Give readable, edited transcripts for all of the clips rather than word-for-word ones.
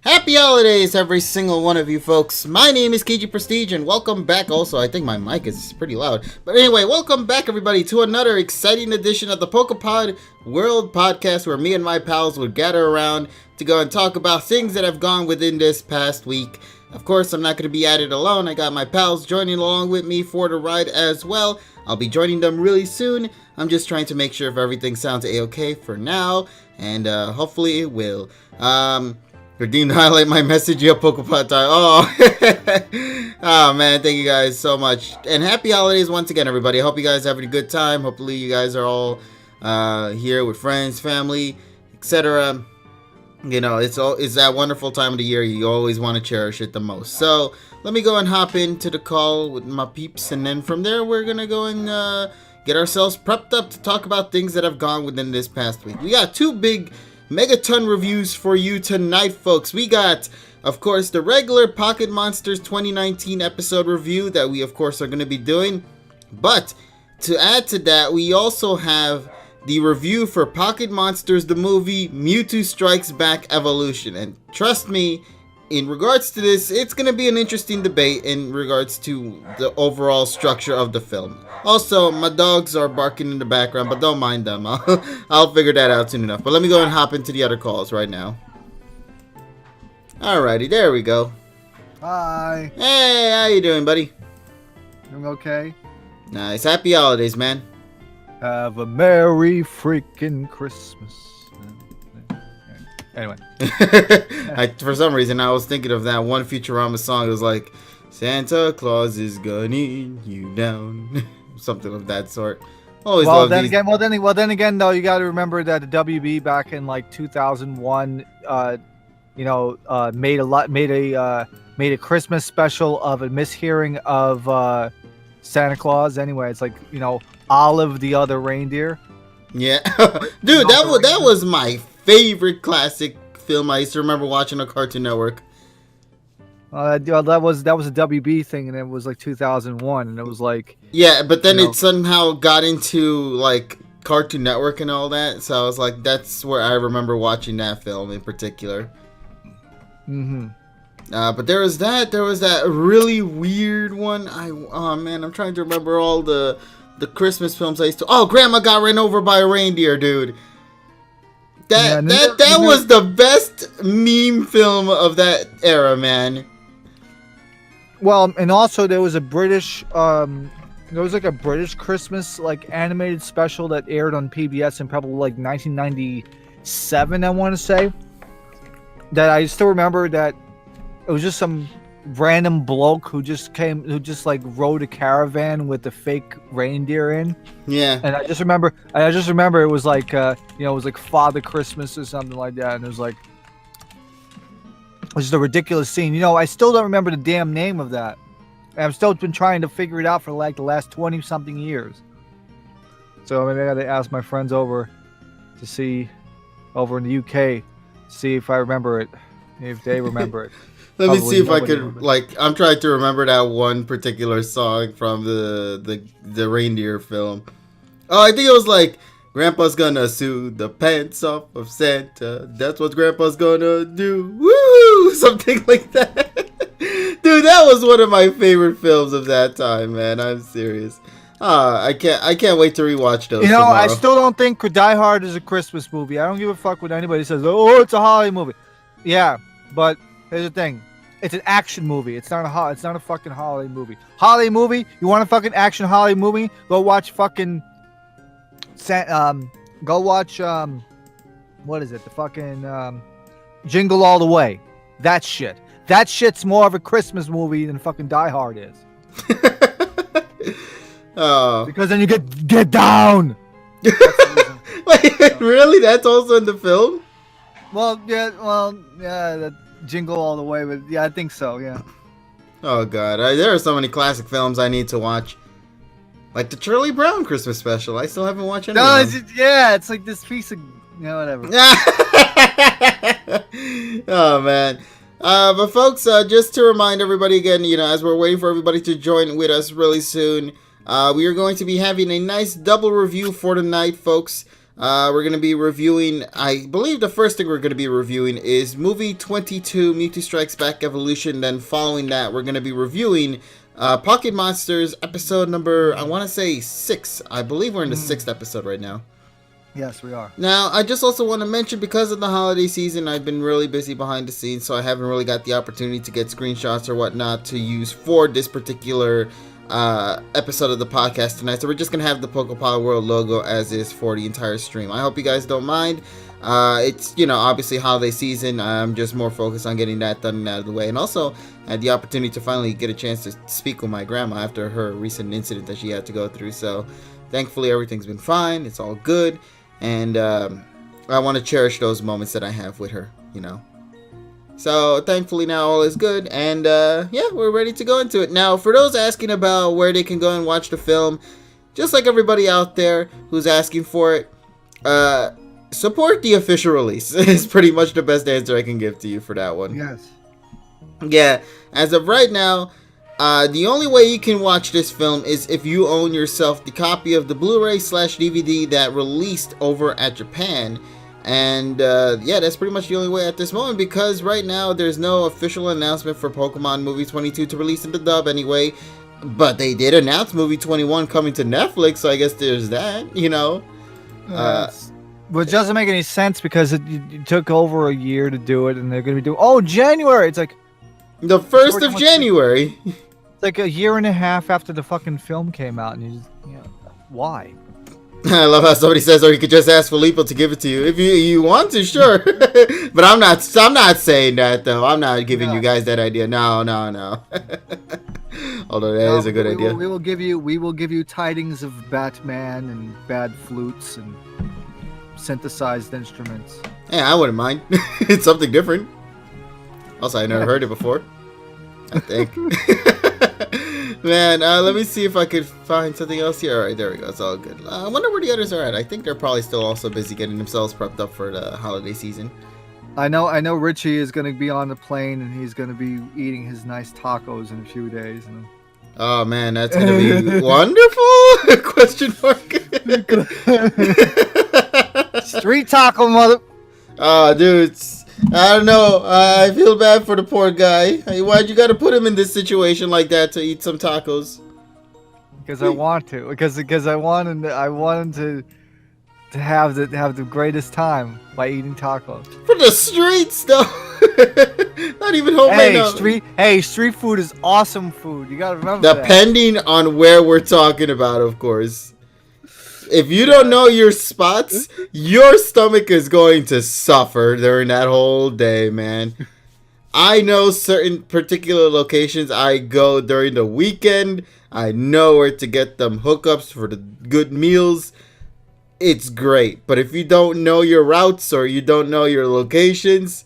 Happy holidays, every single one of you folks. My name is KG Prestige, and welcome back. Also, I think my mic is pretty loud. But anyway, welcome back, everybody, to another exciting edition of the PokePod World Podcast, where me and my pals would gather around to go and talk about things that have gone within this past week. Of course, I'm not going to be at it alone. I got my pals joining along with me for the ride as well. I'll be joining them really soon. I'm just trying to make sure if everything sounds a-okay for now, and hopefully it will. Redeemed highlight my message, yo, PokePod time. Oh man, thank you guys so much. And happy holidays once again, everybody. I hope you guys have a good time. Hopefully you guys are all here with friends, family, etc. You know, it's that wonderful time of the year. You always want to cherish it the most. So let me go and hop into the call with my peeps, and then from there we're gonna go and get ourselves prepped up to talk about things that have gone within this past week. We got two big Megaton reviews for you tonight, folks. We got, of course, the regular Pocket Monsters 2019 episode review that we, of course, are going to be doing. But to add to that, we also have the review for Pocket Monsters, the movie Mewtwo Strikes Back Evolution. And trust me, in regards to this, it's going to be an interesting debate in regards to the overall structure of the film. Also, my dogs are barking in the background, but don't mind them. I'll figure that out soon enough. But let me go and hop into the other calls right now. Alrighty, there we go. Hi. Hey, how you doing, buddy? Doing okay? Nice. Happy holidays, man. Have a Merry freaking Christmas. Anyway. For some reason, I was thinking of that one Futurama song. It was like, Santa Claus is gunning you down. Something of that sort. Always well, love then these. again, then again, though, you got to remember that the WB back in like 2001, made a Christmas special of a mishearing of Santa Claus. Anyway, it's like, Olive the other reindeer. Yeah, dude, that was my favorite classic film. I used to remember watching on Cartoon Network. That was a WB thing, and it was like 2001, and it was like, yeah, but then it somehow got into like Cartoon Network and all that. So I was like, that's where I remember watching that film in particular. But there was that really weird one. I'm trying to remember all the Christmas films I used to. Oh, Grandma Got Ran Over by a Reindeer, dude. That was the best meme film of that era, man. Well, and also there was a British, British Christmas like animated special that aired on PBS in probably like 1997, I want to say. That I still remember that it was just some random bloke who just rode a caravan with a fake reindeer in. Yeah. And I just remember it was like it was like Father Christmas or something like that, and it was like, it was just a ridiculous scene. I still don't remember the damn name of that. And I've still been trying to figure it out for like the last 20 something years. So maybe I got to ask my friends over in the UK, see if I remember it, if they remember it. Let me see if I could, I'm trying to remember that one particular song from the reindeer film. Oh, I think it was like, Grandpa's gonna sue the pants off of Santa. That's what Grandpa's gonna do. Woo! Something like that. Dude, that was one of my favorite films of that time, man. I'm serious. I can't wait to rewatch those tomorrow. I still don't think Die Hard is a Christmas movie. I don't give a fuck what anybody says. Oh, it's a holiday movie. Yeah, but here's the thing. It's an action movie. It's not a fucking holiday movie. Holiday movie? You want a fucking action holiday movie? Go watch fucking what is it? The fucking Jingle All the Way. That shit. That shit's more of a Christmas movie than fucking Die Hard is. Oh. Because then you get down. Wait, really? That's also in the film? Yeah, that Jingle All the Way, but yeah, I think so, yeah. Oh god, there are so many classic films I need to watch. Like the Charlie Brown Christmas special. I still haven't watched any of them. It's like this piece of, whatever. Oh, man. But folks, just to remind everybody again, as we're waiting for everybody to join with us really soon, we are going to be having a nice double review for tonight, folks. We're going to be reviewing, I believe the first thing we're going to be reviewing is movie 22, Mewtwo Strikes Back Evolution. Then following that, we're going to be reviewing Pocket Monsters episode number, I want to say 6. I believe we're in the 6th episode right now. Yes, we are. Now, I just also want to mention, because of the holiday season, I've been really busy behind the scenes, so I haven't really got the opportunity to get screenshots or whatnot to use for this particular episode of the podcast tonight. So we're just going to have the PokePod World logo as is for the entire stream. I hope you guys don't mind. It's, obviously holiday season. I'm just more focused on getting that done and out of the way. And also, I had the opportunity to finally get a chance to speak with my grandma after her recent incident that she had to go through. So, thankfully, everything's been fine. It's all good. And I want to cherish those moments that I have with her, So, thankfully, now all is good. And, we're ready to go into it. Now, for those asking about where they can go and watch the film, just like everybody out there who's asking for it, support the official release. Is pretty much the best answer I can give to you for that one. Yes. Yeah, as of right now, the only way you can watch this film is if you own yourself the copy of the Blu-ray/DVD that released over at Japan. And that's pretty much the only way at this moment, because right now there's no official announcement for Pokemon Movie 22 to release in the dub anyway. But they did announce Movie 21 coming to Netflix, so I guess there's that, But it doesn't make any sense because it took over a year to do it, and they're going to be doing, January! It's like... The 1st of January! It's like a year and a half after the fucking film came out, and you just, why? I love how somebody says, or you could just ask Filippo to give it to you. If you want to, sure. But I'm not saying that, though. I'm not giving you guys that idea. No. Although that is a good idea. We will give you tidings of Batman and bad flutes and synthesized instruments. Yeah, I wouldn't mind. It's something different. Also, I never heard it before, I think. Man, let me see if I could find something else here. All right, there we go. It's all good. I wonder where the others are at. I think they're probably still also busy getting themselves prepped up for the holiday season. I know Richie is going to be on the plane, and he's going to be eating his nice tacos in a few days. And... Oh, man, that's going to be wonderful? Question mark. Street taco, mother. Oh, dude. I don't know. I feel bad for the poor guy. Why'd you got to put him in this situation like that to eat some tacos? Because I want to. Because I want him to have the greatest time by eating tacos. For the streets, though. Not even homemade. Street food is awesome food. You gotta remember Depending on where we're talking about, of course. If you don't know your spots, your stomach is going to suffer during that whole day, man. I know certain particular locations I go during the weekend. I know where to get them hookups for the good meals. It's great. But if you don't know your routes or you don't know your locations,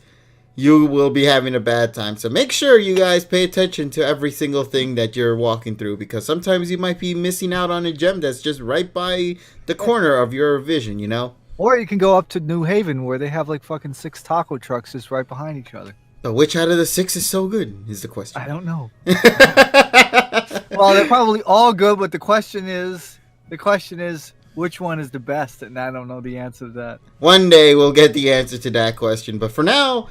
you will be having a bad time. So make sure you guys pay attention to every single thing that you're walking through, because sometimes you might be missing out on a gem that's just right by the corner of your vision, Or you can go up to New Haven, where they have like fucking 6 taco trucks just right behind each other. But which out of the 6 is so good is the question. I don't know. Well, they're probably all good, but the question is which one is the best, and I don't know the answer to that. One day we'll get the answer to that question, but for now,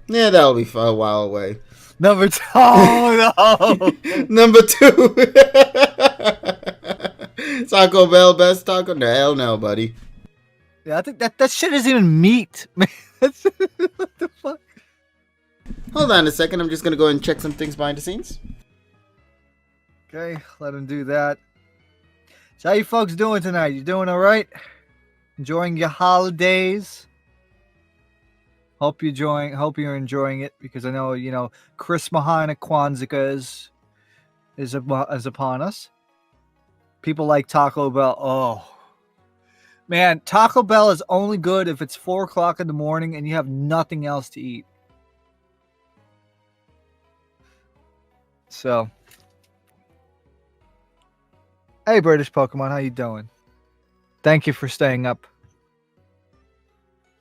that'll be a while away. Number 2. Oh, no. Number 2. Taco Bell, best taco? No, hell no, buddy. Yeah, I think that shit isn't even meat. What the fuck? Hold on a second. I'm just going to go and check some things behind the scenes. Okay, let him do that. So how you folks doing tonight? You doing all right? Enjoying your holidays? Hope you're enjoying it, because I know, Chris Mahana Kwanzaa is upon us. People like Taco Bell. Oh, man, Taco Bell is only good if it's 4 o'clock in the morning and you have nothing else to eat. So, hey, British Pokemon, how you doing? Thank you for staying up.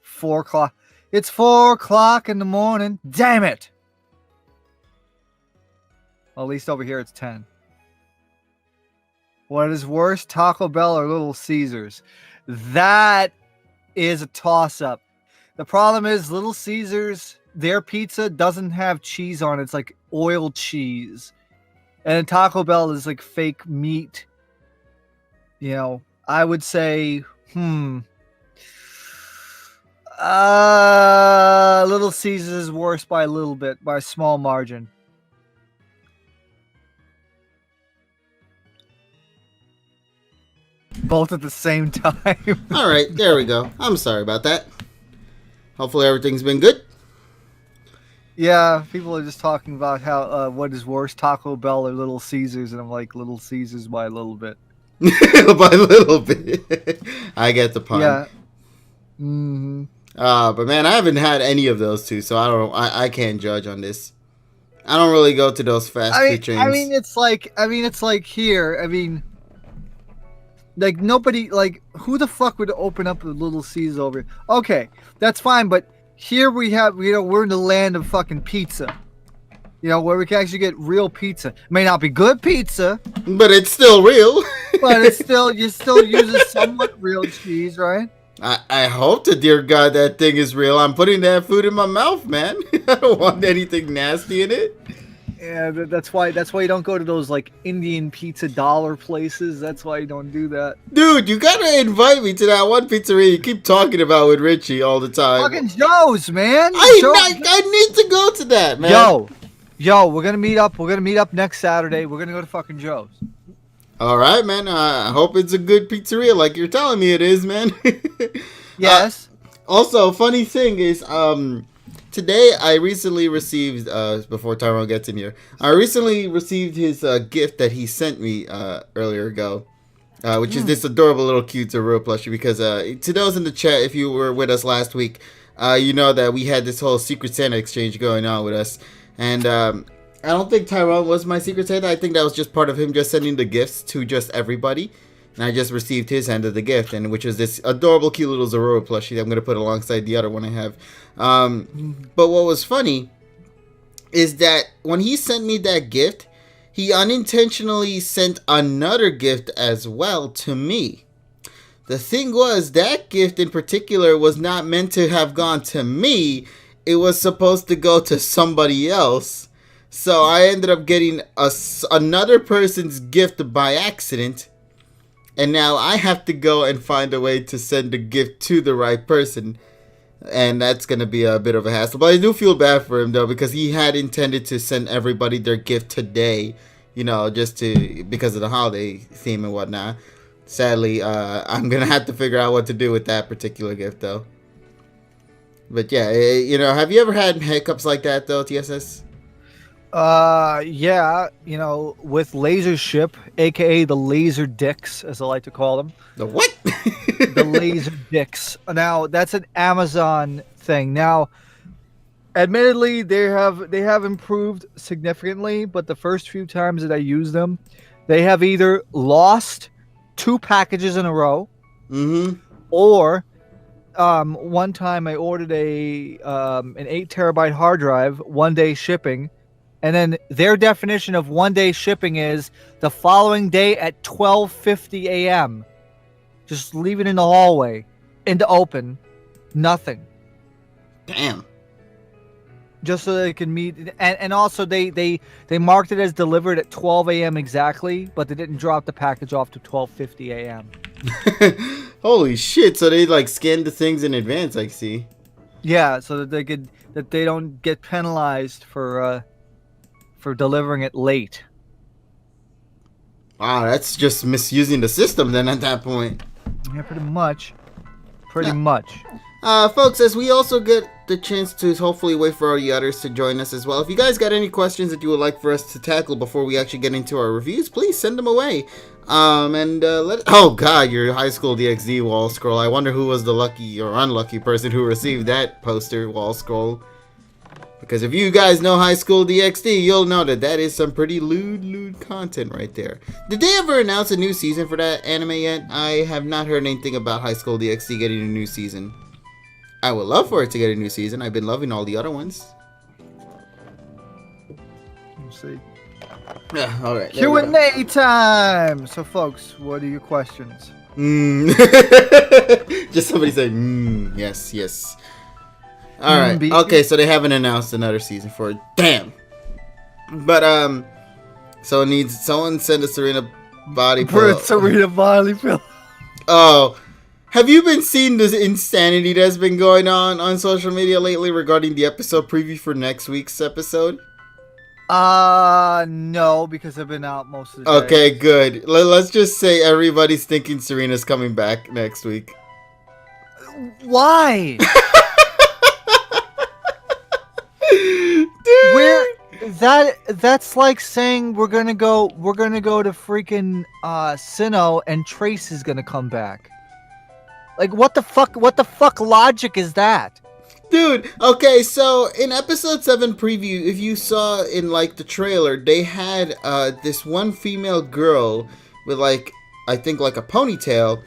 4 o'clock. It's 4 o'clock in the morning. Damn it! Well, at least over here it's 10. What is worse, Taco Bell or Little Caesars? That is a toss-up. The problem is Little Caesars, their pizza doesn't have cheese on it. It's like oil cheese. And Taco Bell is like fake meat. You know, I would say, Little Caesars is worse by a little bit, by a small margin. Both at the same time. All right, there we go. I'm sorry about that. Hopefully everything's been good. Yeah, people are just talking about how what is worse, Taco Bell or Little Caesars, and I'm like, Little Caesars by a little bit. By a little bit. I get the pun. Yeah. Mm-hmm. But man, I haven't had any of those two, so I don't know. I can't judge on this. I don't really go to those fast food chains. I mean, it's like here. I mean, like nobody, like who the fuck would open up a Little Caesars over here? Okay, that's fine, but here we have, we're in the land of fucking pizza. Where we can actually get real pizza. It may not be good pizza, but it's still real. But it's still, you still use a somewhat real cheese, right? I hope to dear God that thing is real. I'm putting that food in my mouth, man. I don't want anything nasty in it. Yeah, that's why you don't go to those like Indian pizza dollar places. That's why you don't do that. Dude, you gotta invite me to that one pizzeria you keep talking about with Richie all the time. Fucking Joe's, man. I need to go to that, man. Yo, we're gonna meet up. We're gonna meet up next Saturday. We're gonna go to fucking Joe's. All right, man. I hope it's a good pizzeria, like you're telling me it is, man. Yes. Also, funny thing is, today I recently received, before Tyrone gets in here, I recently received his gift that he sent me earlier ago, which is this adorable little cute Zero plushie. Because to those in the chat, if you were with us last week, you know that we had this whole Secret Santa exchange going on with us. And I don't think Tyrone was my Secret Santa. I think that was just part of him just sending the gifts to just everybody. And I just received his end of the gift, and which is this adorable, cute little Zorro plushie that I'm going to put alongside the other one I have. But what was funny is that when he sent me that gift, he unintentionally sent another gift as well to me. The thing was, that gift in particular was not meant to have gone to me. It was supposed to go to somebody else. So I ended up getting another person's gift by accident. And now I have to go and find a way to send the gift to the right person. And that's going to be a bit of a hassle. But I do feel bad for him, though, because he had intended to send everybody their gift today. Just because of the holiday theme and whatnot. Sadly, I'm going to have to figure out what to do with that particular gift, though. But yeah, have you ever had hiccups like that, though, TSS? Yeah, with Laser Ship, aka the Laser Dicks, as I like to call them. The what? The Laser Dicks. Now, that's an Amazon thing. Now, admittedly, they have improved significantly, but the first few times that I used them, they have either lost 2 packages in a row, or one time I ordered an 8 terabyte hard drive, 1 day shipping. And then their definition of 1 day shipping is the following day at 12:50 a.m. Just leave it in the hallway, in the open, nothing. Damn. Just so they can meet, and also they marked it as delivered at 12 a.m. exactly, but they didn't drop the package off to 12:50 a.m. Holy shit! So they scanned the things in advance. I see. Yeah, so that they don't get penalized for delivering it late. Wow, that's just misusing the system then at that point. Yeah, pretty much. Pretty much. Folks, as we also get the chance to hopefully wait for all the others to join us as well, if you guys got any questions that you would like for us to tackle before we actually get into our reviews, please send them away. Oh god, your High School DxD wall scroll. I wonder who was the lucky or unlucky person who received that poster wall scroll. Because if you guys know High School DxD, you'll know that is some pretty lewd content right there. Did they ever announce a new season for that anime yet? I have not heard anything about High School DxD getting a new season. I would love for it to get a new season. I've been loving all the other ones. Let's see. Yeah, alright. Q&A time! So folks, what are your questions? Just somebody saying, yes, yes. All right. Beep. Okay, so they haven't announced another season for it. Damn. But someone send a Serena body pillow. Serena body pillow. Oh, have you been seeing this insanity that's been going on social media lately regarding the episode preview for next week's episode? No, because I've been out most of the day. Okay, good. Let's just say everybody's thinking Serena's coming back next week. Why? Dude. Where that's like saying we're gonna go to freaking Sinnoh and Trace is gonna come back. Like what the fuck logic is that? Dude, okay, so in episode 7 preview, if you saw in like the trailer, they had this one female girl with like, I think like a ponytail,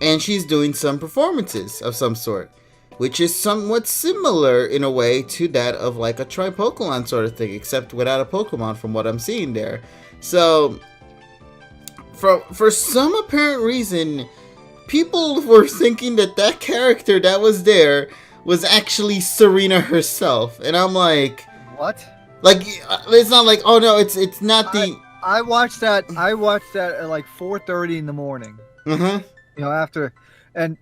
and she's doing some performances of some sort, which is somewhat similar in a way to that of like a Tri-Pokemon sort of thing, except without a Pokemon from what I'm seeing there. So, for some apparent reason, people were thinking that character that was there was actually Serena herself, and I'm like, what? Like, it's not like, oh no, it's not the. I watched that at like 4:30 in the morning. Mm-hmm. You know, after, and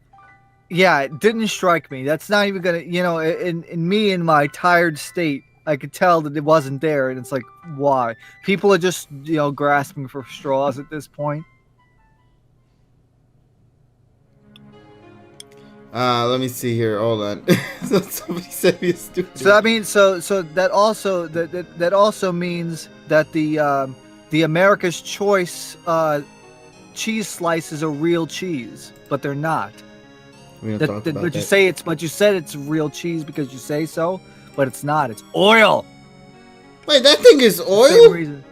yeah, it didn't strike me. That's not even gonna, you know, in me in my tired state, I could tell that it wasn't there, and it's like, why? People are just, you know, grasping for straws at this point. Let me see here. Hold on. Somebody sent me a stupid. So I mean, so that also means that the America's Choice cheese slices are real cheese, but they're not. We don't talk about that. But you said it's real cheese because you say so, but it's not. It's oil. Wait, that thing is oil? Same reason.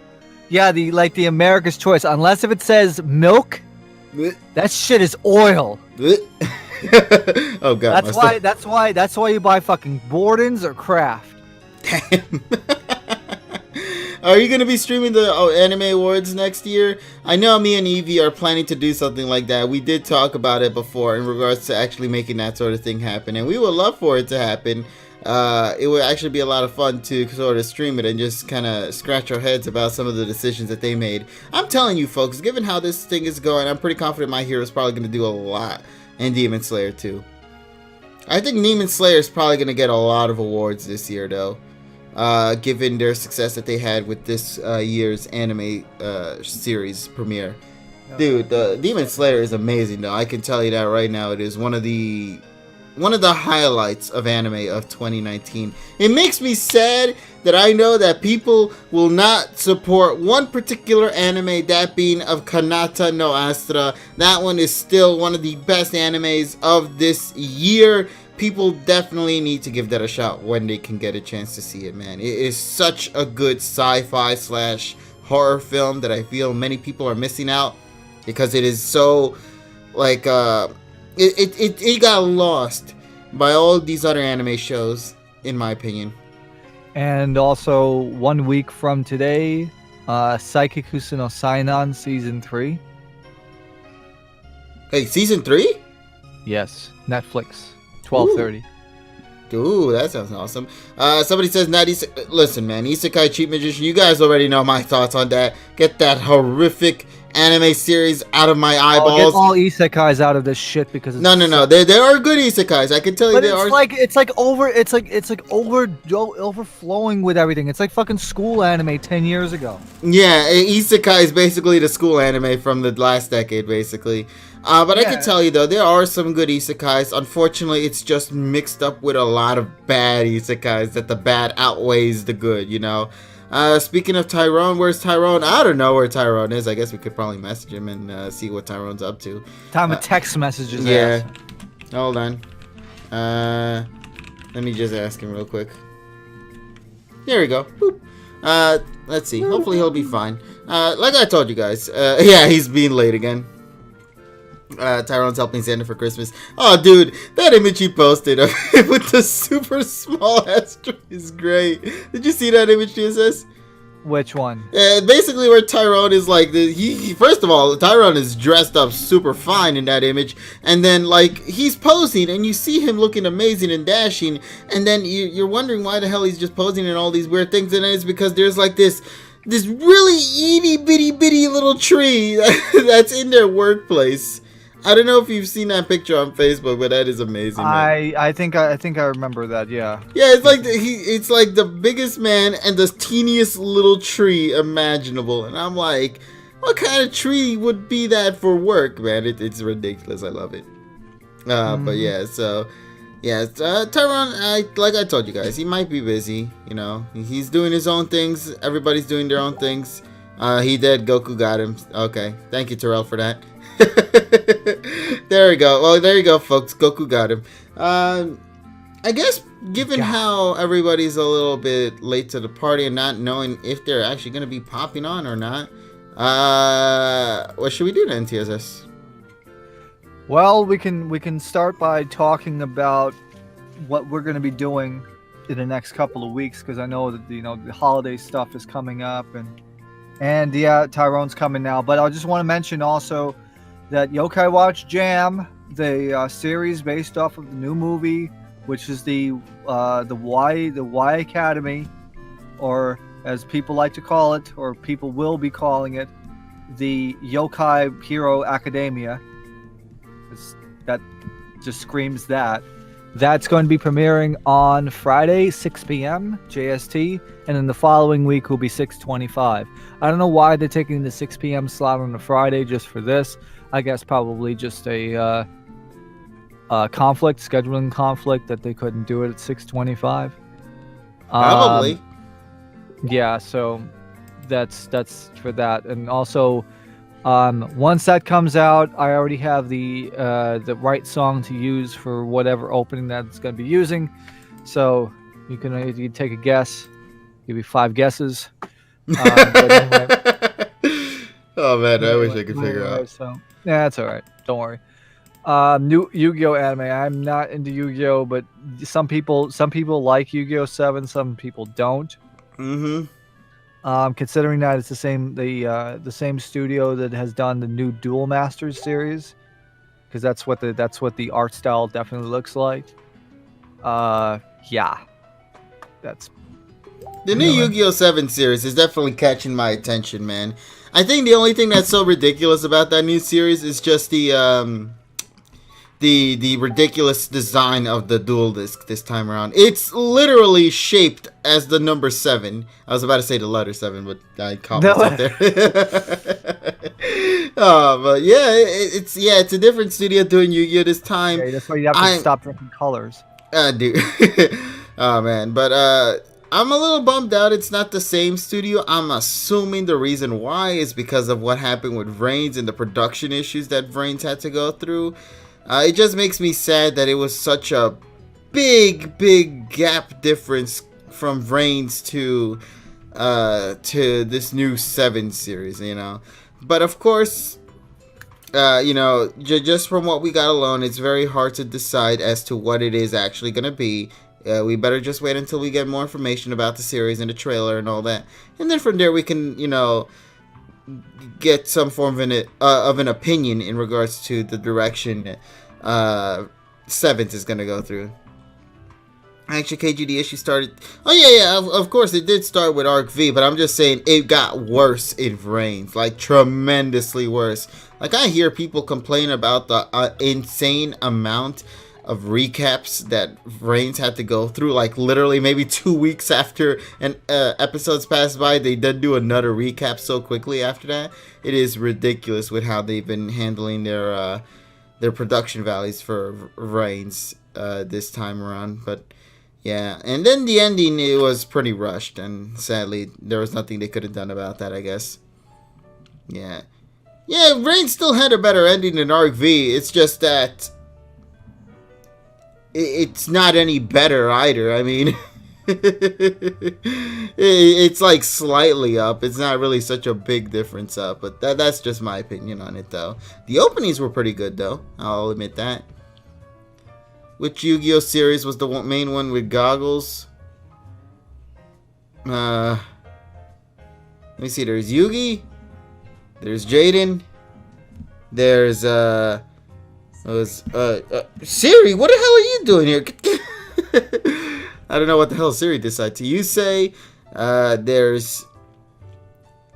Yeah, the America's Choice. Unless if it says milk, that shit is oil. Oh god. That's why you buy fucking Borden's or Kraft. Damn. Are you gonna be streaming the anime awards next year? I know me and Evie are planning to do something like that. We did talk about it before in regards to actually making that sort of thing happen, and we would love for it to happen. It would actually be a lot of fun to sort of stream it and just kind of scratch our heads about some of the decisions that they made. I'm telling you folks, given how this thing is going, I'm pretty confident My Hero is probably going to do a lot, and Demon Slayer too. I think Demon Slayer is probably going to get a lot of awards this year though, given their success that they had with this year's anime series premiere. Dude, the Demon Slayer is amazing though. I can tell you that right now. It is one of the highlights of anime of 2019. It makes me sad that I know that people will not support one particular anime, that being of Kanata no Astra. That one is still one of the best animes of this year. People definitely need to give that a shot when they can get a chance to see it, man. It is such a good sci-fi / horror film that I feel many people are missing out because it is so like it got lost by all these other anime shows, in my opinion. And also, 1 week from today, Saikikusu no Sainan Season 3. Hey, Season 3? Yes, Netflix, 12:30. Ooh, that sounds awesome. Somebody says, listen, man, Isekai Cheat Magician, you guys already know my thoughts on that. Get that horrific anime series out of my eyeballs. Get all isekais out of this shit because it's no. There are good isekais. I can tell you, it's like overflowing with everything. It's like fucking school anime 10 years ago. Yeah, isekai is basically the school anime from the last decade, basically. But yeah. I can tell you though, there are some good isekais. Unfortunately, it's just mixed up with a lot of bad isekais that the bad outweighs the good, you know. Speaking of Tyrone, where's Tyrone? I don't know where Tyrone is. I guess we could probably message him and see what Tyrone's up to. Time of text messages. Yeah. Hold on. Let me just ask him real quick. There we go. Boop. Let's see. Hopefully he'll be fine. Like I told you guys. Yeah, he's being late again. Tyrone's helping Santa for Christmas. Oh, dude, that image he posted of with the super small asterisk is great. Did you see that image, TSS? Which one? Basically, where Tyrone is like, first of all, Tyrone is dressed up super fine in that image, and then like he's posing, and you see him looking amazing and dashing, and then you're wondering why the hell he's just posing in all these weird things, and it's because there's like this really itty bitty little tree that's in their workplace. I don't know if you've seen that picture on Facebook, but that is amazing. Man. I think I remember that. Yeah. Yeah, it's like it's like the biggest man and the teeniest little tree imaginable, and I'm like, what kind of tree would be that for work, man? It's ridiculous. I love it. But yeah, so yeah, Tyrone. Like I told you guys, he might be busy. You know, he's doing his own things. Everybody's doing their own things. He did. Goku got him. Okay, thank you, Terrell, for that. There we go. Well, there you go, folks. Goku got him. I guess given how everybody's a little bit late to the party and not knowing if they're actually going to be popping on or not, what should we do then, TSS? Well, we can start by talking about what we're going to be doing in the next couple of weeks, because I know that the holiday stuff is coming up, and yeah, Tyrone's coming now. But I just want to mention also that Yokai Watch Jam, the series based off of the new movie, which is the Y Academy, or as people like to call it, or people will be calling it, the Yokai Hero Academia. That just screams that. That's going to be premiering on Friday, 6 p.m. JST, and then the following week will be 6:25. I don't know why they're taking the 6 p.m. slot on a Friday just for this. I guess probably just a scheduling conflict that they couldn't do it at 6:25. Probably. Yeah, so that's for that. And also, once that comes out, I already have the right song to use for whatever opening that's going to be using. So you can take a guess. Give me 5 guesses. But anyway. Oh man, I wish I could figure out. So yeah, that's all right. Don't worry. New Yu-Gi-Oh anime. I'm not into Yu-Gi-Oh, but some people like Yu-Gi-Oh 7. Some people don't. Considering that it's the same studio that has done the new Duel Masters series, because that's what the art style definitely looks like. Yeah, that's the new Yu-Gi-Oh 7 series is definitely catching my attention, man. I think the only thing that's so ridiculous about that new series is just the ridiculous design of the duel disc this time around. It's literally shaped as the number 7. I was about to say the letter 7, but I caught myself there. But yeah, it's a different studio doing Yu-Gi-Oh this time. Okay, that's why you have to stop drinking colors. Dude. Oh man, but I'm a little bummed out it's not the same studio. I'm assuming the reason why is because of what happened with Vrains and the production issues that Vrains had to go through. It just makes me sad that it was such a big gap difference from Vrains to this new 7 series, you know. But of course, you know, just from what we got alone, it's very hard to decide as to what it is actually going to be. We better just wait until we get more information about the series and the trailer and all that. And then from there we can, you know, get some form of an opinion in regards to the direction 7th is going to go through. Actually, KGD issue started... Oh, yeah, of course, it did start with Arc V, but I'm just saying it got worse in Vrains. Like, tremendously worse. Like, I hear people complain about the insane amount of recaps that Vrains had to go through. Like, literally, maybe 2 weeks after an episodes passed by, they did do another recap so quickly after that. It is ridiculous with how they've been handling their production values for Vrains this time around, but yeah. And then the ending, it was pretty rushed, and sadly there was nothing they could have done about that, I guess. Yeah, Vrains still had a better ending than Arc V. It's just that it's not any better either. I mean, it's like slightly up. It's not really such a big difference up, but that's just my opinion on it, though. The openings were pretty good, though. I'll admit that. Which Yu-Gi-Oh series was the main one with goggles? Let me see. There's Yugi. There's Jaden. There's Siri. What the hell are you doing here? I don't know what the hell Siri decided to. You say there's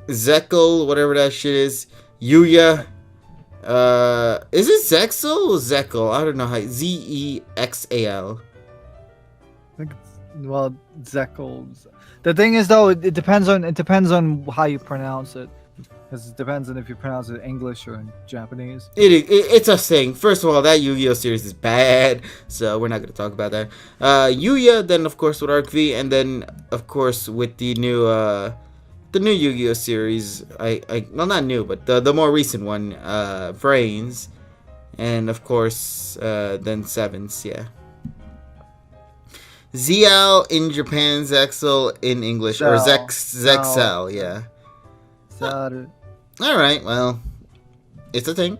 Zekel, whatever that shit is. Yuya. Is it Zexel or Zekel? I don't know how. Zexal. I think well, Zekel. The thing is, though, it depends on how you pronounce it, because it depends on if you pronounce it English or in Japanese. It's a thing. First of all, that Yu-Gi-Oh series is bad, so we're not gonna talk about that. Yuya, then of course with Arc V, and then of course with the new Yu-Gi-Oh series. Well, not new, but the more recent one, Brains, and of course then Sevens, yeah. Zial in Japan, Zexel in English, or Zexel, yeah. Alright, well, it's a thing.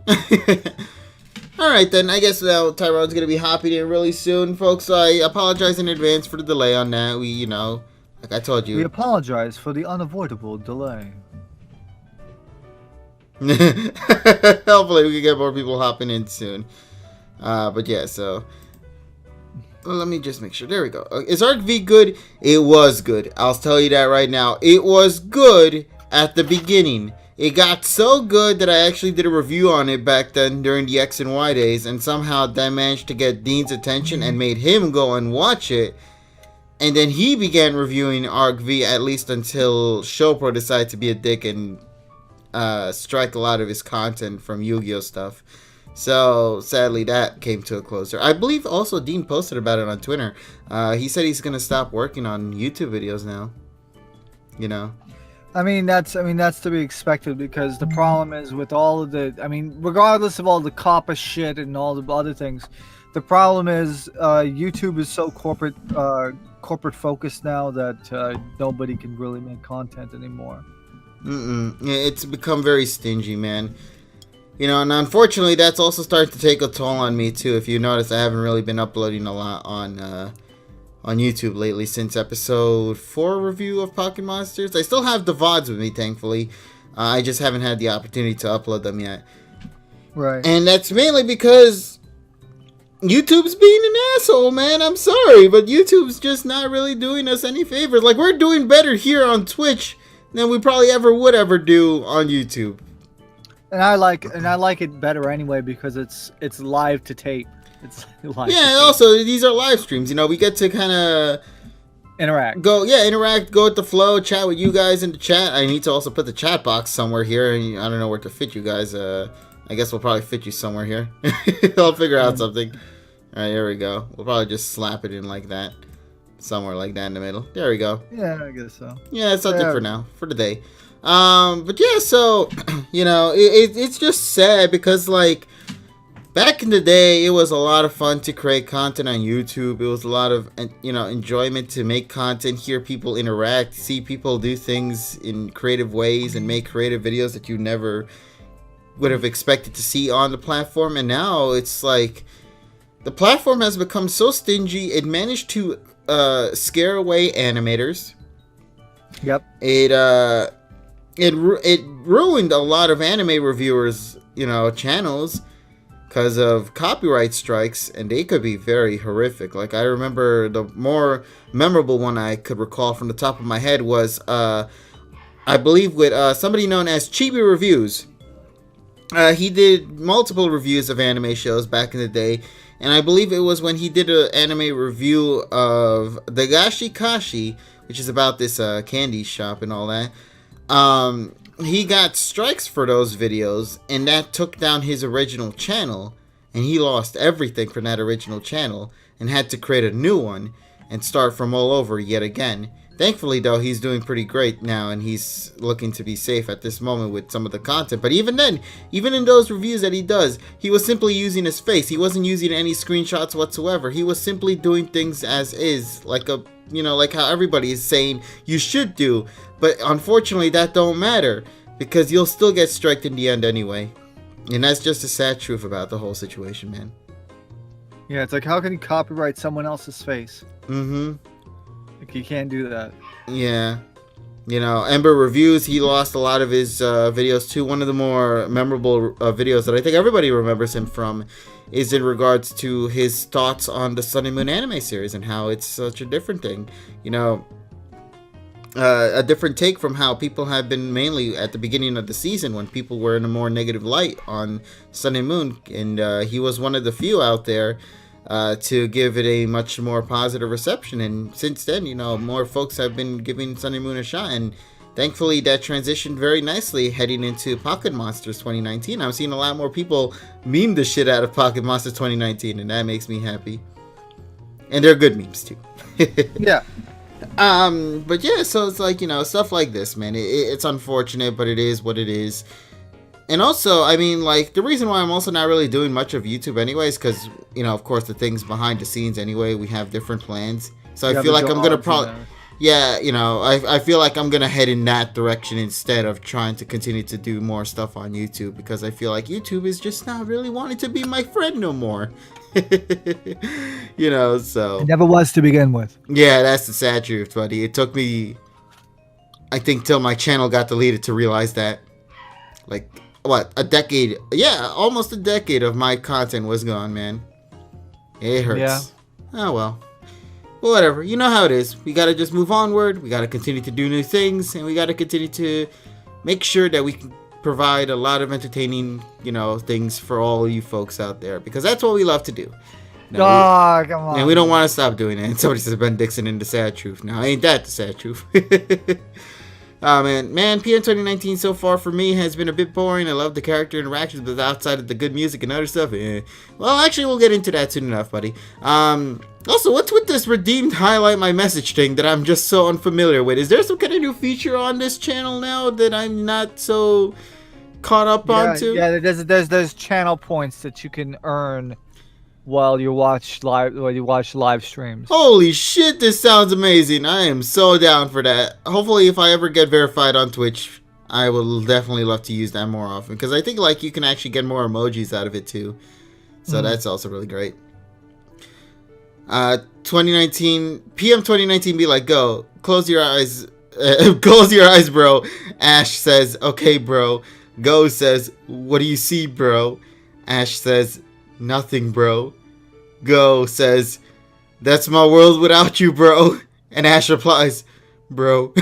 Alright then, I guess now Tyrone's gonna be hopping in really soon, folks. So I apologize in advance for the delay on that. We, like I told you. We apologize for the unavoidable delay. Hopefully we can get more people hopping in soon. But yeah, so... Let me just make sure. There we go. Is Arc V good? It was good. I'll tell you that right now. It was good at the beginning. It got so good that I actually did a review on it back then during the X and Y days, and somehow that managed to get Dean's attention and made him go and watch it. And then he began reviewing Arc V, at least until Showpro decided to be a dick and strike a lot of his content from Yu-Gi-Oh stuff. So, sadly, that came to a closer. I believe also Dean posted about it on Twitter. He said he's going to stop working on YouTube videos now. I mean, that's to be expected, because the problem is with all of the... I mean, regardless of all the copper shit and all the other things, the problem is YouTube is so corporate focused now that nobody can really make content anymore. Yeah, it's become very stingy, man. And unfortunately, that's also starting to take a toll on me, too. If you notice, I haven't really been uploading a lot on YouTube lately since episode 4 review of Pocket Monsters. I still have the VODs with me, thankfully. I just haven't had the opportunity to upload them yet. Right. And that's mainly because YouTube's being an asshole, man. I'm sorry, but YouTube's just not really doing us any favors. Like, we're doing better here on Twitch than we probably would ever do on YouTube. And I like it better anyway, because it's live to tape. It's live. Yeah, also these are live streams. We get to kind of interact. Go with the flow, chat with you guys in the chat. I need to also put the chat box somewhere here. I don't know where to fit you guys. I guess we'll probably fit you somewhere here. I'll figure out something. All right, here we go. We'll probably just slap it in like that, somewhere like that in the middle. There we go. Yeah, I guess so. Yeah, it's something for now, for the day. But yeah, so it's just sad because, like, back in the day, it was a lot of fun to create content on YouTube. It was a lot of enjoyment to make content, hear people interact, see people do things in creative ways, and make creative videos that you never would have expected to see on the platform. And now it's like the platform has become so stingy. It managed to scare away animators. Yep. It ruined a lot of anime reviewers, channels, because of copyright strikes, and they could be very horrific. Like, I remember the more memorable one I could recall from the top of my head was, I believe, with somebody known as Chibi Reviews. He did multiple reviews of anime shows back in the day, and I believe it was when he did an anime review of Dagashi Kashi, which is about this candy shop and all that. He got strikes for those videos, and that took down his original channel, and he lost everything from that original channel and had to create a new one and start from all over yet again. Thankfully, though, he's doing pretty great now, and he's looking to be safe at this moment with some of the content. But even then, even in those reviews that he does, he was simply using his face. He wasn't using any screenshots whatsoever. He was simply doing things as is, like like how everybody is saying you should do. But unfortunately, that don't matter, because you'll still get striked in the end anyway. And that's just a sad truth about the whole situation, man. Yeah, it's like, how can you copyright someone else's face? Mm-hmm. Like, you can't do that. Yeah. Ember Reviews, he lost a lot of his videos too. One of the more memorable videos that I think everybody remembers him from is in regards to his thoughts on the Sun and Moon anime series and how it's such a different thing. A different take from how people have been mainly at the beginning of the season when people were in a more negative light on Sun and Moon. And he was one of the few out there to give it a much more positive reception. And since then, more folks have been giving Sun and Moon a shot. And thankfully, that transitioned very nicely heading into Pocket Monsters 2019. I'm seeing a lot more people meme the shit out of Pocket Monsters 2019, and that makes me happy. And they're good memes, too. Yeah. But yeah, so it's like, stuff like this, man. It's unfortunate, but it is what it is. And also, I mean, like, the reason why I'm also not really doing much of YouTube anyways, because, of course, the things behind the scenes anyway, we have different plans. So I feel like I'm going to probably... Yeah, I feel like I'm going to head in that direction instead of trying to continue to do more stuff on YouTube, because I feel like YouTube is just not really wanting to be my friend no more. So... It never was to begin with. Yeah, that's the sad truth, buddy. It took me, I think, till my channel got deleted to realize that. Like, what, a decade? Yeah, almost a decade of my content was gone, man. It hurts. Yeah. Oh, well. But whatever. You know how it is. We gotta just move onward. We gotta continue to do new things. And we gotta continue to make sure that we can provide a lot of entertaining, things for all you folks out there. Because that's what we love to do. Come on. And we don't want to stop doing it. And somebody says Ben Dixon in the sad truth. Now, ain't that the sad truth? Oh, man, PM 2019 so far for me has been a bit boring. I love the character interactions, but outside of the good music and other stuff, well, actually, we'll get into that soon enough, buddy. Also, what's with this redeemed highlight my message thing that I'm just so unfamiliar with? Is there some kind of new feature on this channel now that I'm not so caught up onto? Yeah, there's channel points that you can earn while you watch live streams. Holy shit, this sounds amazing. I am so down for that. Hopefully, if I ever get verified on Twitch, I will definitely love to use that more often, because I think like you can actually get more emojis out of it too. So that's also really great. 2019 PM 2019 be like, go close your eyes, bro. Ash says, okay, bro. Go says, what do you see, bro? Ash says, nothing, bro. Go says, that's my world without you, bro. And Ash replies, bro.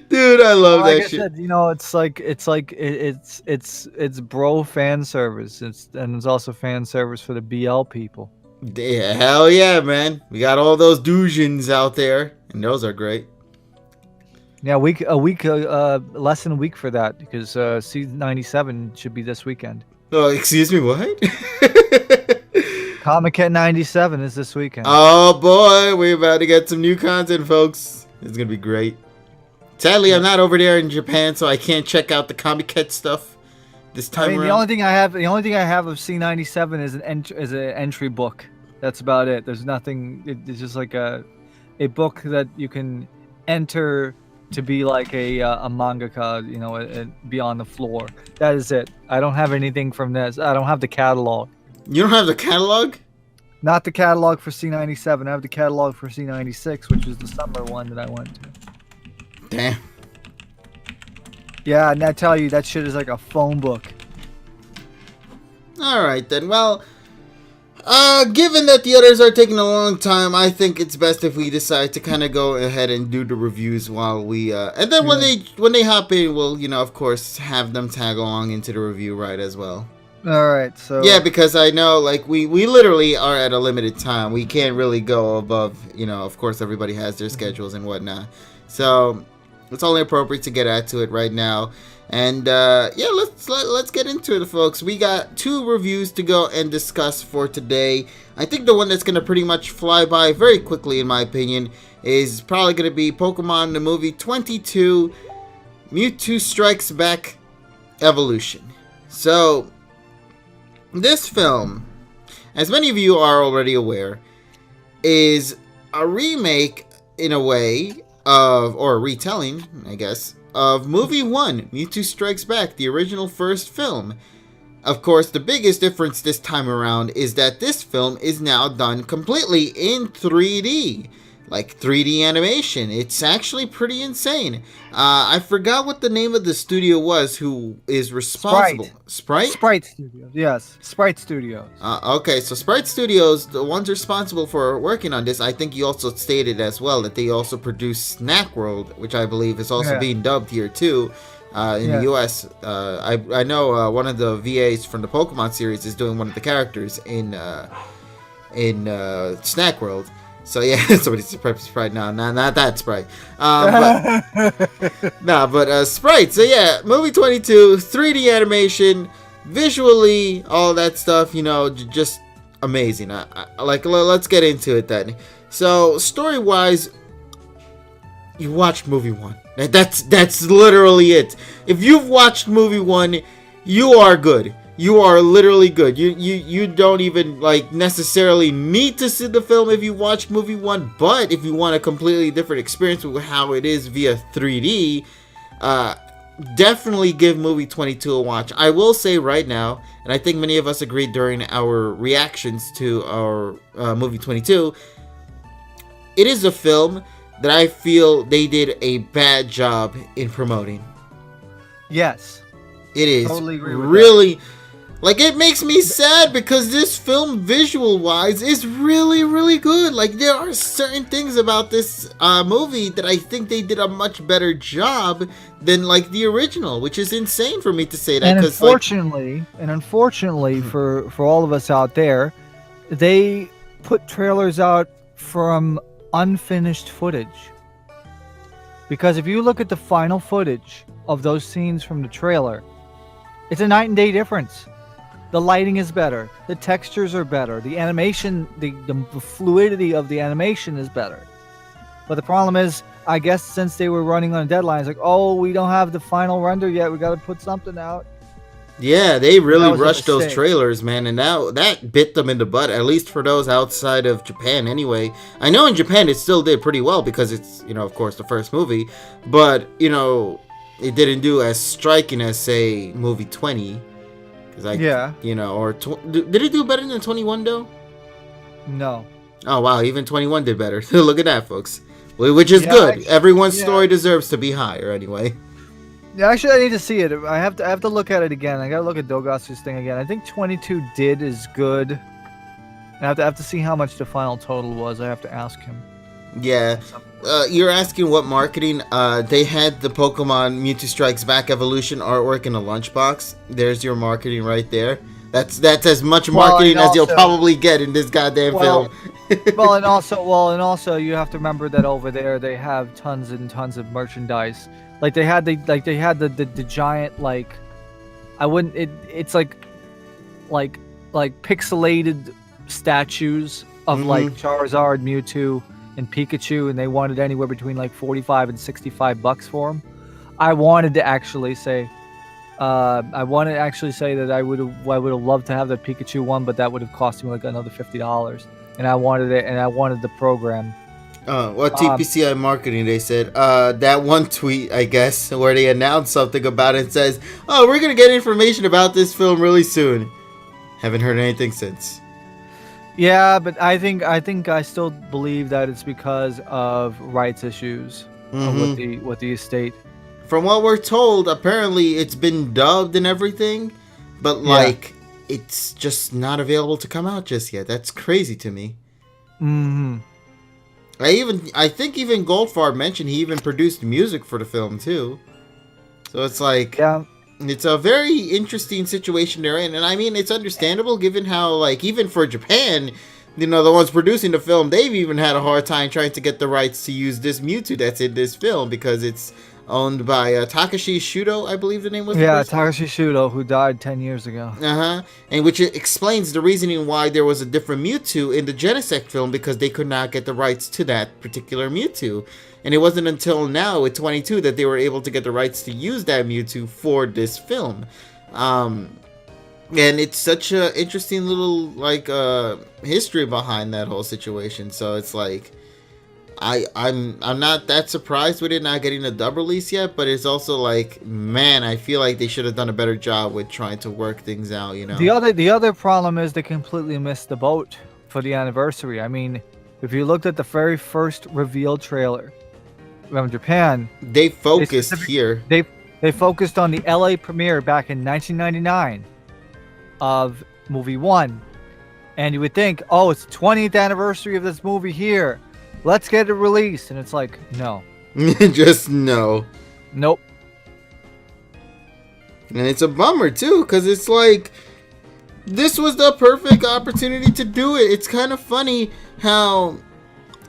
Dude, I love that shit. Said, it's bro fan service. It's also fan service for the BL people. Yeah, hell yeah, man. We got all those Dujins out there, and those are great. Yeah, less than a week for that, because C97 should be this weekend. Oh, excuse me, what? Comic-Con 97 is this weekend. Oh boy, we're about to get some new content, folks. It's gonna be great. Sadly, I'm not over there in Japan, so I can't check out the Comic-Con stuff this time around. The only thing I have of C97 is an entry book. That's about it. There's nothing. It's just like a book that you can enter to be like a mangaka, be on the floor. That is it. I don't have anything from this. I don't have the catalog. You don't have the catalog? Not the catalog for C97. I have the catalog for C96, which was the summer one that I went to. Damn. Yeah, and I tell you, that shit is like a phone book. Alright then, well, given that the others are taking a long time, I think it's best if we decide to kind of go ahead and do the reviews while we, and then when they hop in, we'll, of course, have them tag along into the review right as well. Alright, so... Yeah, because I know, like, we literally are at a limited time. We can't really go above, of course, everybody has their schedules and whatnot. So... it's only appropriate to get at to it right now, and yeah, let's get into it, folks. We got 2 reviews to go and discuss for today. I think the one that's gonna pretty much fly by very quickly, in my opinion, is probably gonna be Pokemon the movie 22, Mewtwo Strikes Back Evolution. So, this film, as many of you are already aware, is a remake in a way of, or a retelling, I guess, of movie 1, Mewtwo Strikes Back, the original first film. Of course, the biggest difference this time around is that this film is now done completely in 3D. like 3D animation. It's actually pretty insane. I forgot what the name of the studio was who is responsible. Sprite? Sprite Studios. Yes, Sprite Studios. Okay, so Sprite Studios, the ones responsible for working on this, I think you also stated as well that they also produce Snack World, which I believe is also being dubbed here too. In the US, I know one of the VAs from the Pokemon series is doing one of the characters in Snack World. So yeah, somebody's Sprite. No, not that Sprite. But Sprite. So yeah, movie 22, 3D animation, visually, all that stuff. You know, just amazing. Let's get into it then. So story wise, you watched movie 1. That's literally it. If you've watched movie 1, you are good. You are literally good. You don't even like necessarily need to see the film if you watch movie 1, but if you want a completely different experience with how it is via 3D, definitely give movie 22 a watch. I will say right now, and I think many of us agreed during our reactions to our movie 22, it is a film that I feel they did a bad job in promoting. Yes. It is totally agree with really that. Like, it makes me sad because this film visual wise is really, really good. Like, there are certain things about this movie that I think they did a much better job than like the original, which is insane for me to say that. And unfortunately, for all of us out there, they put trailers out from unfinished footage. Because if you look at the final footage of those scenes from the trailer, it's a night and day difference. The lighting is better. The textures are better. The animation, the fluidity of the animation is better. But the problem is, I guess since they were running on a deadline, it's like, oh, we don't have the final render yet. We got to put something out. Yeah, they really rushed those trailers, man, and that bit them in the butt, at least for those outside of Japan anyway. I know in Japan it still did pretty well because it's, you know, of course, the first movie, but, you know, it didn't do as striking as, say, movie 20. You know, or did it do better than 21 though? No. Oh wow, even 21 did better. Look at that, folks. Which is good. Everyone's story deserves to be higher anyway. Yeah, actually, I need to see it. I have to look at it again. I gotta look at Dogasu's thing again. I think 22 did is good. I have to see how much the final total was. I have to ask him. Yeah. You're asking what marketing? They had the Pokemon Mewtwo Strikes Back evolution artwork in a lunchbox. There's your marketing right there. That's as much marketing as you'll probably get in this goddamn film. and also you have to remember that over there they have tons and tons of merchandise. Like they had the giant, like, it's like pixelated statues of like Charizard, Mewtwo, and Pikachu, and they wanted anywhere between like $45 and $65 for them. I wanted to actually say that I would have loved to have the Pikachu one, but that would have cost me like another $50. And I wanted it, and I wanted the program. What TPCI marketing they said? That one tweet, I guess, where they announced something about it, says, "Oh, we're gonna get information about this film really soon." Haven't heard anything since. Yeah, but I think I still believe that it's because of rights issues with the estate. From what we're told, apparently it's been dubbed and everything, but like it's just not available to come out just yet. That's crazy to me. Mm-hmm. I think even Goldfarb mentioned he even produced music for the film too. So it's like, it's a very interesting situation they're in, and I mean it's understandable given how, like, even for Japan, you know, the ones producing the film, they've even had a hard time trying to get the rights to use this Mewtwo that's in this film because it's owned by Takashi Shudo, I believe the name was. Yeah, Takashi Shudo, who died 10 years ago. And which explains the reasoning why there was a different Mewtwo in the Genesect film, because they could not get the rights to that particular Mewtwo. And it wasn't until now with 22 that they were able to get the rights to use that Mewtwo for this film. And it's such a interesting little, like, history behind that whole situation. So it's like, I'm not that surprised with it not getting a dub release yet, but it's also like, man, I feel like they should have done a better job with trying to work things out, you know. The other problem is they completely missed the boat for the anniversary. I mean, if you looked at the very first reveal trailer from Japan, They focused here. they focused on the LA premiere back in 1999 of movie 1. And you would think, oh, it's the 20th anniversary of this movie here. Let's get it released. And it's like, no. Just no. Nope. And it's a bummer, too, because it's like, this was the perfect opportunity to do it. It's kind of funny how,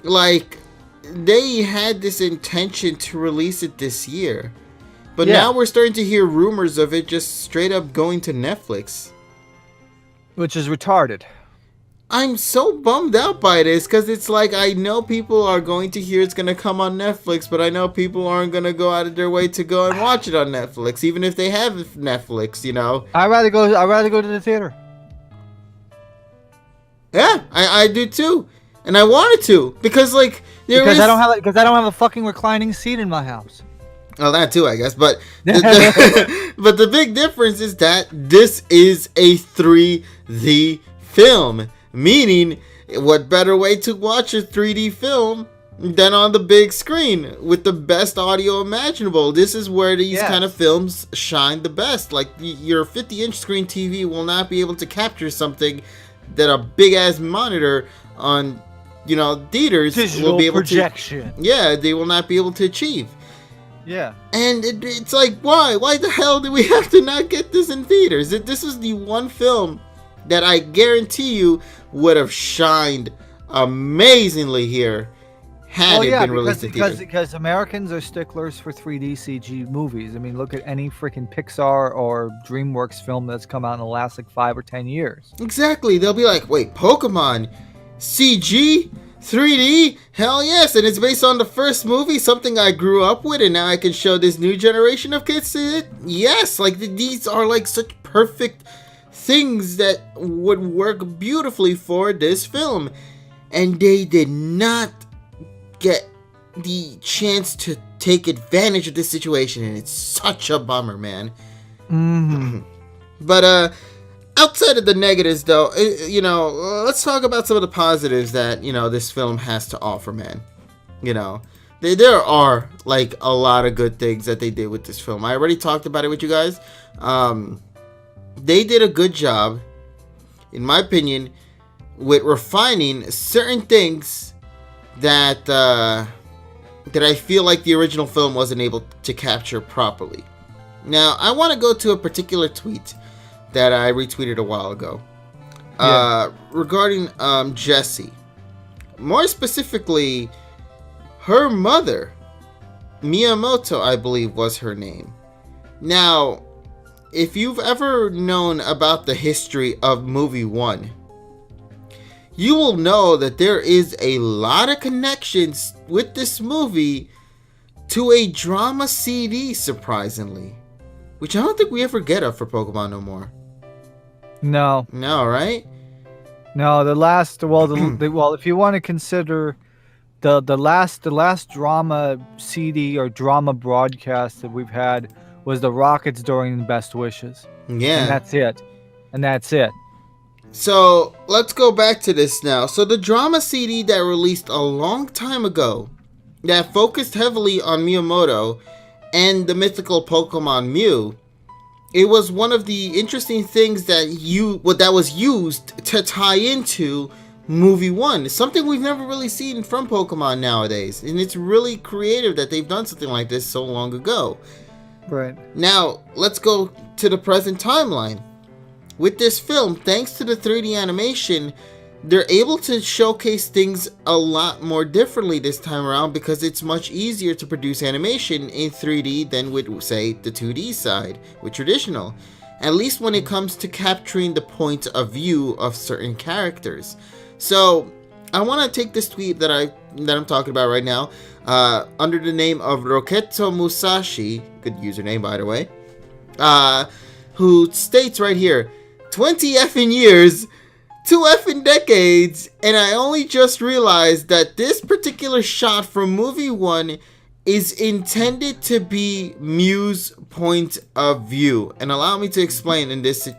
like, they had this intention to release it this year. But now we're starting to hear rumors of it just straight up going to Netflix. Which is retarded. I'm so bummed out by this because it's like I know people are going to hear it's going to come on Netflix, but I know people aren't going to go out of their way to go and watch it on Netflix, even if they have Netflix, you know. I'd rather go to the theater. Yeah, I do too, and I wanted to because like I don't have a fucking reclining seat in my house. Oh, that too, I guess. But but the big difference is that this is a 3D film. Meaning, what better way to watch a 3D film than on the big screen with the best audio imaginable? This is where these kind of films shine the best. Like, your 50-inch screen TV will not be able to capture something that a big-ass monitor on, theaters will be able projection. Yeah, they will not be able to achieve. Yeah. And it's like, why? Why the hell do we have to not get this in theaters? This is the one film that I guarantee you would have shined amazingly here had it been released in theaters. Because Americans are sticklers for 3D CG movies. I mean, look at any freaking Pixar or DreamWorks film that's come out in the last 5 or 10 years. Exactly. They'll be like, wait, Pokemon? CG? 3D? Hell yes. And it's based on the first movie, something I grew up with, and now I can show this new generation of kids to it? Yes. Like, these are like such perfect things that would work beautifully for this film, and they did not get the chance to take advantage of this situation, and it's such a bummer, man. But outside of the negatives, though, let's talk about some of the positives that this film has to offer, man. There are like a lot of good things that they did with this film. I already talked about it with you guys. They did a good job, in my opinion, with refining certain things that I feel like the original film wasn't able to capture properly. Now, I want to go to a particular tweet that I retweeted a while ago regarding Jessie. More specifically, her mother, Miyamoto, I believe was her name. Now, if you've ever known about the history of movie 1, you will know that there is a lot of connections with this movie to a drama CD, surprisingly. Which I don't think we ever get up for Pokemon no more. No. No, right? No, if you want to consider the last drama CD or drama broadcast that we've had was the Rockets during Best Wishes. Yeah. And that's it. So, let's go back to this now. So, the drama CD that released a long time ago that focused heavily on Miyamoto and the mythical Pokemon Mew, it was one of the interesting things that was used to tie into movie 1. It's something we've never really seen from Pokemon nowadays. And it's really creative that they've done something like this so long ago. Right. Now, let's go to the present timeline. With this film, thanks to the 3D animation, they're able to showcase things a lot more differently this time around because it's much easier to produce animation in 3D than with, say, the 2D side, with traditional. At least when it comes to capturing the point of view of certain characters. So, I want to take this tweet that I'm talking about right now, under the name of Roketo Musashi, good username by the way, who states right here, 20 effing years, 2 effing decades, and I only just realized that this particular shot from movie 1 is intended to be Mew's point of view. And allow me to explain in this.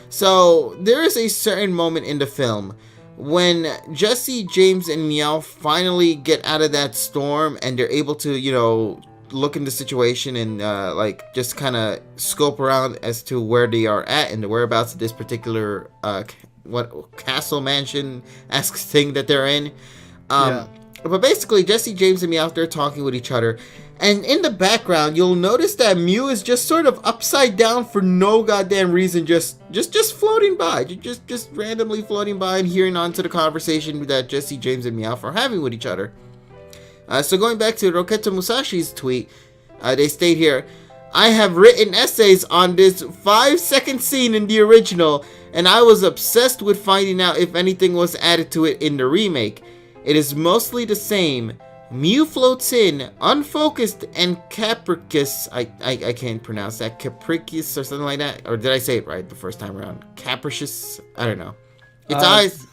So, there is a certain moment in the film when Jesse, James, and Meow finally get out of that storm and they're able to, look in the situation and just kind of scope around as to where they are at and the whereabouts of this particular castle mansion-esque thing that they're in. But basically, Jesse, James, and Meow out there talking with each other. And in the background, you'll notice that Mew is just sort of upside down for no goddamn reason, just floating by, just randomly floating by and hearing on to the conversation that Jesse, James, and Meow are having with each other. So going back to Roketa Musashi's tweet, they state here, I have written essays on this 5-second scene in the original, and I was obsessed with finding out if anything was added to it in the remake. It is mostly the same. Mew floats in, unfocused and capricious. I can't pronounce that. Capricious or something like that. Or did I say it right the first time around? Capricious? I don't know. Its eyes.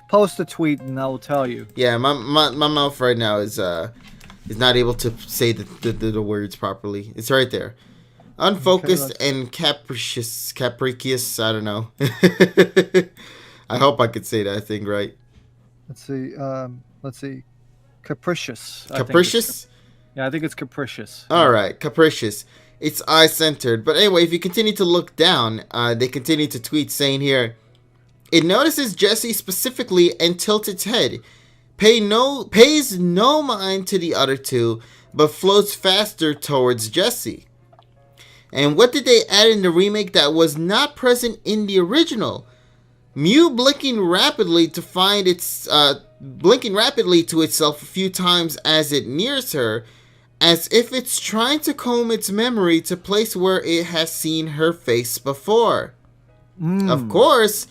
Post a tweet and I will tell you. Yeah, my mouth right now is not able to say the words properly. It's right there. Unfocused and capricious. Capricious. I don't know. I hope I could say that thing right. Let's see. Capricious. Capricious? I think it's capricious. Alright, capricious. It's eye-centered. But anyway, if you continue to look down, they continue to tweet saying here, it notices Jesse specifically and tilts its head. Pays no mind to the other two, but floats faster towards Jesse. And what did they add in the remake that was not present in the original? Mew blinking rapidly to itself a few times as it nears her, as if it's trying to comb its memory to place where it has seen her face before. Of course,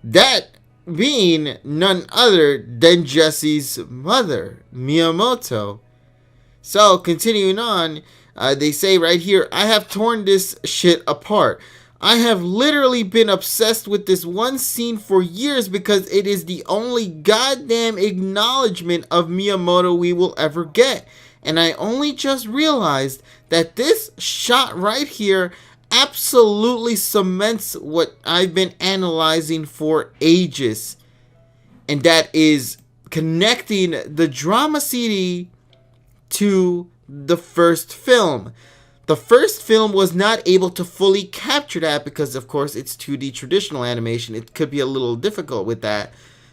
that being none other than Jesse's mother, Miyamoto. So, continuing on, they say right here, I have torn this shit apart. I have literally been obsessed with this one scene for years because it is the only goddamn acknowledgement of Miyamoto we will ever get. And I only just realized that this shot right here absolutely cements what I've been analyzing for ages. And that is connecting the drama CD to the first film. The first film was not able to fully capture that because, of course, it's 2D traditional animation. It could be a little difficult with that.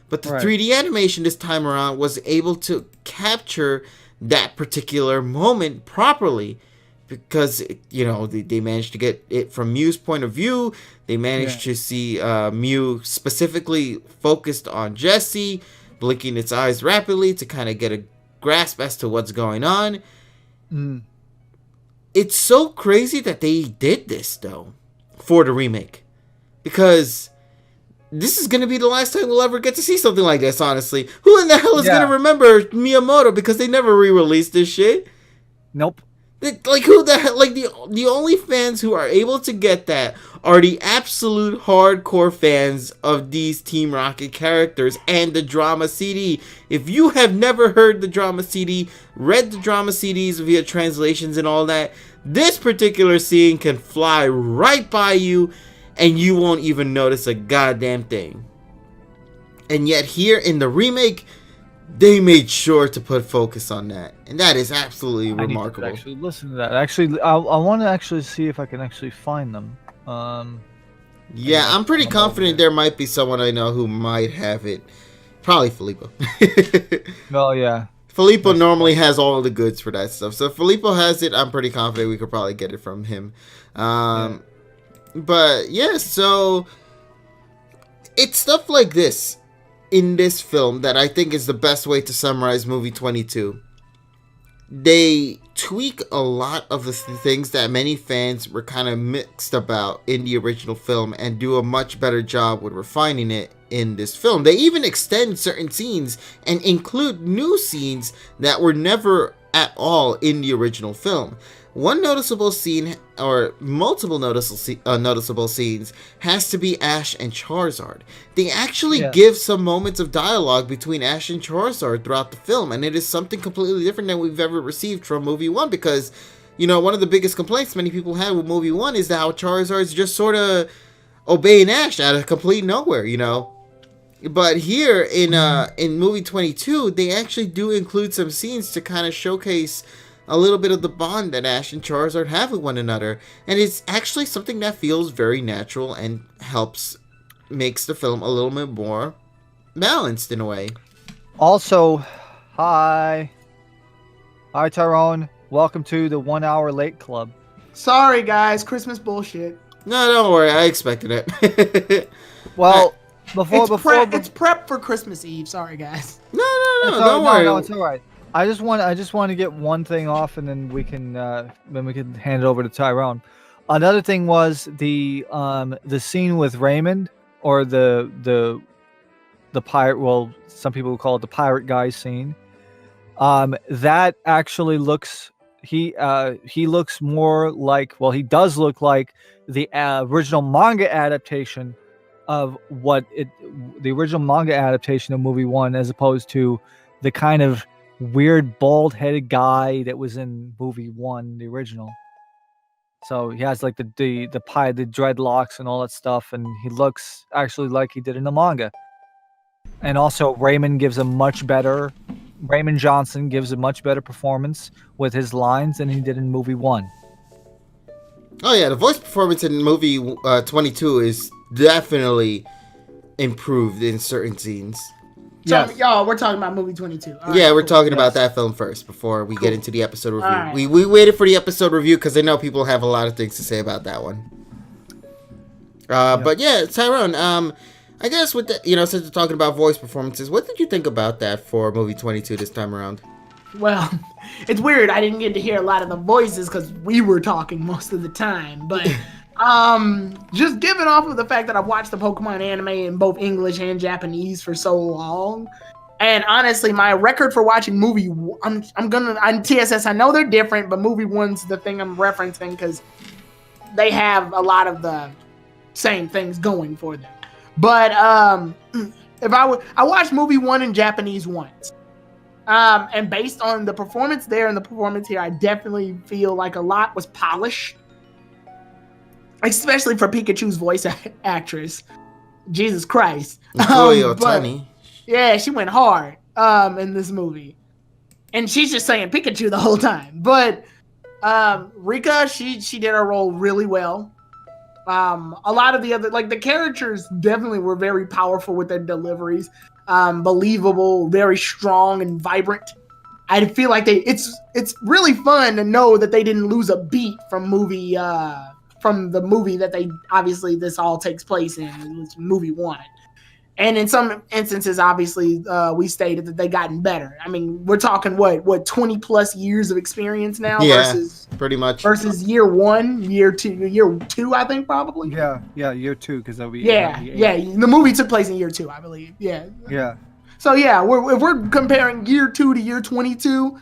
But the 3D animation this time around was able to capture that particular moment properly because, they managed to get it from Mew's point of view. They managed to see Mew specifically focused on Jesse, blinking its eyes rapidly to kind of get a grasp as to what's going on. It's so crazy that they did this, though, for the remake. Because this is going to be the last time we'll ever get to see something like this, honestly. Who in the hell is going to remember Miyamoto? Because they never re-released this shit. Nope. Who the hell? The only fans who are able to get that are the absolute hardcore fans of these Team Rocket characters and the drama CD. If you have never heard the drama CD, read the drama CDs via translations and all that, this particular scene can fly right by you and you won't even notice a goddamn thing. And yet here in the remake, they made sure to put focus on that, and that is absolutely remarkable. I need to actually listen to that. Actually, I want to actually see if I can actually find them. Yeah, I'm pretty confident there might be someone I know who might have it. Probably Filippo. Well, yeah. Filippo normally has all the goods for that stuff. So if Filippo has it, I'm pretty confident we could probably get it from him. But yeah, so it's stuff like this in this film that I think is the best way to summarize movie 22. They tweak a lot of the things that many fans were kind of mixed about in the original film and do a much better job with refining it in this film. They even extend certain scenes and include new scenes that were never at all in the original film. One noticeable scene, or multiple noticeable scenes, has to be Ash and Charizard. They actually give some moments of dialogue between Ash and Charizard throughout the film, and it is something completely different than we've ever received from movie 1, because, one of the biggest complaints many people had with movie 1 is that how Charizard's just sort of obeying Ash out of complete nowhere, But here in movie 22, they actually do include some scenes to kind of showcase a little bit of the bond that Ash and Charizard have with one another, and it's actually something that feels very natural and makes the film a little bit more balanced in a way. Also, hi Tyrone. Welcome to the 1 hour late club. Sorry, guys. Christmas bullshit. No, don't worry. I expected it. Well, it's prep for Christmas Eve. Sorry, guys. No, don't worry. No, it's all right. I just want to get one thing off, and then we can hand it over to Tyrone. Another thing was the scene with Raymond, or the pirate. Well, some people would call it the pirate guy scene. That actually looks he looks more like, well, he does look like the original manga adaptation of the original manga adaptation of movie 1, as opposed to the kind of weird bald-headed guy that was in movie 1, the original. So he has like the dreadlocks and all that stuff, and he looks actually like he did in the manga. And also Raymond Johnson gives a much better performance with his lines than he did in movie 1. Oh yeah, the voice performance in movie 22 is definitely improved in certain scenes. So, y'all, we're talking about movie 22. Yeah, we're talking about that film first before we get into the episode review. Right. We waited for the episode review because I know people have a lot of things to say about that one. But yeah, Tyrone, I guess with the, since we're talking about voice performances, what did you think about that for movie 22 this time around? Well, it's weird. I didn't get to hear a lot of the voices because we were talking most of the time. But just giving off of the fact that I've watched the Pokemon anime in both English and Japanese for so long. And honestly, my record for watching movie, on TSS, I know they're different, but movie 1's the thing I'm referencing because they have a lot of the same things going for them. But I watched movie 1 in Japanese once. And based on the performance there and the performance here, I definitely feel like a lot was polished. Especially for Pikachu's voice actress. Jesus Christ. Yeah, she went hard in this movie. And she's just saying Pikachu the whole time. But Rika, she did her role really well. A lot of the other, like the characters definitely were very powerful with their deliveries. Believable, very strong and vibrant. I feel like it's really fun to know that they didn't lose a beat from the movie that they, obviously this all takes place in. It was movie 1. And in some instances, obviously, we stated that they gotten better. I mean, we're talking what 20 plus years of experience now versus pretty much versus year 1, year 2, I think probably. Yeah, year 2 because that'll be The movie took place in year 2, I believe. Yeah. So yeah, if we're comparing year 2 to year 22,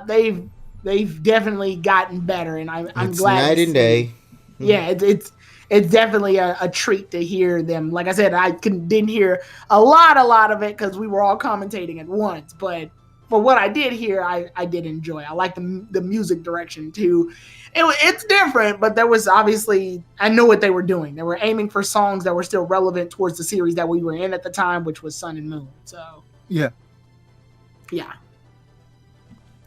they've definitely gotten better, and I'm glad. Night and day. Yeah, it's definitely a treat to hear them. Like I said, I didn't hear a lot of it because we were all commentating at once. But for what I did hear, I did enjoy. I like the music direction too. It's different, but there was obviously, I knew what they were doing. They were aiming for songs that were still relevant towards the series that we were in at the time, which was Sun and Moon. So yeah. Yeah,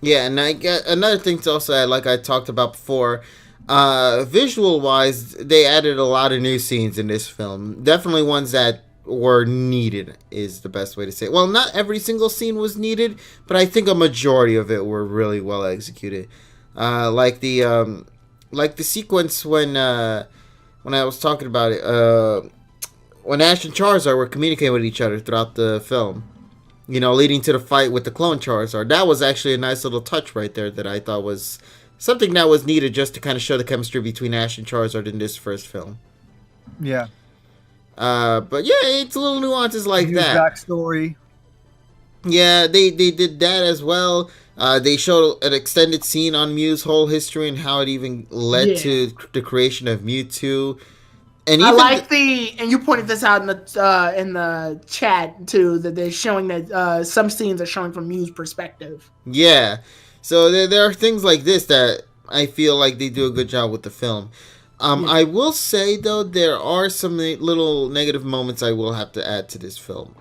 and I get another thing to also add, like I talked about before. Visual wise, they added a lot of new scenes in this film. Definitely ones that were needed is the best way to say it. Well, not every single scene was needed, but I think a majority of it were really well executed. Like the sequence when I was talking about it, when Ash and Charizard were communicating with each other throughout the film, leading to the fight with the clone Charizard. That was actually a nice little touch right there that I thought was something that was needed just to kind of show the chemistry between Ash and Charizard in this first film. Yeah. But yeah, it's little nuances like that. Backstory. Yeah, they did that as well. They showed an extended scene on Mew's whole history and how it even led to the creation of Mewtwo. And I like and you pointed this out in the chat too, that they're showing that some scenes are showing from Mew's perspective. Yeah. So there are things like this that I feel like they do a good job with the film. I will say though there are some little negative moments I will have to add to this film.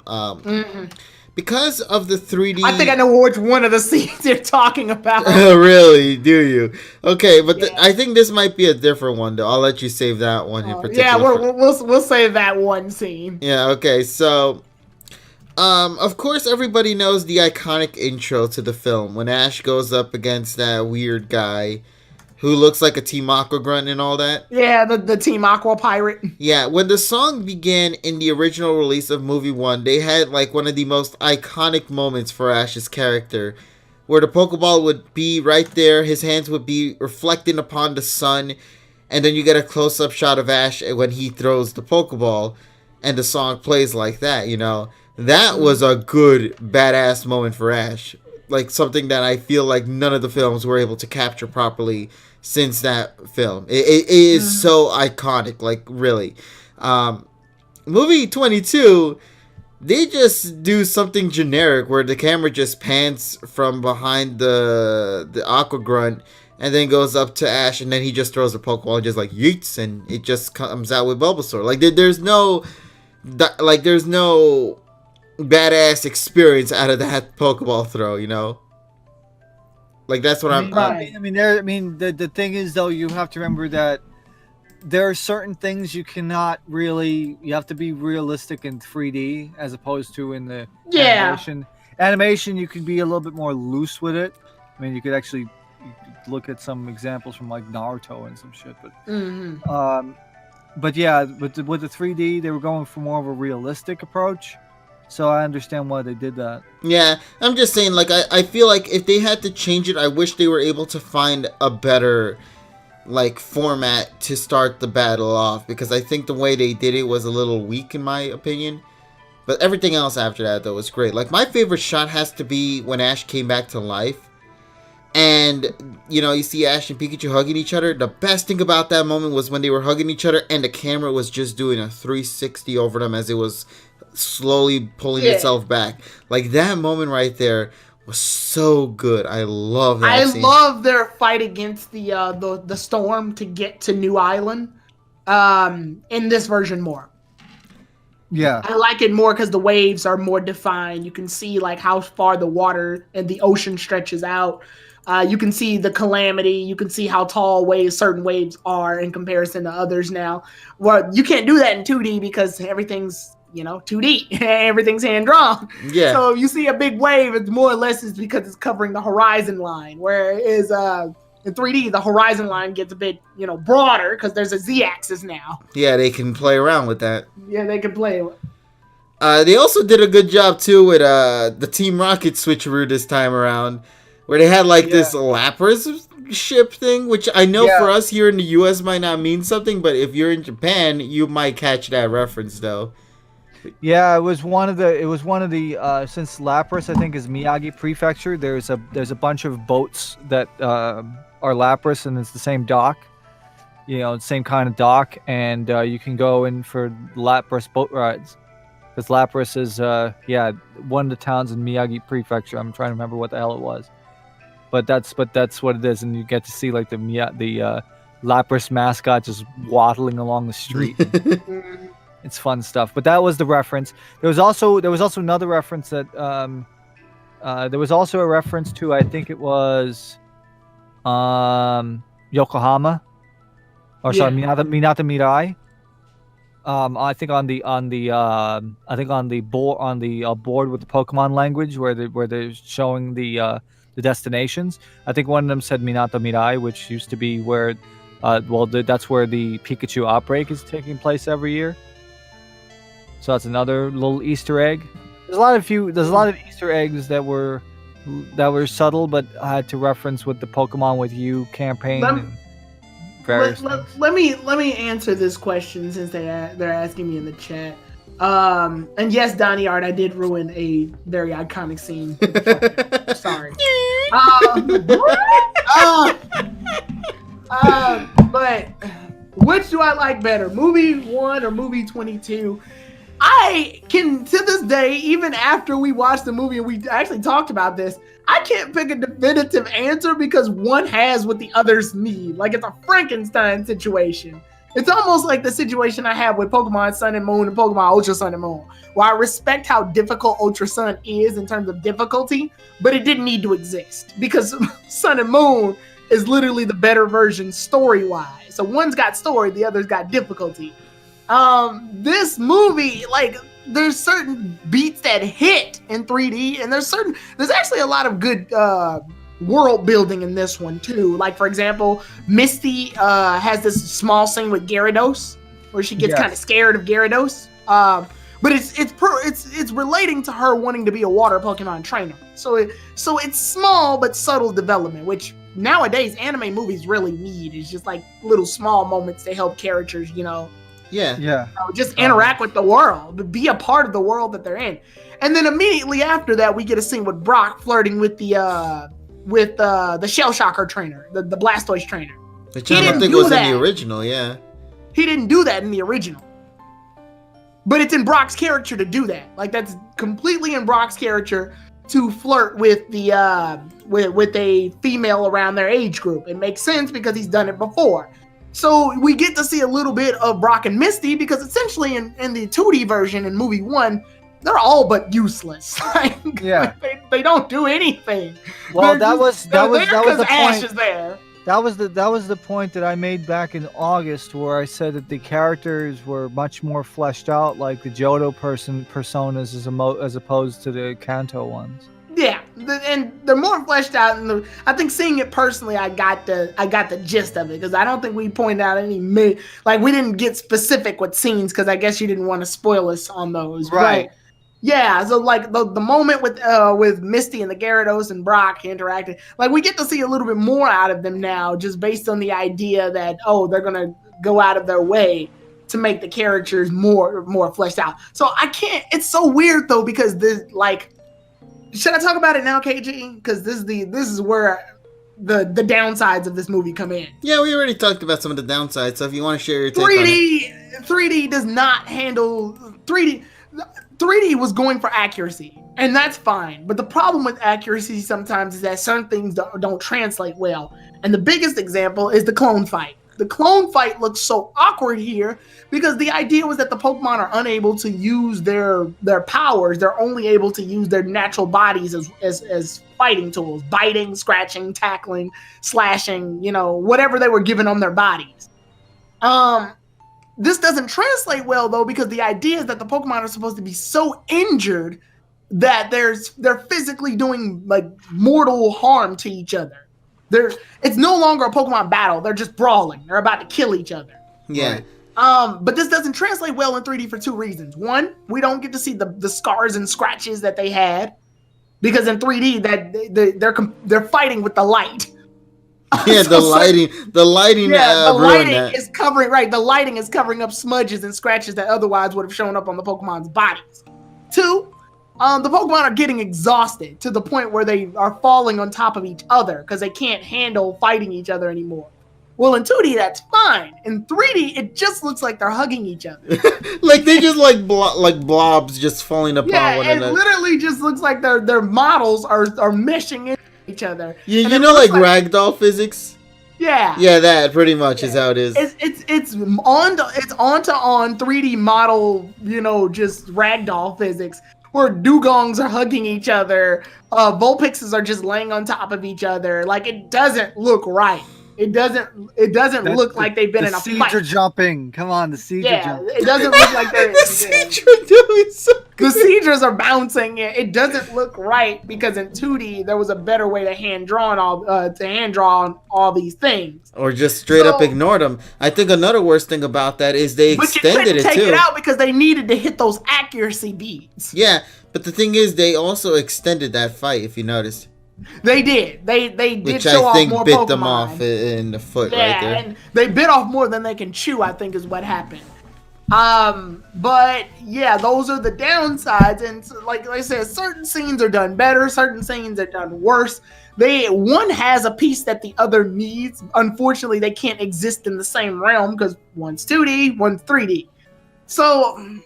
Because of the 3D. I think I know which one of the scenes you're talking about. Really? Do you? Okay, but I think this might be a different one though. I'll let you save that one in particular. Yeah, we'll save that one scene. Yeah. Okay. So, of course, everybody knows the iconic intro to the film when Ash goes up against that weird guy who looks like a Team Aqua grunt and all that. Yeah, the Team Aqua pirate. Yeah, when the song began in the original release of movie 1, they had like one of the most iconic moments for Ash's character, where the Pokeball would be right there, his hands would be reflecting upon the sun, and then you get a close-up shot of Ash when he throws the Pokeball, and the song plays like that, you know. That was a good, badass moment for Ash. Like something that I feel like none of the films were able to capture properly since that film. It is so iconic, like really. Movie 22, they just do something generic where the camera just pans from behind the Aqua Grunt and then goes up to Ash and then he just throws a Pokeball and just like yeets and it just comes out with Bulbasaur. Like there's no badass experience out of that Pokeball throw, you know? Like that's what the thing is though, you have to remember that there are certain things you cannot really. You have to be realistic in 3D as opposed to in the animation. Animation, you could be a little bit more loose with it. I mean, you could actually look at some examples from like Naruto and some shit. But yeah, with the 3D, they were going for more of a realistic approach. So I understand why they did that. Yeah, I'm just saying, like, I feel like if they had to change it, I wish they were able to find a better, like, format to start the battle off. Because I think the way they did it was a little weak, in my opinion. But everything else after that, though, was great. Like, my favorite shot has to be when Ash came back to life. And, you know, you see Ash and Pikachu hugging each other. The best thing about that moment was when they were hugging each other and the camera was just doing a 360 over them as it was slowly pulling itself back. Like that moment right there was so good. I love that scene. Love their fight against the storm to get to New Island in this version more. Yeah, I like it more because the waves are more defined. You can see like how far the water and the ocean stretches out. You can see the calamity. You can see how tall certain waves are in comparison to others now. Well, you can't do that in 2D because everything's 2D. Everything's hand-drawn. Yeah. So you see a big wave, it's more or less is because it's covering the horizon line. Whereas in 3D, the horizon line gets a bit, broader because there's a Z-axis now. Yeah, they can play around with that. Yeah, they can play. They also did a good job, too, with the Team Rocket switcheroo this time around, where they had, this Lapras ship thing, which I know for us here in the U.S. might not mean something, but if you're in Japan, you might catch that reference, though. Yeah, it was one of the since Lapras I think is Miyagi Prefecture, there's a bunch of boats that are Lapras and it's the same dock. Same kind of dock, and you can go in for Lapras boat rides. Because Lapras is one of the towns in Miyagi Prefecture. I'm trying to remember what the hell it was. But that's what it is, and you get to see like the Lapras mascot just waddling along the street. It's fun stuff. But that was the reference. There was also another reference that there was also a reference to, I think it was Yokohama, or sorry, Minata Mirai. I think on the board with the Pokemon language where they're showing the destinations. I think one of them said Minata Mirai, which used to be where that's where the Pikachu outbreak is taking place every year. So that's another little Easter egg. There's a lot of Easter eggs that were subtle, but I had to reference with the Pokemon with You campaign. Let me answer this question since they're asking me in the chat. And yes, Donnie Art, I did ruin a very iconic scene. Sorry. But which do I like better, movie 1 or movie 22? I can, to this day, even after we watched the movie and we actually talked about this, I can't pick a definitive answer because one has what the others need. Like, it's a Frankenstein situation. It's almost like the situation I have with Pokemon Sun and Moon and Pokemon Ultra Sun and Moon, where I respect how difficult Ultra Sun is in terms of difficulty, but it didn't need to exist because Sun and Moon is literally the better version story-wise. So one's got story, the other's got difficulty. This movie, like, there's certain beats that hit in 3D, and there's actually a lot of good world building in this one too. Like, for example, Misty has this small scene with Gyarados where she gets kind of scared of Gyarados. But it's relating to her wanting to be a water Pokemon trainer. So it's small but subtle development, which nowadays anime movies really need. It's just like little small moments to help characters, just interact with the world, be a part of the world that they're in. And then immediately after that, we get a scene with Brock flirting with the Shell Shocker trainer, the Blastoise trainer. Which I don't think was in the original, yeah. He didn't do that in the original. But it's in Brock's character to do that. Like, that's completely in Brock's character to flirt with the with a female around their age group. It makes sense because he's done it before. So we get to see a little bit of Brock and Misty because essentially in the 2D version in movie 1, they're all but useless. They don't do anything. Well, that was the Ash point. Is there. That was the point that I made back in August, where I said that the characters were much more fleshed out, like the Johto personas as opposed to the Kanto ones. Yeah, and they're more fleshed out, and I think seeing it personally, I got the gist of it, because I don't think we pointed out any we didn't get specific with scenes, because I guess you didn't want to spoil us on those, right? But yeah, so like the moment with Misty and the Gyarados and Brock interacting, like we get to see a little bit more out of them now, just based on the idea that they're gonna go out of their way to make the characters more fleshed out. So I can't. It's so weird though, because this should I talk about it now, KG? Because this is where the downsides of this movie come in. Yeah, we already talked about some of the downsides. So if you want to share your take on it. 3D does not handle 3D. 3D was going for accuracy, and that's fine. But the problem with accuracy sometimes is that certain things don't translate well. And the biggest example is the clone fight. The clone fight looks so awkward here because the idea was that the Pokemon are unable to use their powers. They're only able to use their natural bodies as fighting tools, biting, scratching, tackling, slashing, whatever they were given on their bodies. This doesn't translate well though, because the idea is that the Pokemon are supposed to be so injured that they're physically doing like mortal harm to each other. It's no longer a Pokemon battle. They're just brawling. They're about to kill each other. Yeah. But this doesn't translate well in 3D for two reasons. One, we don't get to see the scars and scratches that they had, because in 3D they're fighting with the light. Yeah, the lighting is covering the lighting is covering up smudges and scratches that otherwise would have shown up on the Pokemon's bodies. Two, the Pokemon are getting exhausted to the point where they are falling on top of each other because they can't handle fighting each other anymore. Well, in 2D, that's fine. In 3D, it just looks like they're hugging each other. Like they just like blobs just falling apart. Yeah, it literally just looks like their models are meshing in each other. You know, like ragdoll physics. Yeah. Yeah, that pretty much is how it is. It's on 3D model, just ragdoll physics, where dugongs are hugging each other, Vulpixes are just laying on top of each other. Like, it doesn't look right. It doesn't look like they've been in a fight. The Seeds are jumping. Come on, the Seeds are jumping. It doesn't look like they're... The Seeds are doing so good. The Seeders are bouncing. It doesn't look right because in 2D there was a better way to hand draw all these things. Or just straight up ignore them. I think another worst thing about that is they extended it too. But you couldn't take it out because they needed to hit those accuracy beats. Yeah, but the thing is they also extended that fight, if you noticed. They did. They did Which show I think off more bit Pokemon. them off in the foot right there. And they bit off more than they can chew, I think is what happened. But yeah, those are the downsides. And so, like I said, certain scenes are done better, certain scenes are done worse. One has a piece that the other needs. Unfortunately, they can't exist in the same realm because one's 2D, one's 3D. So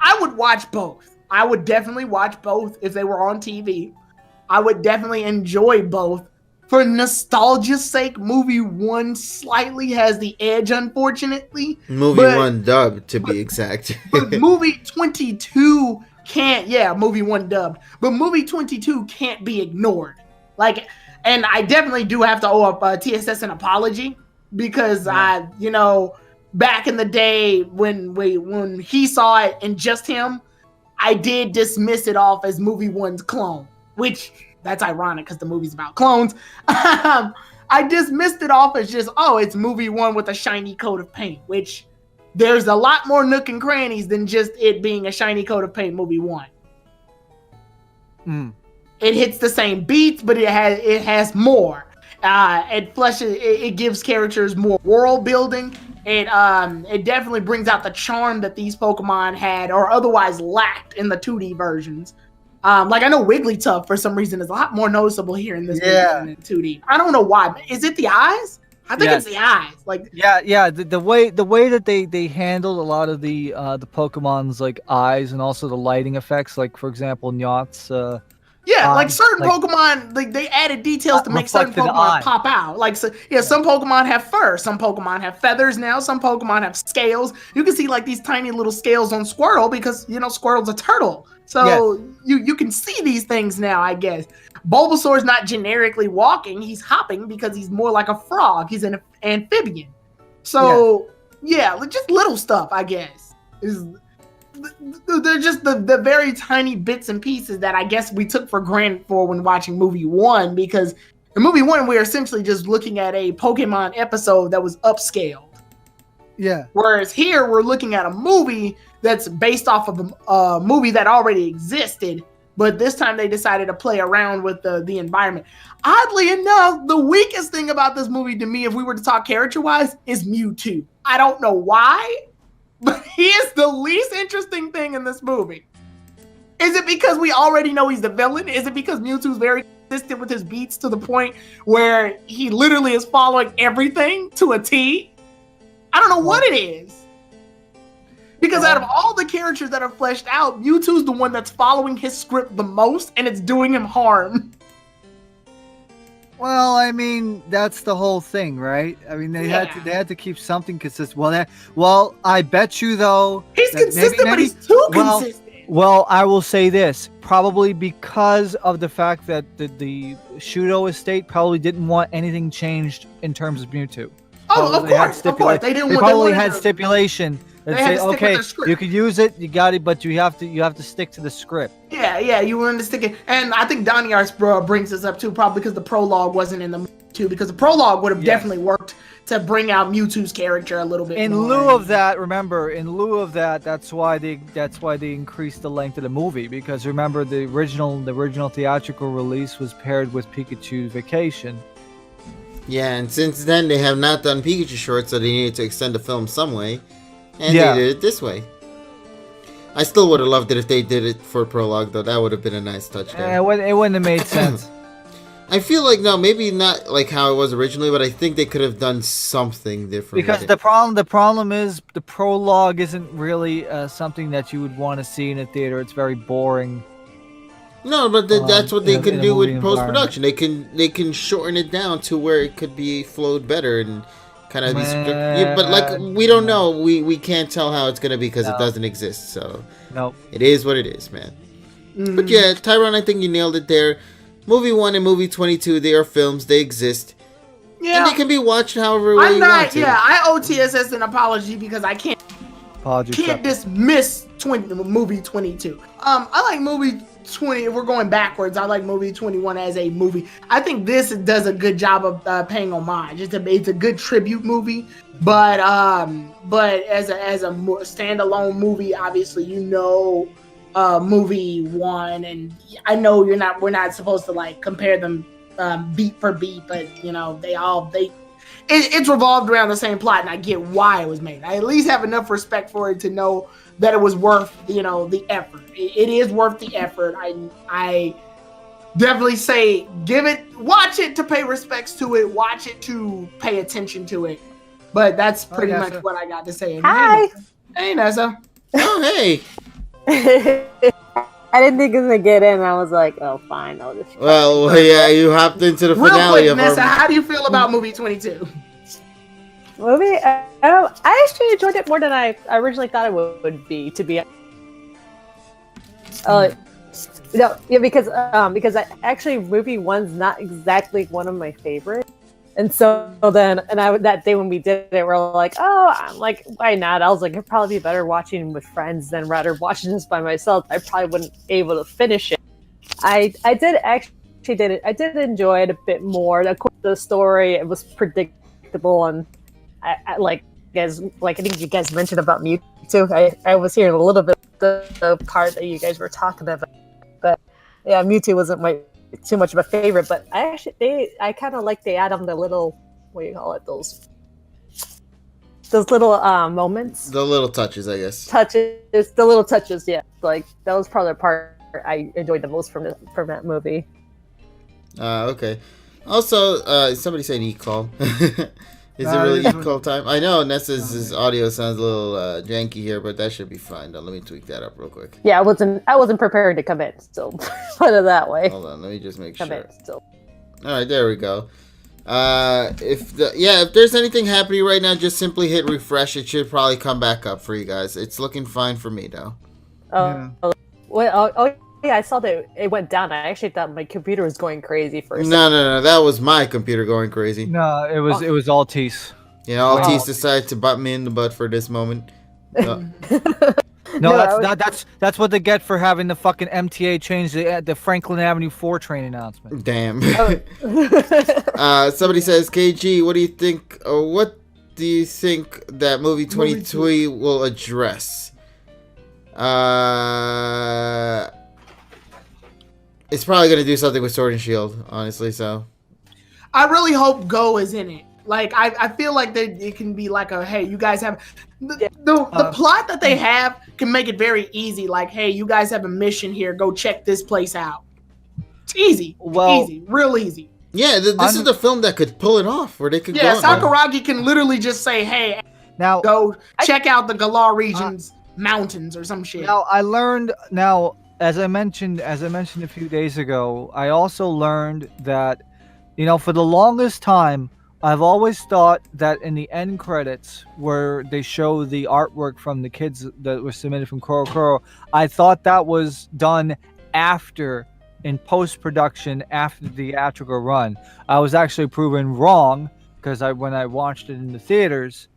I would watch both. I would definitely watch both if they were on TV. I would definitely enjoy both. For nostalgia's sake, movie 1 slightly has the edge, unfortunately. Movie 1 dubbed, to be exact. But movie 22 can't, movie 1 dubbed. But movie 22 can't be ignored. Like, and I definitely do have to owe up TSS an apology because back in the day when he saw it and just him, I did dismiss it off as movie 1's clone, which that's ironic because the movie's about clones. I dismissed it off as just, it's movie 1 with a shiny coat of paint, which there's a lot more nook and crannies than just it being a shiny coat of paint movie 1. It hits the same beats, but it has more. It gives characters more world building. It definitely brings out the charm that these Pokemon had or otherwise lacked in the 2D versions. Like I know Wigglytuff for some reason is a lot more noticeable here in this movie than in 2D. I don't know why. But is it the eyes? I think it's the eyes. Like the way that they handled a lot of the Pokemon's like eyes and also the lighting effects. Like for example, Nyaut's. Like certain Pokemon, like they added details to make certain Pokemon pop out. Like, some Pokemon have fur, some Pokemon have feathers now, some Pokemon have scales. You can see like these tiny little scales on Squirtle because, Squirtle's a turtle. So you can see these things now, I guess. Bulbasaur's not generically walking, he's hopping because he's more like a frog. He's an amphibian. So, just little stuff, I guess. They're just the very tiny bits and pieces that I guess we took for granted when watching movie 1, because in movie 1 we're essentially just looking at a Pokemon episode that was upscaled. Yeah. Whereas here we're looking at a movie that's based off of a movie that already existed, but this time they decided to play around with the environment. Oddly enough, the weakest thing about this movie to me, if we were to talk character-wise, is Mewtwo. I don't know why, but he is the least interesting thing in this movie. Is it because we already know he's the villain? Is it because Mewtwo's very consistent with his beats to the point where he literally is following everything to a T? I don't know what it is. Because out of all the characters that are fleshed out, Mewtwo's the one that's following his script the most, and it's doing him harm. Well, I mean, that's the whole thing, right? I mean, they had to keep something consistent. Well, I bet you though he's consistent, but he's too consistent. Well, I will say this: probably because of the fact that the Shudo estate probably didn't want anything changed in terms of Mewtwo. Of course, they didn't. They probably had stipulation. They say, okay, you can use it, you got it, but you have to stick to the script. Yeah, you want to stick it. And I think Danyar brings this up too, probably because the prologue wasn't in the movie too, because the prologue would have definitely worked to bring out Mewtwo's character a little bit. In lieu of that, that's why they increased the length of the movie, because remember the original theatrical release was paired with Pikachu's Vacation. Yeah, and since then they have not done Pikachu shorts, so they needed to extend the film some way. And they did it this way. I still would have loved it if they did it for prologue, though. That would have been a nice touch there. It wouldn't have made sense. I feel like, no, maybe not like how it was originally, but I think they could have done something different. Because the problem is the prologue isn't really something that you would want to see in a theater. It's very boring. No, but that's what they can do with post-production. They can shorten it down to where it could be flowed better and kind of but like we don't know, we can't tell how it's gonna be because it doesn't exist. So it is what it is, man. But yeah, Tyrone, I think you nailed it there. Movie 1 and movie 22, they are films, they exist. Yeah, and they can be watched however way you want to. I owe TSS an apology because I can't dismiss movie 22. I like movie 20. If we're going backwards, I like movie 21 as a movie. I think this does a good job of paying homage. It's a good tribute movie, but as a standalone movie, obviously movie 1, and I know we're not supposed to like compare them beat for beat, but it's revolved around the same plot, and I get why it was made. I at least have enough respect for it to know that it was worth, the effort. It is worth the effort. I definitely say watch it to pay respects to it, watch it to pay attention to it. But that's pretty much what I got to say. Hi. Hey, Nessa. Oh, hey. I didn't think it was gonna get in. I was like, oh, fine, I'll just. Well, yeah, you hopped into the Real finale quick, of Nessa, our how do you feel about movie 22? Movie? I actually enjoyed it more than I originally thought it would be. To be. No, yeah, because actually, movie one's not exactly one of my favorites. And so then, that day when we did it, we're like, oh, I'm like, why not? I was like, it'd probably be better watching with friends than rather watching this by myself. I probably wouldn't be able to finish it. I did enjoy it a bit more. Of course, the story, it was predictable, and I think you guys mentioned about Mewtwo. I was hearing a little bit of the part that you guys were talking about, but yeah, Mewtwo wasn't too much of a favorite, but I kind of like they add on the little, what do you call it, those little moments, the little touches, I guess. The little touches, yeah. Like that was probably the part I enjoyed the most from that movie. Okay. Also, somebody said e-call. Is it really e-call time? I know Nessa's audio sounds a little janky here, but that should be fine. Let me tweak that up real quick. Yeah, I wasn't prepared to come in, so put it that way. Hold on, let me just make sure. In, still. All right, there we go. If there's anything happening right now, just simply hit refresh. It should probably come back up for you guys. It's looking fine for me though. Yeah, I saw that it went down. I actually thought my computer was going crazy for a second. No, that was my computer going crazy. No, it was Altice. Yeah, Altice decided to butt me in the butt for this moment. That's what they get for having the fucking MTA change the Franklin Avenue 4 train announcement. Damn. Somebody says, KG, what do you think? Or what do you think that movie 22 will address? It's probably gonna do something with Sword and Shield, honestly. So, I really hope Go is in it. Like, I feel like it can be like a, hey, you guys have the plot that they have can make it very easy. Like, hey, you guys have a mission here. Go check this place out. It's easy. Easy, real easy. Yeah, this is the film that could pull it off, where they could. Yeah, Sakuragi can literally just say, hey, now go check out the Galar region's mountains or some shit. Now I learned as I mentioned a few days ago, I also learned that, for the longest time, I've always thought that in the end credits where they show the artwork from the kids that was submitted from Koro, I thought that was done in post-production after the theatrical run. I was actually proven wrong because when I watched it in the theaters,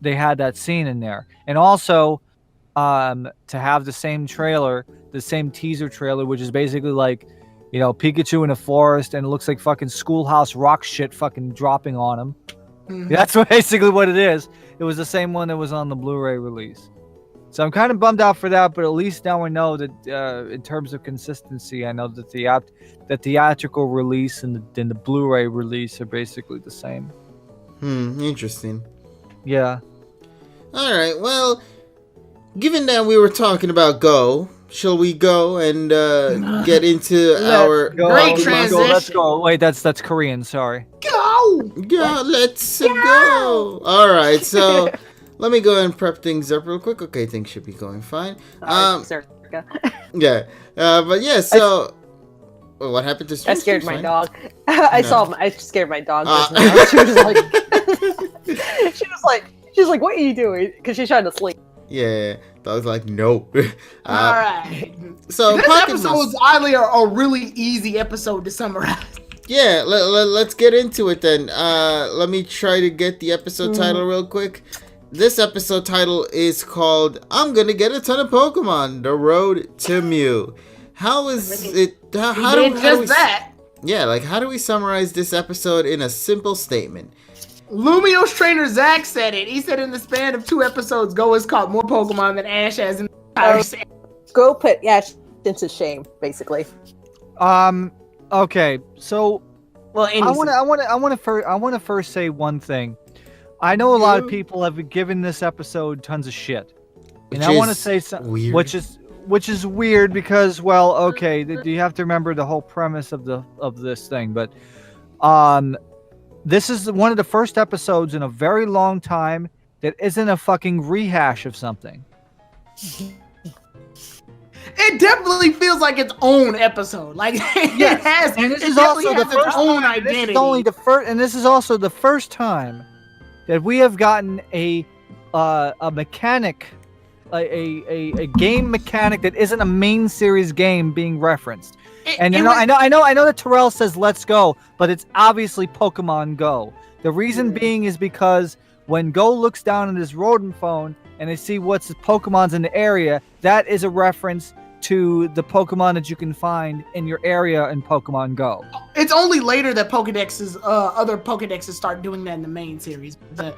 they had that scene in there. And also, to have the same trailer, the same teaser trailer, which is basically like, Pikachu in a forest and it looks like fucking Schoolhouse Rock shit fucking dropping on him. Mm-hmm. That's basically what it is. It was the same one that was on the Blu-ray release. So I'm kind of bummed out for that, but at least now I know that in terms of consistency, I know that the theatrical release and the Blu-ray release are basically the same. Interesting. Yeah. All right, well, given that we were talking about Go, shall we go and get into our great transition? Let's go. Wait, that's Korean. Sorry. Go. Yeah, let's go. All right, so let me go ahead and prep things up real quick. Okay, things should be going fine. Yeah, but yeah. So, what happened to? I scared my dog. I scared my dog. Just now. She was like, she's like, what are you doing? Because she's trying to sleep. Yeah, dog's like, no. All right. So this episode was oddly a really easy episode to summarize. Yeah, let's get into it then. Let me try to get the episode title real quick. This episode title is called "I'm Gonna Get a Ton of Pokemon: The Road to Mew." How is it? How do we that? Yeah, like how do we summarize this episode in a simple statement? Lumio's trainer Zach said it. He said in the span of 2 episodes, Go has caught more Pokemon than Ash has in the entire series. Go put Ash into shame, basically. Okay, so I want to first say one thing. I know a lot of people have given this episode tons of shit, and I want to say something, which is weird because, well, okay, you have to remember the whole premise of this thing, but this is one of the first episodes in a very long time that isn't a fucking rehash of something. it definitely feels like its own episode. Like it has, and this it is also definitely the has its first own time, identity. This is only the first, and this is also the first time that we have gotten a mechanic, a game mechanic that isn't a main series game being referenced. And I know that Terrell says "Let's go," but it's obviously Pokemon Go. The reason being is because when Go looks down at his rodent phone and they see what's the Pokemon's in the area, that is a reference to the Pokemon that you can find in your area in Pokemon Go. It's only later that other Pokedexes start doing that in the main series. The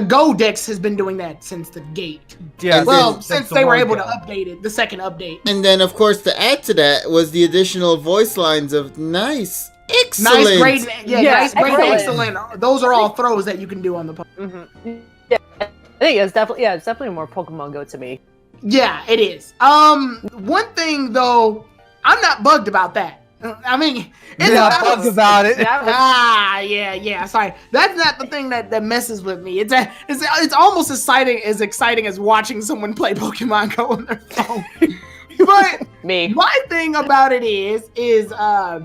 Go Dex has been doing that since the gate. Yeah, well, since they were able to update it, the second update. And then, of course, to add to that was the additional voice lines of nice, excellent. Nice, great, nice, great, excellent. excellent. Those are all throws that you can do on the Pokemon. Mm-hmm. Yeah, I think it's definitely more Pokemon Go to me. Yeah, it is. One thing though, I'm not bugged about that. I mean, it's not bugged about it. Yeah. Sorry, that's not the thing that messes with me. It's almost as exciting as watching someone play Pokemon Go on their phone. But my thing about it is I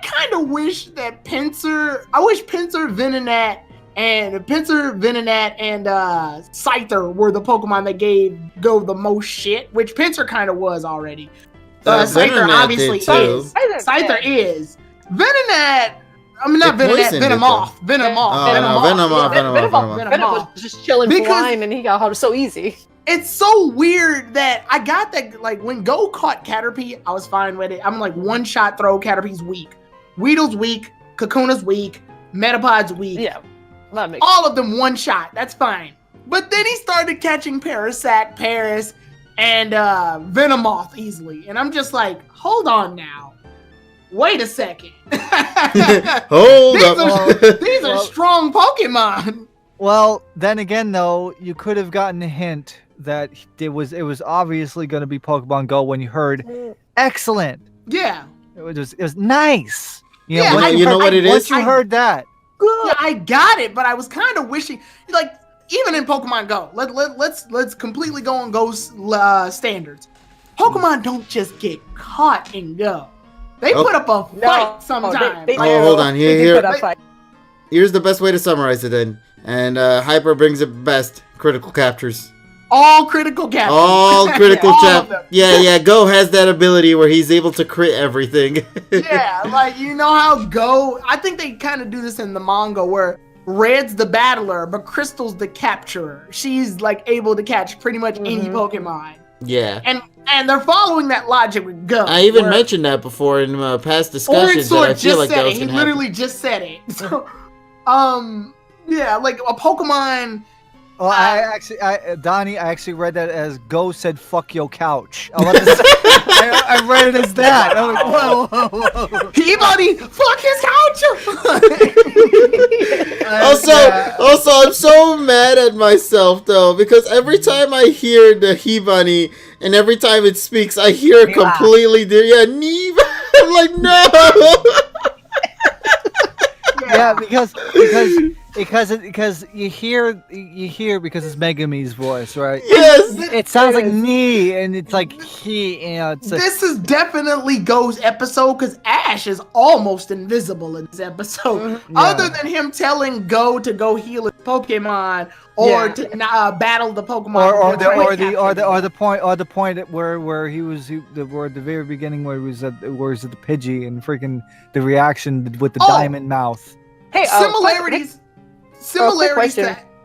kind of wish that Pinsir, Venonat, and Scyther were the Pokemon that gave Go the most shit, which Pinsir kind of was already. Scyther obviously is. Scyther is. Venonat, I mean not Venonat, Venomoth. Venomoth was just chilling flying and he got hard so easy. It's so weird that I got that, like, when Go caught Caterpie, I was fine with it. I'm like, one shot throw, Caterpie's weak. Weedle's weak, Kakuna's weak, Metapod's weak. Yeah. All of them one shot, that's fine. But then he started catching Parasac, Paris, and Venomoth easily. And I'm just like, hold on now. Wait a second. These are strong Pokemon. Well, then again, though, you could have gotten a hint that it was obviously going to be Pokemon Go when you heard excellent. Yeah. It was nice. You know what it is? Once you heard that. Yeah, I got it, but I was kind of wishing, like, even in Pokemon Go, let's completely go on Go standards. Pokemon don't just get caught in Go. They put up a fight sometimes. Hold on. Here's the best way to summarize it then. And Hyper brings it best. Critical captures. All critical captures. All critical captures. Yeah. Go has that ability where he's able to crit everything. Yeah, like, you know how Go, I think they kind of do this in the manga where Red's the battler, but Crystal's the capturer. She's like able to catch pretty much any Pokemon. Yeah. And they're following that logic with Go. I even mentioned that before in past discussions. That I feel like that was He literally just said it. So, yeah, like a Pokemon. Well, Donnie, I actually read that as Go said "fuck your couch." I read it as that. I was like, whoa. Peabody, fuck his couch. Also, I'm so mad at myself though, because every time I hear the Hibani and every time it speaks, I hear it completely different. Yeah, Neva. I'm like, no. Yeah, because you hear because it's Megumi's voice, right? Yes. It sounds like "knee" and it's like he. This is definitely Go's episode because Ash is almost invisible in this episode. Yeah. Other than him telling Go to go heal his Pokemon or to battle the Pokemon, or the point where he was the very beginning where he was at the Pidgey and freaking the reaction with the diamond mouth. Hey, similarities.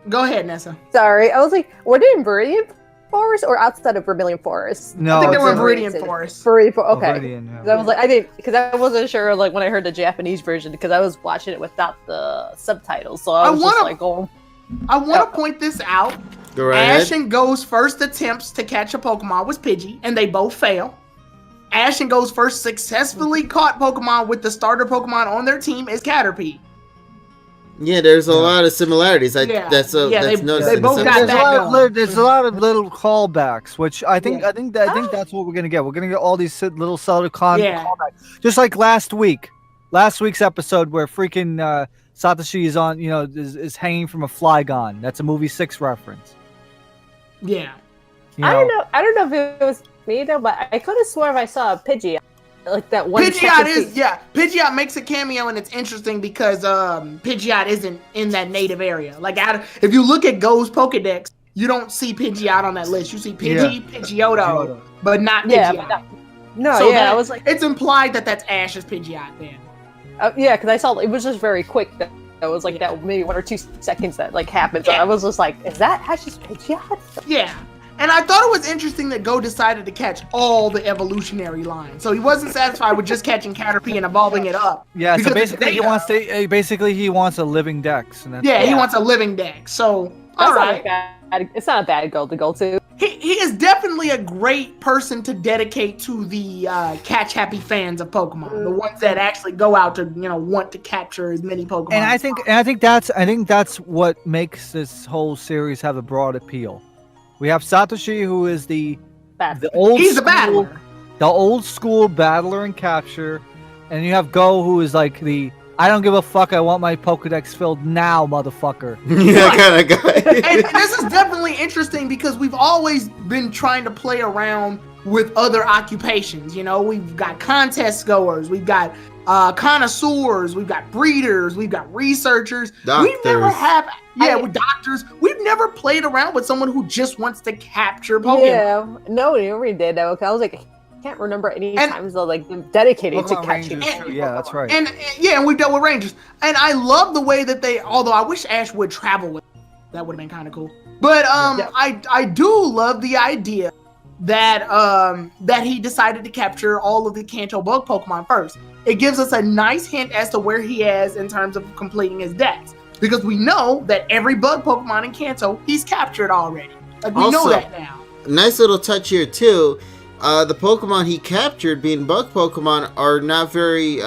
Go ahead, Nessa. Sorry, I was like, were they in Viridian Forest or outside of Vermilion Forest? No, I think they were in Viridian Forest. Okay. Viridian, yeah. I was like, because I wasn't sure, like, when I heard the Japanese version, because I was watching it without the subtitles, so I want to point this out. Go right Ash ahead. and Go's first attempts to catch a Pokemon was Pidgey, and they both fail. Ash and Go's first successfully caught Pokemon with the starter Pokemon on their team is Caterpie. Yeah, there's a lot of similarities. That's noticed. They both got that. There's a lot of little callbacks, which I think that's what we're gonna get. We're gonna get all these little subtle callbacks, just like last week's episode where freaking Satoshi is on, is hanging from a Flygon. That's a movie 6 reference. Yeah. I don't know if it was me though, but I could have sworn I saw a Pidgeot. Like that one. Pidgeot makes a cameo, and it's interesting because Pidgeot isn't in that native area. Like, if you look at Go's Pokedex, you don't see Pidgeot on that list. You see Pidgeotto, but not Pidgeot. I was like, it's implied that that's Ash's Pidgeot then. Yeah, because I saw it was just very quick. That was like that maybe 1 or 2 seconds that like happened. So I was just like, is that Ash's Pidgeot? Yeah. And I thought it was interesting that Go decided to catch all the evolutionary lines. So he wasn't satisfied with just catching Caterpie and evolving it up. Yeah, so basically he wants a living Dex. And he wants a living Dex. So, it's not a bad goal to go to. He is definitely a great person to dedicate to the catch happy fans of Pokemon, the ones that actually go out to want to capture as many Pokemon. And I think that's what makes this whole series have a broad appeal. We have Satoshi, who is the old school battler and capture, and you have Go, who is like the I don't give a fuck, I want my Pokedex filled now, motherfucker. Yeah, kind of guy. And this is definitely interesting because we've always been trying to play around with other occupations. We've got contest goers, we've got connoisseurs, we've got breeders, we've got researchers. Doctors. We've never with doctors. We've never played around with someone who just wants to capture Pokemon. Yeah, no, we never did that. I was like, I can't remember any times though, like dedicated to catching. Yeah, that's right. And we've dealt with Rangers. And I love the way that although I wish Ash would travel with them. That would have been kind of cool. But I do love the idea that he decided to capture all of the Kanto bug Pokemon first. It gives us a nice hint as to where he is in terms of completing his dex. Because we know that every bug Pokemon in Kanto, he's captured already. Like, we know that now. Nice little touch here, too. The Pokemon he captured, being bug Pokemon, are not very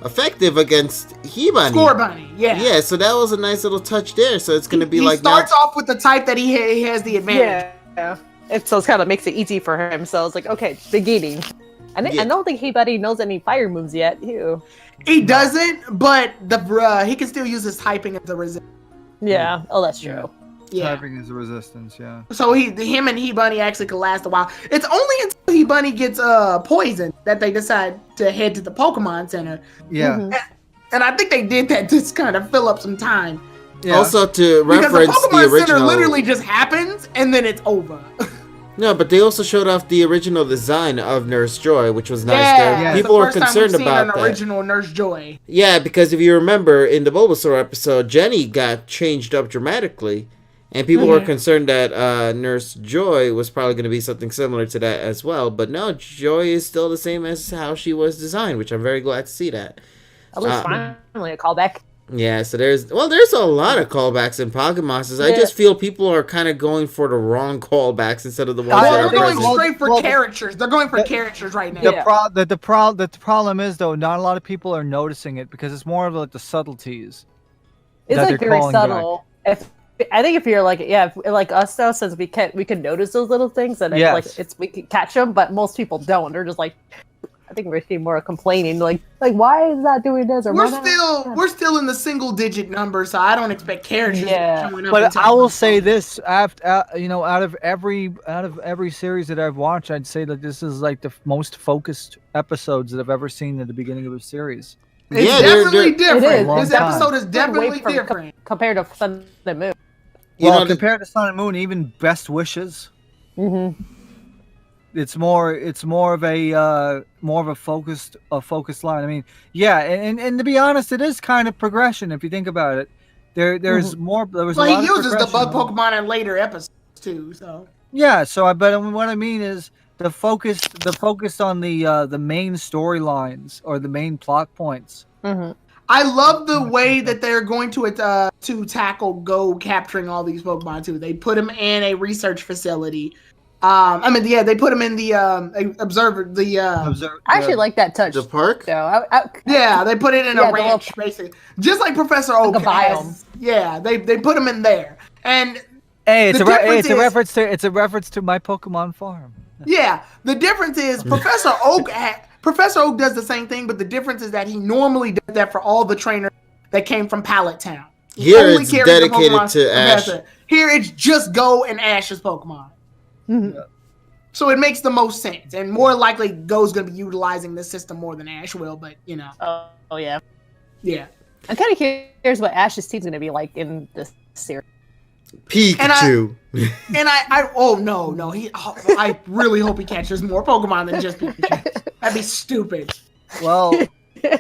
effective against Hibani. Scorbunny, yeah. Yeah, so that was a nice little touch there. So it's going to be he starts off with the type that he has the advantage. Yeah. So it kind of makes it easy for him. So it's like, okay, beginning. I don't think Hibani knows any fire moves yet. Ew. He doesn't, but he can still use his typing as the resistance. Yeah. Oh, that's true. Yeah. Typing is a resistance, yeah. So him and Hibani actually can last a while. It's only until Hibani gets poisoned that they decide to head to the Pokemon Center. Yeah. Mm-hmm. And I think they did that to kind of fill up some time. Yeah. Also to reference because the Pokemon original Center literally just happens and then it's over. No, but they also showed off the original design of Nurse Joy, which was nice there. Yeah, people were concerned about that. Original Nurse Joy. Yeah, because if you remember in the Bulbasaur episode, Jenny got changed up dramatically, and people were concerned that Nurse Joy was probably going to be something similar to that as well. But no, Joy is still the same as how she was designed, which I'm very glad to see that. At least finally a callback. Yeah, so there's a lot of callbacks in Pocket Monsters. I just feel people are kind of going for the wrong callbacks instead of the ones that are they're going present. straight for characters. They're going for characters right now. The problem is though, not a lot of people are noticing it because it's more of like the subtleties. It's like very subtle. I think if you're like like us though, since we can notice those little things and we can catch them, but most people don't. They're just like. I think we're seeing more complaining, like why is that doing this? Or we're still in the single digit number, so I don't expect characters. Yeah, but I will say this: out of every series that I've watched, I'd say that this is like the most focused episodes that I've ever seen at the beginning of a series. It's definitely different. This episode is definitely different compared to Sun and Moon. Compared to Sun and Moon, even Best Wishes. Mm-hmm. It's more of a focused line. I mean, and to be honest, it is kind of progression if you think about it. There's more. There was. Well, he uses the bug Pokemon in later episodes too. So yeah. So but what I mean is the focus on the main storylines or the main plot points. Mm-hmm. I love the way that they're going to tackle Go capturing all these Pokemon too. They put him in a research facility. They put him in the observer. I actually like that touch. The park? So they put it in a ranch, basically, just like Professor Oak. Like a biome. They put him in there, and hey, it's a reference to my Pokemon farm. Yeah, the difference is Professor Oak. Professor Oak does the same thing, but the difference is that he normally does that for all the trainers that came from Pallet Town. Here it's dedicated to Ash. Here it's just Go and Ash's Pokemon. Mm-hmm. So it makes the most sense, and more likely Go's gonna be utilizing this system more than Ash will. But you know. Oh yeah. Yeah. I'm kind of curious what Ash's team's gonna be like in this series. Pikachu. I really hope he catches more Pokemon than just Pikachu. That'd be stupid. Well,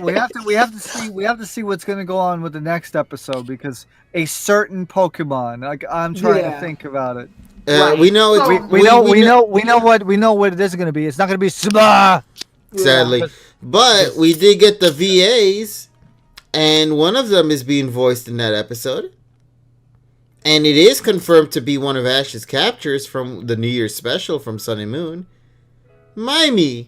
we have to see what's going to go on with the next episode, because a certain Pokemon. Like, I'm trying to think about it. Right. We know it's, We know what it is going to be. It's not going to be Suba. Sadly, but we did get the VAs, and one of them is being voiced in that episode. And it is confirmed to be one of Ash's captures from the New Year's special from Sun and Moon. Mime. Wait,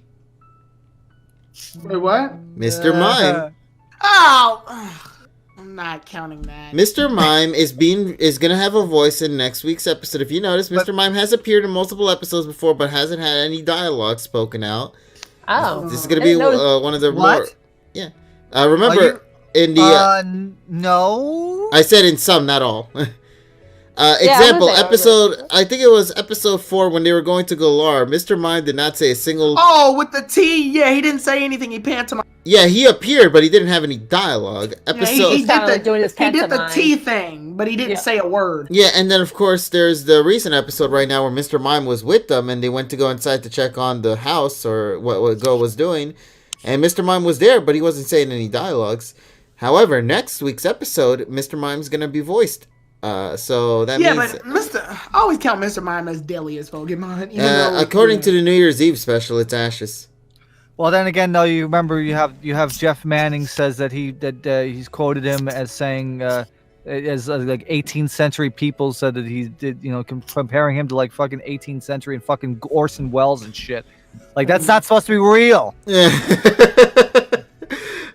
what? Mr. Mime. Oh, I'm not counting that. Mr. Mime is gonna have a voice in next week's episode. If you notice, Mr. Mime has appeared in multiple episodes before, but hasn't had any dialogue spoken out. Oh. This is gonna be one of the more. Yeah. Remember in the. No. I said in some, not all. Example, I think it was episode 4 when they were going to Galar. Mr. Mime did not say a single... Oh, with the T, yeah, he didn't say anything. He pantomimed. Yeah, he appeared, but he didn't have any dialogue. He did the T thing, but he didn't say a word. Yeah, and then, of course, there's the recent episode right now where Mr. Mime was with them, and they went to go inside to check on the house, or what Go was doing, and Mr. Mime was there, but he wasn't saying any dialogues. However, next week's episode, Mr. Mime's going to be voiced. So that means... Yeah, but I always count Mr. Mime as deadliest Pokemon. According to the New Year's Eve special, it's Ash's. Well, then again, though, you remember you have Jeff Manning says that he's quoted him as saying like 18th century people said that he did, comparing him to like fucking 18th century and fucking Orson Welles and shit. Like, that's not supposed to be real. Yeah.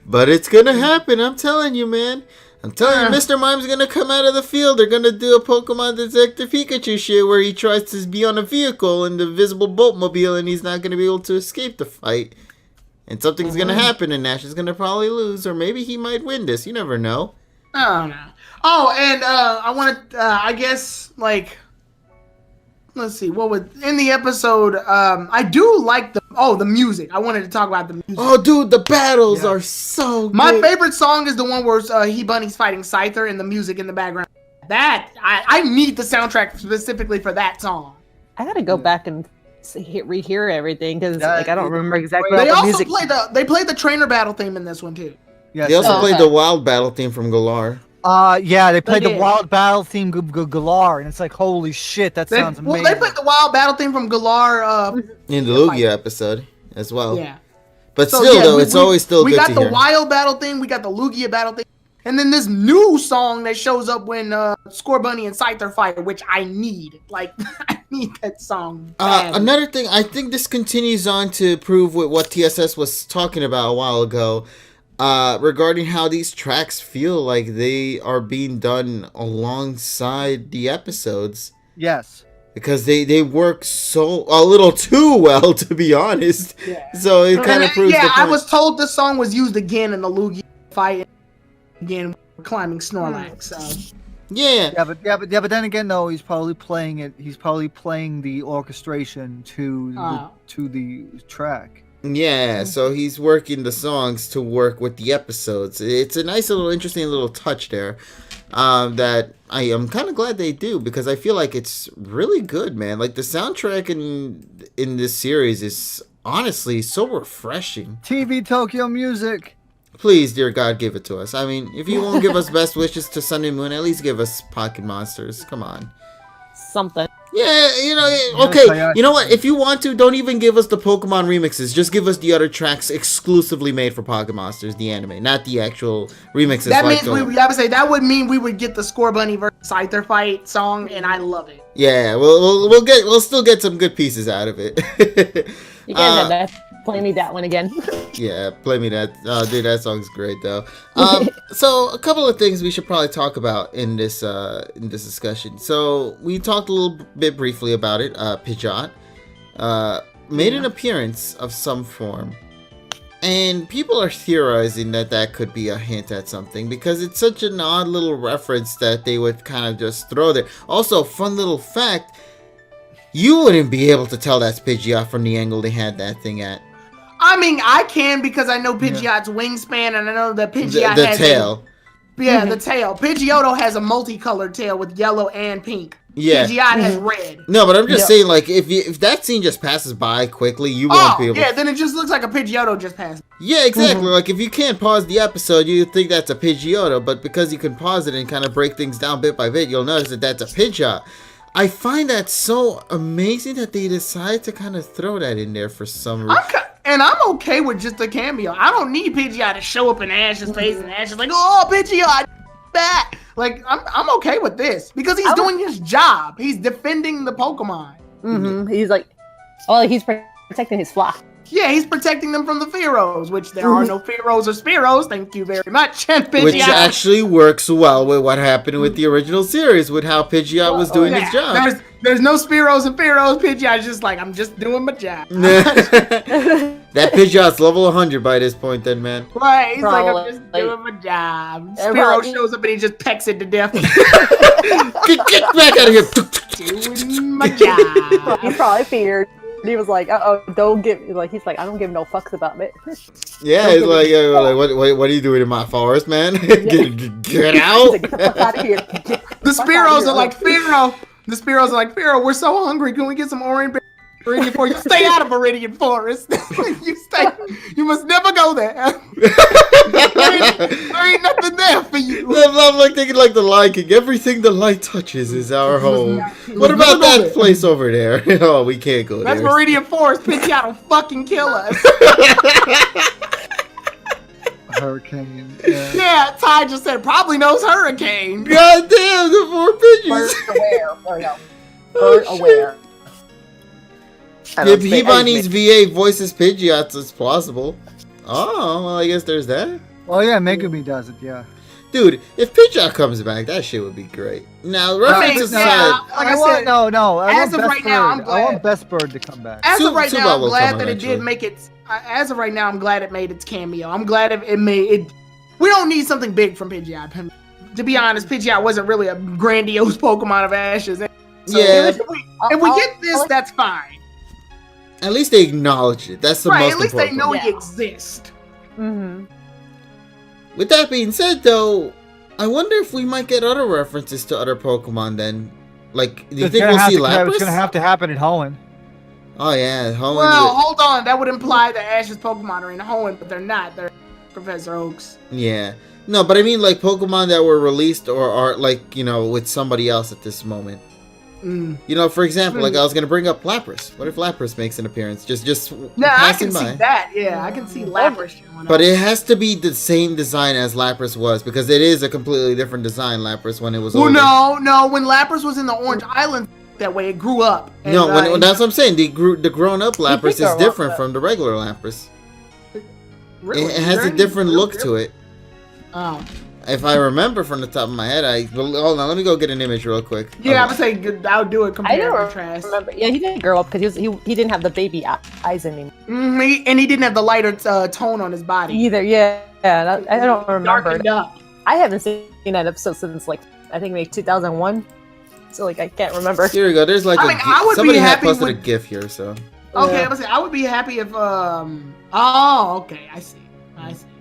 But it's gonna happen. I'm telling you, man. I'm telling you, Mr. Mime's gonna come out of the field. They're gonna do a Pokemon Detective Pikachu shit where he tries to be on a vehicle in the visible boatmobile and he's not gonna be able to escape the fight. And something's gonna happen and Ash is gonna probably lose, or maybe he might win this. You never know. Oh, no. Oh, and I want to, I guess, like, let's see, in the episode, I do like the music. I wanted to talk about the music. Oh, dude, the battles are so good. My favorite song is the one where Bunny's fighting Scyther and the music in the background. That, I need the soundtrack specifically for that song. I gotta go back and rehear everything, because I don't remember exactly what the music... They played the trainer battle theme in this one, too. Yes. They also played the wild battle theme from Galar. Yeah, they played the wild battle theme Galar, and it's like, holy shit, that sounds amazing. Well, they played the wild battle theme from Galar in the Lugia episode as well. Yeah. But still, though, it's always still good to hear. We got the wild battle theme, we got the Lugia battle theme, and then this new song that shows up when Scorbunny and Scyther fight, which I need. Like, I need that song. Another thing, I think this continues on to prove what TSS was talking about a while ago. Regarding how these tracks feel like they are being done alongside the episodes. Yes. Because they work a little too well, to be honest. Yeah. So it kind of proves the point. I was told this song was used again in the Lugia fight. Again, climbing Snorlax. So. Yeah. But then again, though, he's probably playing it. He's probably playing the orchestration to the track. Yeah, so he's working the songs to work with the episodes. It's a nice little, interesting little touch there that I am kind of glad they do, because I feel like it's really good, man. Like, the soundtrack in this series is honestly so refreshing. TV Tokyo Music. Please, dear God, give it to us. I mean, if you won't give us best wishes to Sun and Moon, at least give us Pocket Monsters. Come on. Something. Yeah, okay. You know what? If you want to, don't even give us the Pokemon remixes. Just give us the other tracks exclusively made for Pocket Monsters, the anime, not the actual remixes. That means that would mean we would get the Scorbunny versus Scyther fight song, and I love it. Yeah, we'll still get some good pieces out of it. You guys have that. Play me that one again. Yeah, play me that. Oh, dude, that song's great though. So a couple of things we should probably talk about in this discussion. So we talked a little bit briefly about it. Pidgeot made an appearance of some form, and people are theorizing that could be a hint at something, because it's such an odd little reference that they would kind of just throw there. Also, fun little fact. you wouldn't be able to tell that's Pidgeot from the angle they had that thing at. I mean, I can because I know Pidgeot's wingspan, and I know that Pidgeot the has tail. The tail. Pidgeotto has a multicolored tail with yellow and pink. Yeah. Pidgeot has red. No, but I'm just saying, like, if that scene just passes by quickly, you won't be able. Yeah, then it just looks like a Pidgeotto just passed. Yeah, exactly. Like, if you can't pause the episode, you think that's a Pidgeotto, but because you can pause it and kind of break things down bit by bit, you'll notice that that's a Pidgeot. I find that so amazing that they decide to kind of throw that in there for some reason. And I'm okay with just a cameo. I don't need Pidgeot to show up in Ash's face and Ash is like, oh, Pidgeot, that. Like, I'm okay with this because he's doing his job. He's defending the Pokemon. Mm-hmm. He's like, he's protecting his flock. Yeah, he's protecting them from the Fearos, which there are no Fearos or Spearos. Thank you very much. And Pidgeot. Which actually works well with what happened with the original series, with how Pidgeot was doing his job. There's no Spearos and Fearos. Pidgeot's just like, I'm just doing my job. That Pidgeot's level 100 by this point then, man. Right, he's like, I'm just doing my job. Spearow shows up and he just pecks it to death. Get back out of here. Doing my job. He probably feared. He was like, don't give, like, he's like, I don't give no fucks about it. Yeah, he's like, what are you doing in my forest, man? Get out. Get the fuck out of here. The Spearos are like, Pharaoh, we're so hungry. Can we get some orange Meridian Forest? You stay out of Meridian Forest. You must never go there. There ain't nothing there for you. I'm like thinking like the Lion King. Everything the light touches is our home. What about that place over there? Oh, we can't go there. That's Meridian Forest. Pidgeot will fucking kill us. Hurricane. Yeah, Ty just said probably knows Hurricane. God damn, the four pigeons. Bird aware. If Hibani's VA voices Pidgeot, it's plausible. Oh, well, I guess there's that. Oh yeah, Megumi does it. Yeah. Dude, if Pidgeot comes back, that shit would be great. Now, references aside, like I said, no. As of right now, I'm glad. I want Best Bird to come back. As of right now, I'm glad that it did make it. As of right now, I'm glad it made its cameo. I'm glad it made it. We don't need something big from Pidgeot. To be honest, Pidgeot wasn't really a grandiose Pokemon of Ashes. So yeah. If we get this, that's fine. At least they acknowledge it. That's the most important. At least they know he exists. Mm-hmm. With that being said, though, I wonder if we might get other references to other Pokemon then. Like, do you think we'll see Lapras? It's going to have to happen in Hoenn. Oh, yeah. Hoenn. Well, hold on. That would imply that Ash's Pokemon are in Hoenn, but they're not. They're Professor Oak's. Yeah. No, but I mean, like, Pokemon that were released or are, like, you know, with somebody else at this moment. You know, for example, like I was gonna bring up Lapras. What if Lapras makes an appearance? Just I can see that. Yeah, I can see Lapras showing up. But it has to be the same design as Lapras was, because it is a completely different design. Lapras when it was. Well, no. When Lapras was in the Orange Island that way, it grew up. And, no, that's what I'm saying. The grown-up Lapras is different from the regular Lapras. Really? It has a different look to it. Oh. If I remember from the top of my head, hold on, let me go get an image real quick. Yeah, I would say I'll do it compare and contrast. Remember. Yeah, he didn't grow up because he didn't have the baby eyes anymore. And he didn't have the lighter tone on his body either. Yeah, I don't remember. Darkened up. I haven't seen that episode since like I think maybe 2001. So like I can't remember. Here we go. There's like somebody had posted a GIF here, so. Okay, I would be happy if Oh, okay, I see.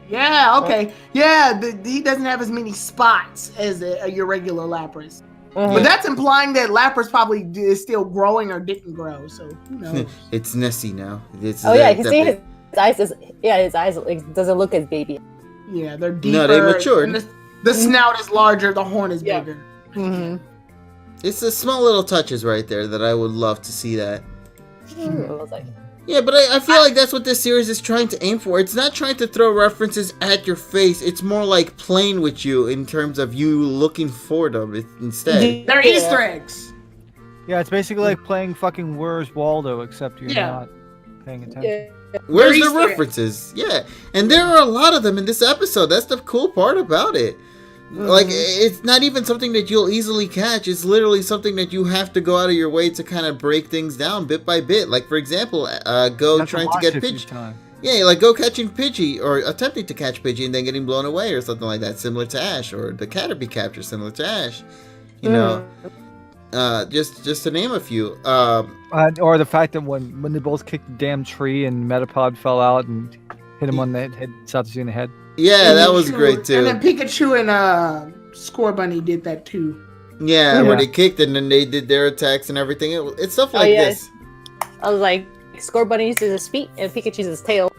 Yeah, okay. Yeah, he doesn't have as many spots as your regular Lapras. But that's implying that Lapras probably is still growing or didn't grow, so who knows? It's Nessie now. You can see his eyes. His eyes doesn't look as baby. Yeah, they're deeper. No, they matured. The snout is larger, the horn is bigger. Mm-hmm. It's the small little touches right there that I would love to see that. Yeah, but I feel like that's what this series is trying to aim for. It's not trying to throw references at your face. It's more like playing with you in terms of you looking for them instead. They're Easter eggs. Yeah, it's basically like playing fucking Where's Waldo, except you're not paying attention. Yeah. Where's the references? Yeah, and there are a lot of them in this episode. That's the cool part about it. Like, it's not even something that you'll easily catch. It's literally something that you have to go out of your way to kind of break things down bit by bit. Like, for example, trying to get Pidgey. Yeah, like go catching Pidgey or attempting to catch Pidgey and then getting blown away or something like that, similar to Ash, or the Caterpie capture, similar to Ash. You know, Just to name a few. Or the fact that when they both kicked the damn tree and Metapod fell out and hit him on the head, Satoshi in the head. Yeah, that was great too. And then Pikachu and Scorbunny did that too. Yeah, where they kicked and then they did their attacks and everything. It's stuff like this. I was like, Scorbunny uses his feet and Pikachu uses his tail.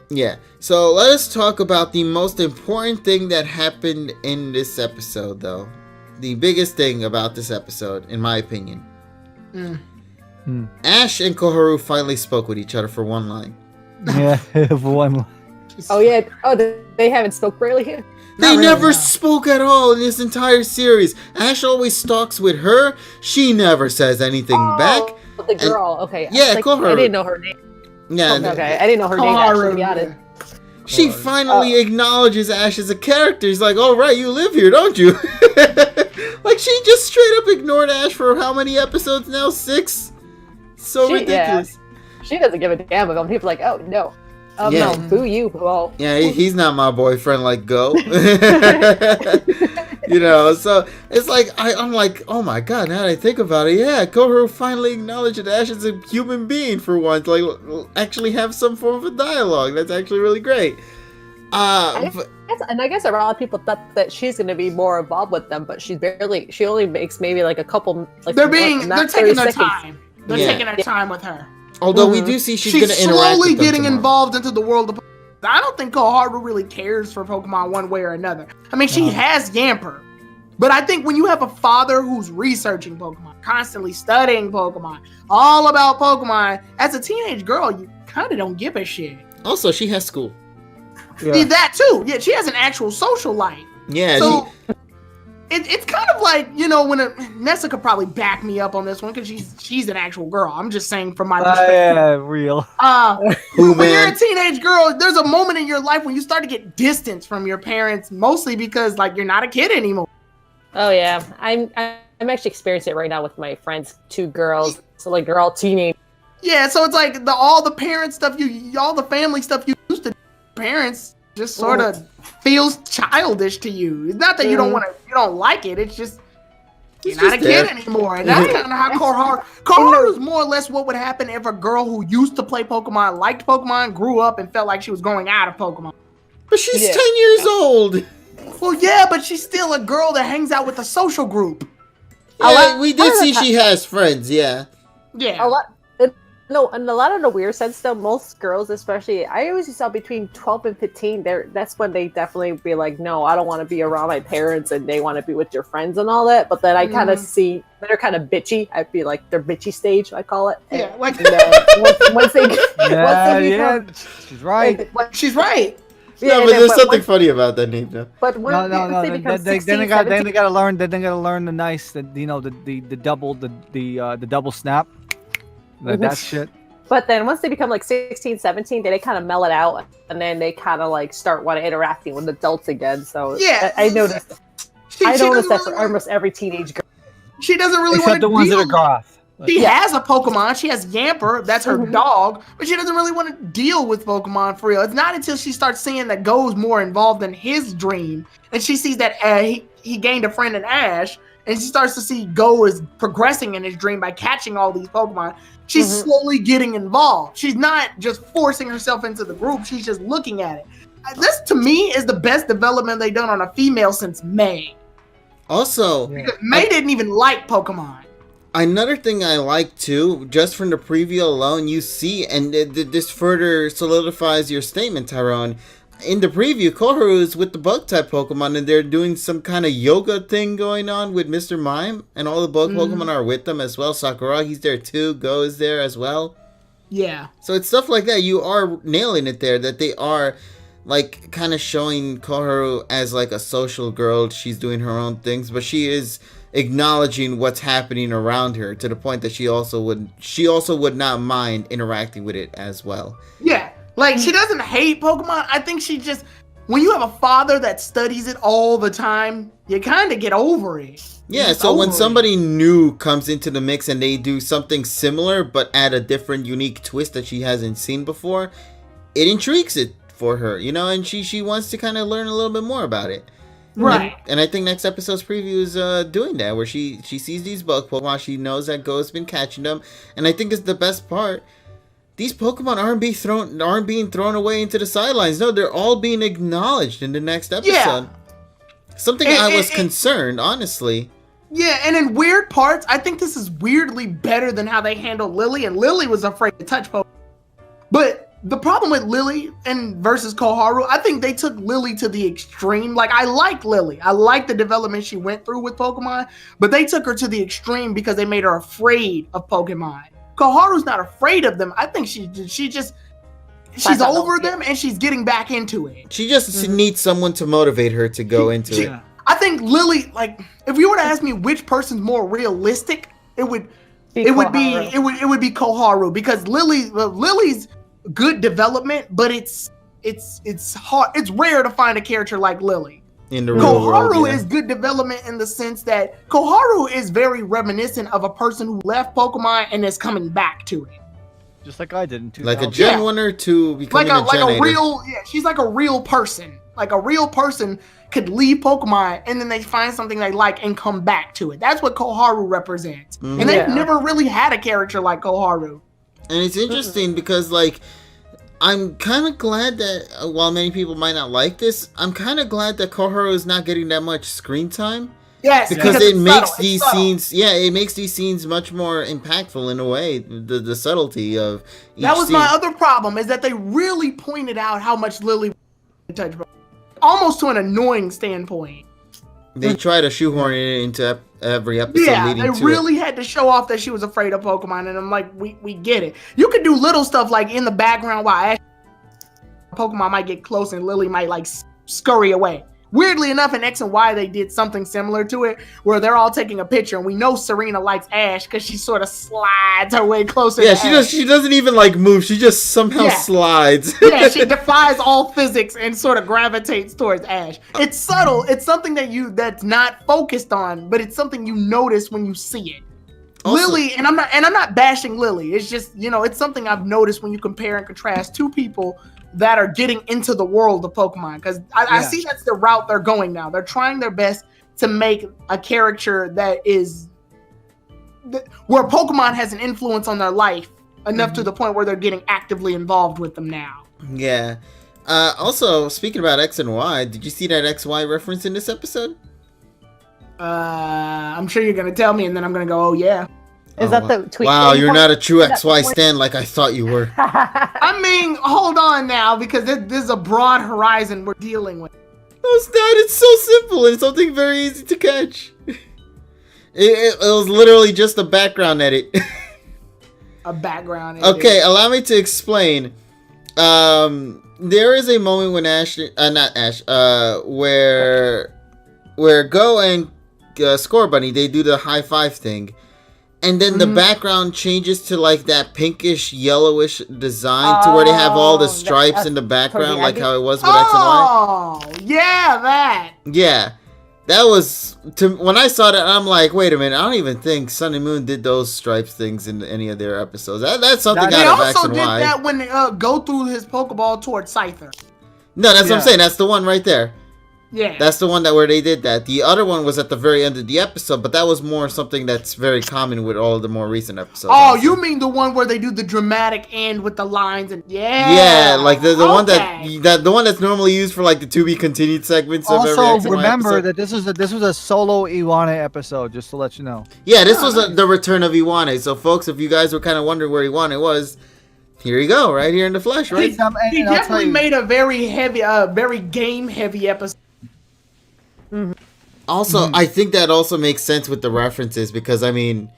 Yeah. So let us talk about the most important thing that happened in this episode, though. The biggest thing about this episode, in my opinion. Ash and Koharu finally spoke with each other for one line. Yeah, for one line. Oh yeah. Oh, they haven't spoke really here. They never spoke at all in this entire series. Ash always stalks with her. She never says anything back. The girl. Okay. Yeah, like, Koharu. I didn't know her name. Yeah. Okay. I didn't know her name. Actually, to be honest. She finally acknowledges Ash as a character. He's like, "Oh right, you live here, don't you?" Like she just straight up ignored Ash for how many episodes now? 6. So ridiculous. Yeah. She doesn't give a damn about him. People are like, "Oh no." No, boo you. Well, yeah, he's not my boyfriend. Like, go. So it's like I'm like, oh my god. Now that I think about it, yeah, Koharu finally acknowledged that Ash is a human being for once. Like, actually have some form of a dialogue. That's actually really great. And I guess a lot of people thought that she's going to be more involved with them, but she only makes maybe like a couple. Like they're taking their time. They're taking their time with her. Although we do see she's going to interact slowly with them getting tomorrow. involved into the world of Pokemon. I don't think Koharu really cares for Pokemon one way or another. I mean, she has Yamper. But I think when you have a father who's researching Pokemon, constantly studying Pokemon, all about Pokemon, as a teenage girl, you kind of don't give a shit. Also, she has school. Yeah. That too. Yeah, she has an actual social life. Yeah. So it's kind of like, when Nessa could probably back me up on this one because she's an actual girl. I'm just saying from my perspective. Yeah, real. When you're a teenage girl, there's a moment in your life when you start to get distance from your parents, mostly because like you're not a kid anymore. Oh yeah, I'm actually experiencing it right now with my friends, 2 girls. So like they're all teenage. Yeah, so it's like all the parent stuff all the family stuff you used to do, parents just sort of feels childish to you. It's not that you don't like it. It's just you're not a kid anymore. And that's kind of how Koharu is more or less what would happen if a girl who used to play Pokemon, liked Pokemon, grew up and felt like she was going out of Pokemon. But she's 10 years old. Well, yeah, but she's still a girl that hangs out with a social group. Yeah, we did see she has friends, yeah. Yeah. A lot. No, in a lot of the weird sense, though, most girls, especially, I always saw between 12 and 15, that's when they definitely be like, no, I don't want to be around my parents, and they want to be with your friends and all that. But then I kind of see they're kind of bitchy. I feel like their bitchy stage, I call it. Yeah, and, like once they she's right. She's right. Yeah, but there's something funny about that name, though. But when they become 16, they gotta learn. Then they gotta learn the nice, the double snap. That shit. But then once they become like 16, 17, they kind of mellow it out, and then they kind of like start interacting with adults again. So yeah, I noticed. I noticed that for almost every teenage girl. She doesn't really want to the ones that are goth. She has a Pokemon. She has Yamper. That's her dog. But she doesn't really want to deal with Pokemon for real. It's not until she starts seeing that Go's more involved in his dream, and she sees that he gained a friend in Ash, and she starts to see Go is progressing in his dream by catching all these Pokemon. She's slowly getting involved. She's not just forcing herself into the group. She's just looking at it. This, to me, is the best development they've done on a female since May. Also, because May didn't even like Pokemon. Another thing I like too, just from the preview alone, you see, and this further solidifies your statement, Tyrone. In the preview, Koharu is with the bug-type Pokemon, and they're doing some kind of yoga thing going on with Mr. Mime, and all the bug Pokemon are with them as well. Sakuragi's there too, Go is there as well. Yeah. So it's stuff like that. You are nailing it there, that they are like kind of showing Koharu as like a social girl. She's doing her own things, but she is acknowledging what's happening around her to the point that she also would not mind interacting with it as well. Yeah. Like, she doesn't hate Pokemon. I think she just, when you have a father that studies it all the time, you kind of get over it. Yeah, so when somebody new comes into the mix and they do something similar but add a different, unique twist that she hasn't seen before, it intrigues it for her, and she wants to kind of learn a little bit more about it. Right. And I think next episode's preview is doing that, where she sees these bug Pokemon, she knows that Go's been catching them, and I think it's the best part. These Pokemon aren't being thrown away into the sidelines. No, they're all being acknowledged in the next episode. Yeah. Something I was concerned, honestly. Yeah, and in weird parts, I think this is weirdly better than how they handled Lily, and Lily was afraid to touch Pokemon. But the problem with Lily and versus Koharu, I think they took Lily to the extreme. Like, I like Lily. I like the development she went through with Pokemon, but they took her to the extreme because they made her afraid of Pokemon. Koharu's not afraid of them. I think she's over them and she's getting back into it. She just needs someone to motivate her to go into it. I think Lily, like, if you were to ask me which person's more realistic, it would be Koharu, because Lily's good development, but it's hard. It's rare to find a character like Lily. In the real world, Koharu is good development in the sense that Koharu is very reminiscent of a person who left Pokemon and is coming back to it. Just like I did in 2000. Like a Gen 1 or 2 becoming a Gen 8. She's like a real person. Like a real person could leave Pokemon and then they find something they like and come back to it. That's what Koharu represents. And they've never really had a character like Koharu. And it's interesting because, like, I'm kind of glad that, while many people might not like this, I'm kind of glad that Koharu is not getting that much screen time. Yes, because it makes these scenes, it makes these scenes much more impactful in a way. The subtlety of each that was scene. my other problem, is that they really pointed out how much Lily touched, almost to an annoying standpoint. They try to shoehorn it into every episode. Yeah, they really had to show off that she was afraid of Pokemon, and I'm like, we get it. You could do little stuff like in the background while Pokemon might get close and Lily might like scurry away. Weirdly enough, in X and Y, they did something similar to it, where they're all taking a picture, and we know Serena likes Ash because she sort of slides her way closer. Yeah, she doesn't even like move. She just somehow slides. Yeah, she defies all physics and sort of gravitates towards Ash. It's subtle. It's something that's not focused on, but it's something you notice when you see it. Also, Lily, and I'm not bashing Lily. It's just, it's something I've noticed when you compare and contrast two people that are getting into the world of Pokemon, because I see that's the route they're going now. They're trying their best to make a character where Pokemon has an influence on their life enough to the point where they're getting actively involved with them now. Yeah. Also, speaking about X and Y, did you see that XY reference in this episode? I'm sure you're gonna tell me, and then I'm gonna go, oh yeah. Is that the tweet? Wow, you're not a true XY stan like I thought you were. I mean, hold on now, because this is a broad horizon we're dealing with. No, Stan, it's so simple and something very easy to catch. It was literally just a background edit. A background edit. Okay, allow me to explain. There is a moment where Go and Score Bunny, they do the high five thing. And then the background changes to like that pinkish, yellowish design to where they have all the stripes in the background, like how it was with X and Y. Oh, yeah, that. Yeah. That was, when I saw that, I'm like, wait a minute, I don't even think Sun and Moon did those stripes things in any of their episodes. That's something out of X and Y. They also did that when they go through his Pokeball towards Scyther. No, that's what I'm saying. That's the one right there. Yeah. That's the one where they did that. The other one was at the very end of the episode, but that was more something that's very common with all of the more recent episodes. Oh, also. You mean the one where they do the dramatic end with the lines and yeah, like the one the one that's normally used for like the to be continued segments of every Also, remember that this was a solo Iwane episode, just to let you know. Yeah, this was the return of Iwane. So, folks, if you guys were kind of wondering where Iwane was, here you go, right here in the flesh, right? He definitely made a very heavy, very game heavy episode. Also, I think that also makes sense with the references because, I mean,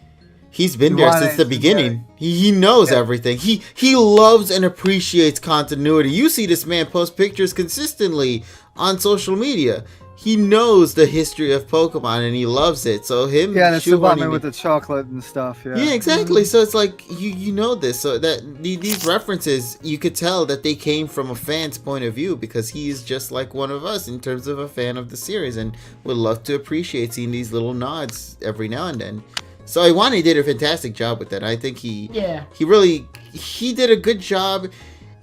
he's been there since the beginning. He knows everything. He loves and appreciates continuity. You see this man post pictures consistently on social media. He knows the history of Pokemon and he loves it. So that's the one with the chocolate and stuff. Yeah, exactly. So it's like you know this. So that these references, you could tell that they came from a fan's point of view because he's just like one of us in terms of a fan of the series and would love to appreciate seeing these little nods every now and then. So Iwane did a fantastic job with that. I think he did a good job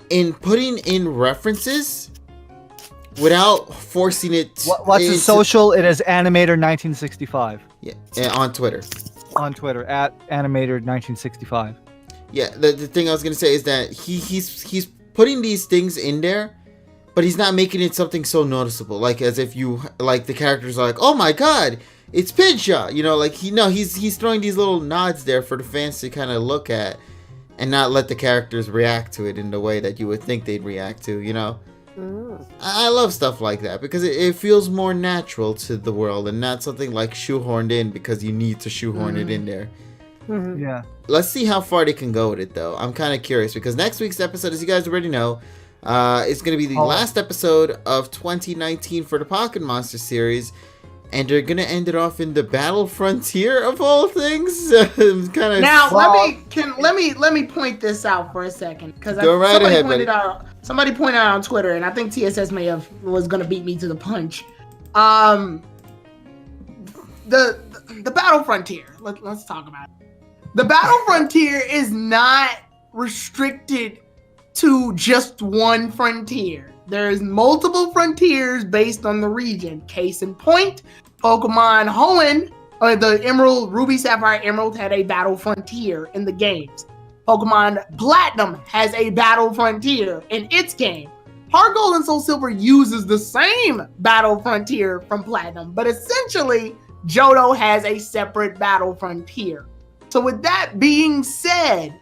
in putting in references without forcing it. What's his social? It is Animator1965. Yeah, on Twitter. On Twitter at Animator1965. Yeah, the thing I was gonna say is that he's putting these things in there, but he's not making it something so noticeable. Like as if you like the characters are like, oh my god, it's Pincha. You know, like he's throwing these little nods there for the fans to kind of look at, and not let the characters react to it in the way that you would think they'd react to. You know. I love stuff like that because it feels more natural to the world and not something like shoehorned in because you need to shoehorn it in there. Yeah. Let's see how far they can go with it, though. I'm kind of curious because next week's episode, as you guys already know, is going to be the last episode of 2019 for the Pocket Monster series, and they're going to end it off in the Battle Frontier of all things. Kind of. Now, let me point this out for a second because somebody pointed out on Twitter, and I think TSS was going to beat me to the punch. The Battle Frontier. Let's talk about it. The Battle Frontier is not restricted to just one frontier. There's multiple frontiers based on the region. Case in point, Pokemon Hoenn, or the Emerald, Ruby, Sapphire, Emerald had a Battle Frontier in the games. Pokemon Platinum has a Battle Frontier in its game. Heart Gold and Soul Silver uses the same Battle Frontier from Platinum, but essentially, Johto has a separate Battle Frontier. So with that being said,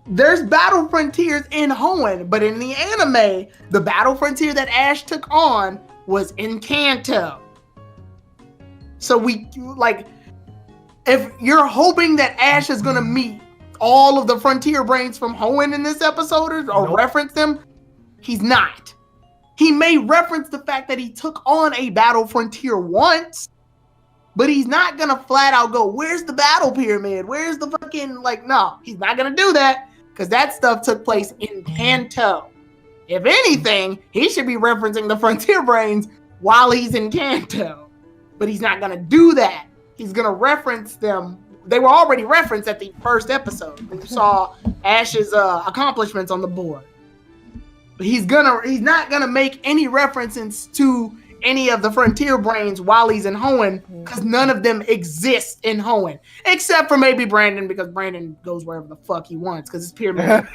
there's Battle Frontiers in Hoenn, but in the anime, the Battle Frontier that Ash took on was in Kanto. So if you're hoping that Ash is going to meet all of the Frontier Brains from Hoenn in this episode or reference them, he's not. He may reference the fact that he took on a Battle Frontier once, but he's not going to flat out go, where's the Battle Pyramid? Where's the fucking, no, he's not going to do that because that stuff took place in Kanto. If anything, he should be referencing the Frontier Brains while he's in Kanto, but he's not going to do that. He's going to reference them. They were already referenced at the first episode when you saw Ash's accomplishments on the board. But he's not going to make any references to any of the Frontier Brains while he's in Hoenn because none of them exist in Hoenn except for maybe Brandon, because Brandon goes wherever the fuck he wants because his pyramid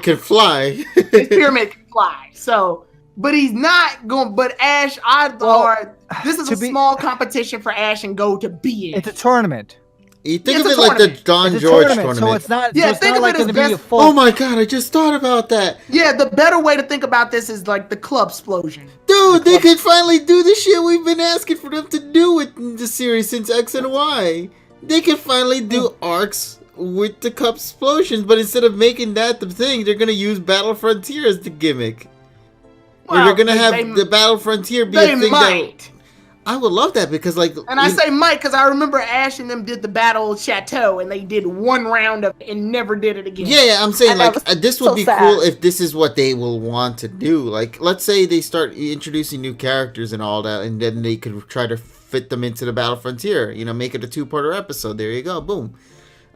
can fly. His pyramid can fly. So, but he's not going. But Ash, this is a small competition for Ash and Go to be in. It's a tournament. You think of it like the Don George tournament. So it's not. Yeah, think of it as best. Oh my god! I just thought about that. Yeah, the better way to think about this is like the club explosion. Dude, they could finally do the shit we've been asking for them to do with the series since X and Y. They can finally do arcs with the cup explosions, but instead of making that the thing, they're gonna use Battle Frontier as the gimmick. Well, they're gonna have the Battle Frontier be a thing that. I would love that because, and I say Mike because I remember Ash and them did the Battle Chateau and they did one round of it and never did it again. Yeah, I'm saying this would be cool if this is what they will want to do. Like, let's say they start introducing new characters and all that, and then they could try to fit them into the Battle Frontier. You know, make it a 2-parter episode. There you go, boom.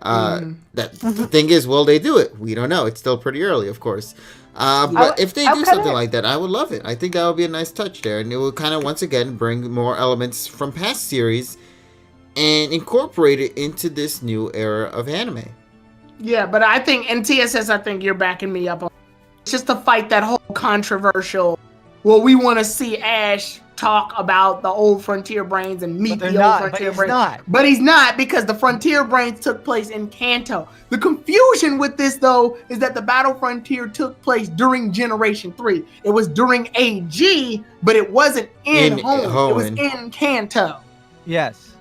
The thing is, will they do it? We don't know. It's still pretty early, of course. But if they do something like that, I would love it. I think that would be a nice touch there. And it will kind of, once again, bring more elements from past series and incorporate it into this new era of anime. Yeah, but I think, in TSS, I think you're backing me up on just to fight that whole controversial, we want to see Ash talk about the old Frontier Brains and meet the old Frontier Brains. But he's not, because the Frontier Brains took place in Kanto. The confusion with this, though, is that the Battle Frontier took place during Generation 3. It was during AG, but it wasn't in Hoenn. It was in Kanto. Yes.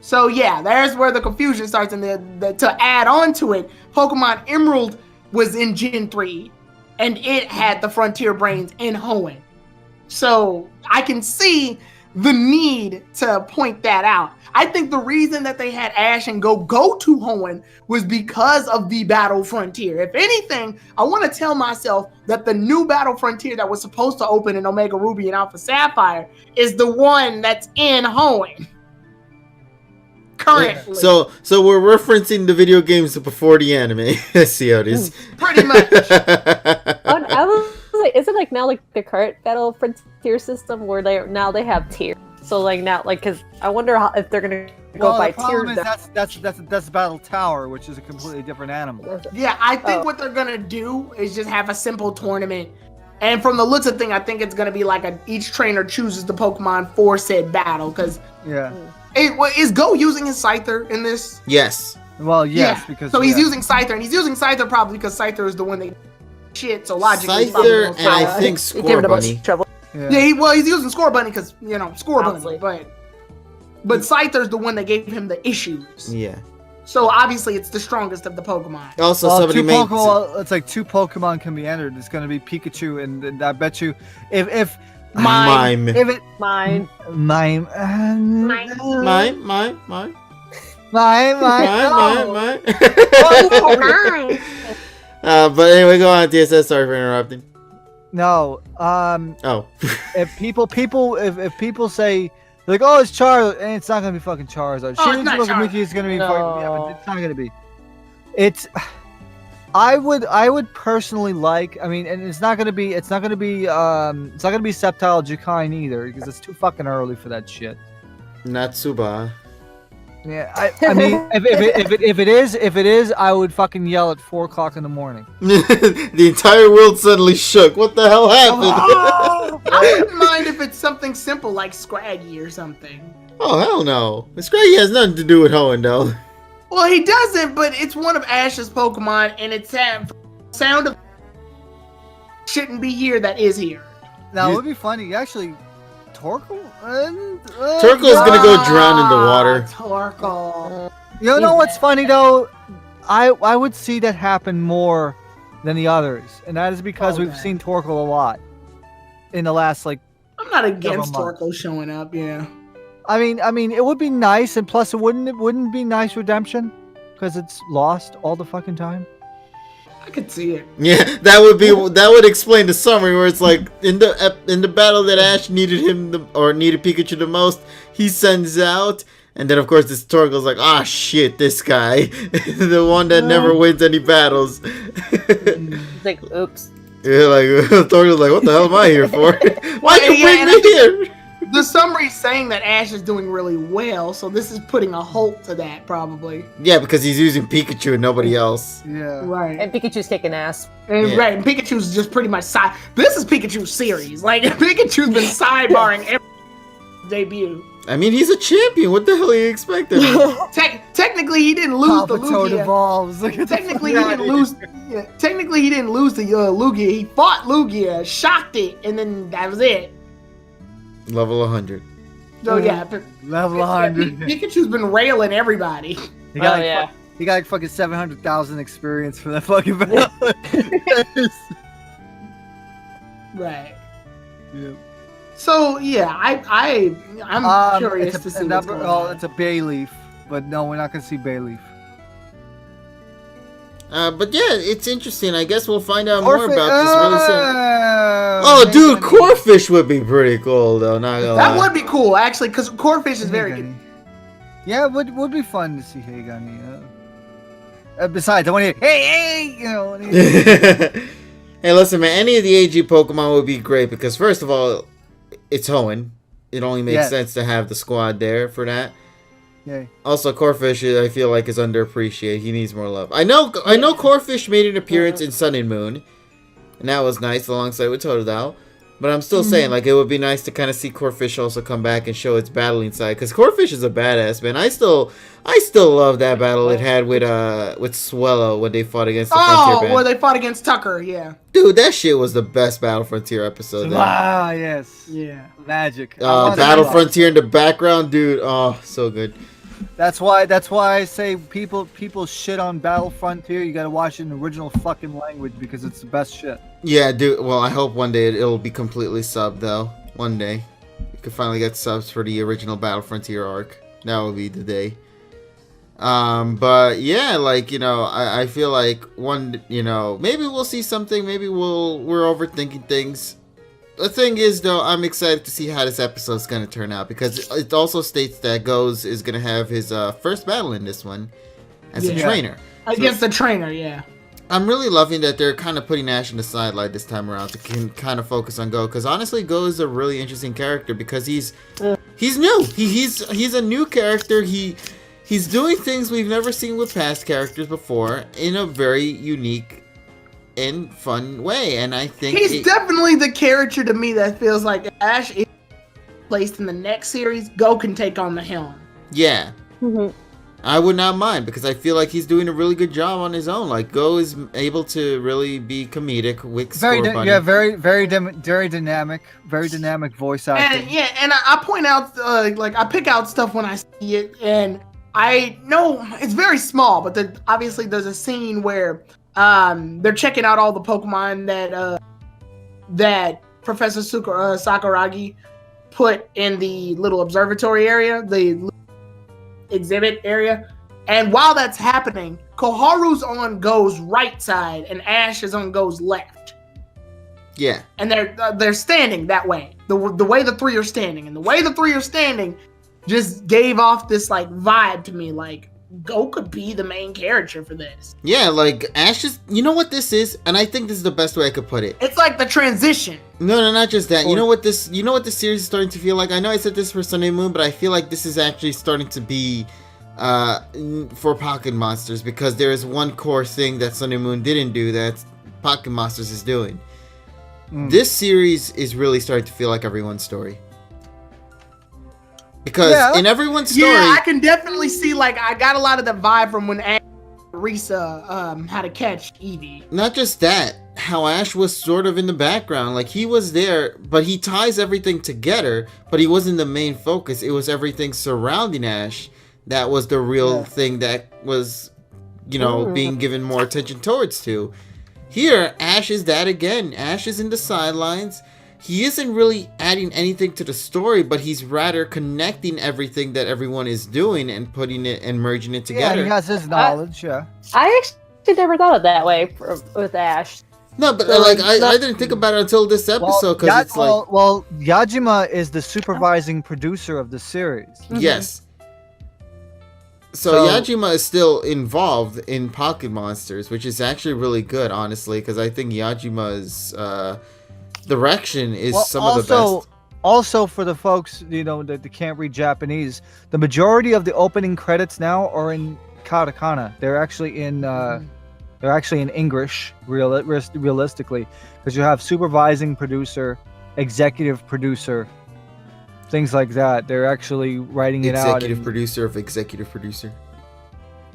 So, yeah, there's where the confusion starts. And to add on to it, Pokemon Emerald was in Gen 3, and it had the Frontier Brains in Hoenn. So I can see the need to point that out. I think the reason that they had Ash and go to Hoenn was because of the Battle Frontier. If anything, I want to tell myself that the new Battle Frontier that was supposed to open in Omega Ruby and Alpha Sapphire is the one that's in Hoenn currently. So we're referencing the video games before the anime. Let's see how it is. Pretty much. I was is it like now like the current Battle Frontier system where they have tiers? So like now like because I wonder if they're gonna go by tiers. That's Battle Tower, which is a completely different animal. Yeah, I think what they're gonna do is just have a simple tournament. And from the looks of thing, I think it's gonna be like each trainer chooses the Pokemon for said battle. Because is Go using his Scyther in this? Yes. Well, yes, because he's using Scyther, and he's using Scyther probably because Scyther is the one that shit. So logically, Scyther and I think Score Bunny. He's using Score Bunny because Score Bunny, but Scyther's the one that gave him the issues. Yeah. So obviously, it's the strongest of the Pokemon. Also, somebody made it's like 2 Pokemon can be entered. It's going to be Pikachu, and I bet you if Mime. If it Mime. Mime. But anyway, go on, TSS. Sorry for interrupting. No. If people say like, oh, it's Charizard, and it's not gonna be fucking Charizard. It's gonna be fucking. Yeah, but it's not gonna be. It's. I would personally like. I mean, and it's not gonna be Sceptile Jikain either because it's too fucking early for that shit. Natsuba. Yeah, I mean, if it is, I would fucking yell at 4:00 in the morning. The entire world suddenly shook. What the hell happened? I wouldn't mind if it's something simple like Scraggy or something. Oh hell no! Scraggy has nothing to do with Hoenn. Well, he doesn't, but it's one of Ash's Pokemon, and it's sound of shouldn't be here that is here. Now it would be funny, actually. Torkoal? Torkoal is gonna go drown in the water. Torkoal. You know what's funny though? I would see that happen more than the others, and that is because we've seen Torkoal a lot in the last like. I'm not against Torkoal showing up. Yeah. I mean, it would be nice, and plus, it wouldn't be nice redemption because it's lost all the fucking time. I could see it. Yeah, that would explain the summary where it's like in the battle that Ash needed needed Pikachu the most, he sends out, and then of course this Torkoal's like, ah shit, this guy, the one that never wins any battles. It's like, oops. Yeah, like Torkoal's like, what the hell am I here for? Why'd you bring me here? The summary's saying that Ash is doing really well, so this is putting a halt to that, probably. Yeah, because he's using Pikachu and nobody else. Yeah. Right. And Pikachu's kicking ass. Right, and Pikachu's just pretty much This is Pikachu's series. Like, Pikachu's been sidebarring every debut. I mean, he's a champion. What the hell are you expecting? Technically, he didn't lose the Lugia. Evolves. Technically, he didn't lose. Yeah, technically, he didn't lose the Lugia. He fought Lugia, shocked it, and then that was it. Level 100. So yeah, level 100. Pikachu's been railing everybody. He got like fucking 700,000 experience for that fucking battle. Right. Yeah. So yeah, I'm curious to see what's going on. It's a Bayleaf, but no, we're not gonna see Bayleaf. But yeah, it's interesting. I guess we'll find out more about this really soon. Oh, dude, Corphish would be pretty cool, though. Not gonna lie. That would be cool, actually, because Corphish is very good. Yeah, it would be fun to see Heigani. Besides, I want to hear, hey, you know. Hey, listen, man. Any of the AG Pokemon would be great because, first of all, it's Hoenn. It only makes sense to have the squad there for that. Yeah. Also, Corphish, I feel like, is underappreciated. He needs more love. I know Corphish made an appearance in Sun and Moon, and that was nice alongside with Totodile. But I'm still saying, like, it would be nice to kind of see Corphish also come back and show its battling side, because Corphish is a badass, man. I still love that battle it had with Swellow when they fought against the Frontier Band. Where they fought against Tucker, yeah. Dude, that shit was the best Battle Frontier episode. Wow, yes. Yeah. Magic. Battle Frontier in the background, dude. Oh, so good. That's why I say people shit on Battle Frontier. You gotta watch it in the original fucking language because it's the best shit. Yeah, dude. Well, I hope one day it'll be completely subbed, though. One day. We could finally get subs for the original Battle Frontier arc. That would be the day. But yeah, like, you know, I feel like maybe we'll see something. Maybe we're overthinking things. The thing is, though, I'm excited to see how this episode's going to turn out because it also states that Goze is going to have his first battle in this one as a trainer. Against the trainer, yeah. I'm really loving that they're kind of putting Ash in the sidelight this time around to kind of focus on Go, because honestly, Go is a really interesting character because he's new. He's a new character. He's doing things we've never seen with past characters before in a very unique and fun way, and I think he's definitely the character to me that feels like if Ash is placed in the next series, Go can take on the helm. Yeah. I would not mind because I feel like he's doing a really good job on his own. Like Go is able to really be comedic with very dynamic voice acting. And I point out like I pick out stuff when I see it, and I know it's very small, but obviously there's a scene where they're checking out all the Pokemon that Professor Sakuragi put in the little observatory area, the exhibit area, and while that's happening, Koharu's on Go's right side and Ash is on Go's left. Yeah, and they're standing that way. The way the three are standing, and the way the three are standing, just gave off this like vibe to me, like Go could be the main character for this. Yeah, like Ash is. You know what this is, and I think this is the best way I could put it. It's like the transition. No, not just that. You know what this series is starting to feel like? I know I said this for Sunday Moon, but I feel like this is actually starting to be for Pocket Monsters, because there is one core thing that Sunday Moon didn't do that Pocket Monsters is doing. This series is really starting to feel like everyone's story. Because in everyone's story... Yeah, I can definitely see, like, I got a lot of the vibe from when Ash and Risa had to catch Eevee. Not just that, how Ash was sort of in the background. Like, he was there, but he ties everything together, but he wasn't the main focus. It was everything surrounding Ash that was the real thing that was, being given more attention towards to. Here, Ash is that again. Ash is in the sidelines. He isn't really adding anything to the story, but he's rather connecting everything that everyone is doing and putting it and merging it together. Yeah, he has his knowledge, I actually never thought of that way with Ash. No, but I didn't think about it until this episode, because it's like... Well, Yajima is the supervising producer of the series. Yes. So Yajima is still involved in Pocket Monsters, which is actually really good, honestly, because I think Yajima's... direction is some of the best. Also, for the folks that can't read Japanese, the majority of the opening credits now are in katakana. They're actually in English, realistically, because you have supervising producer, executive producer, things like that. They're actually writing it out. Executive producer of executive producer.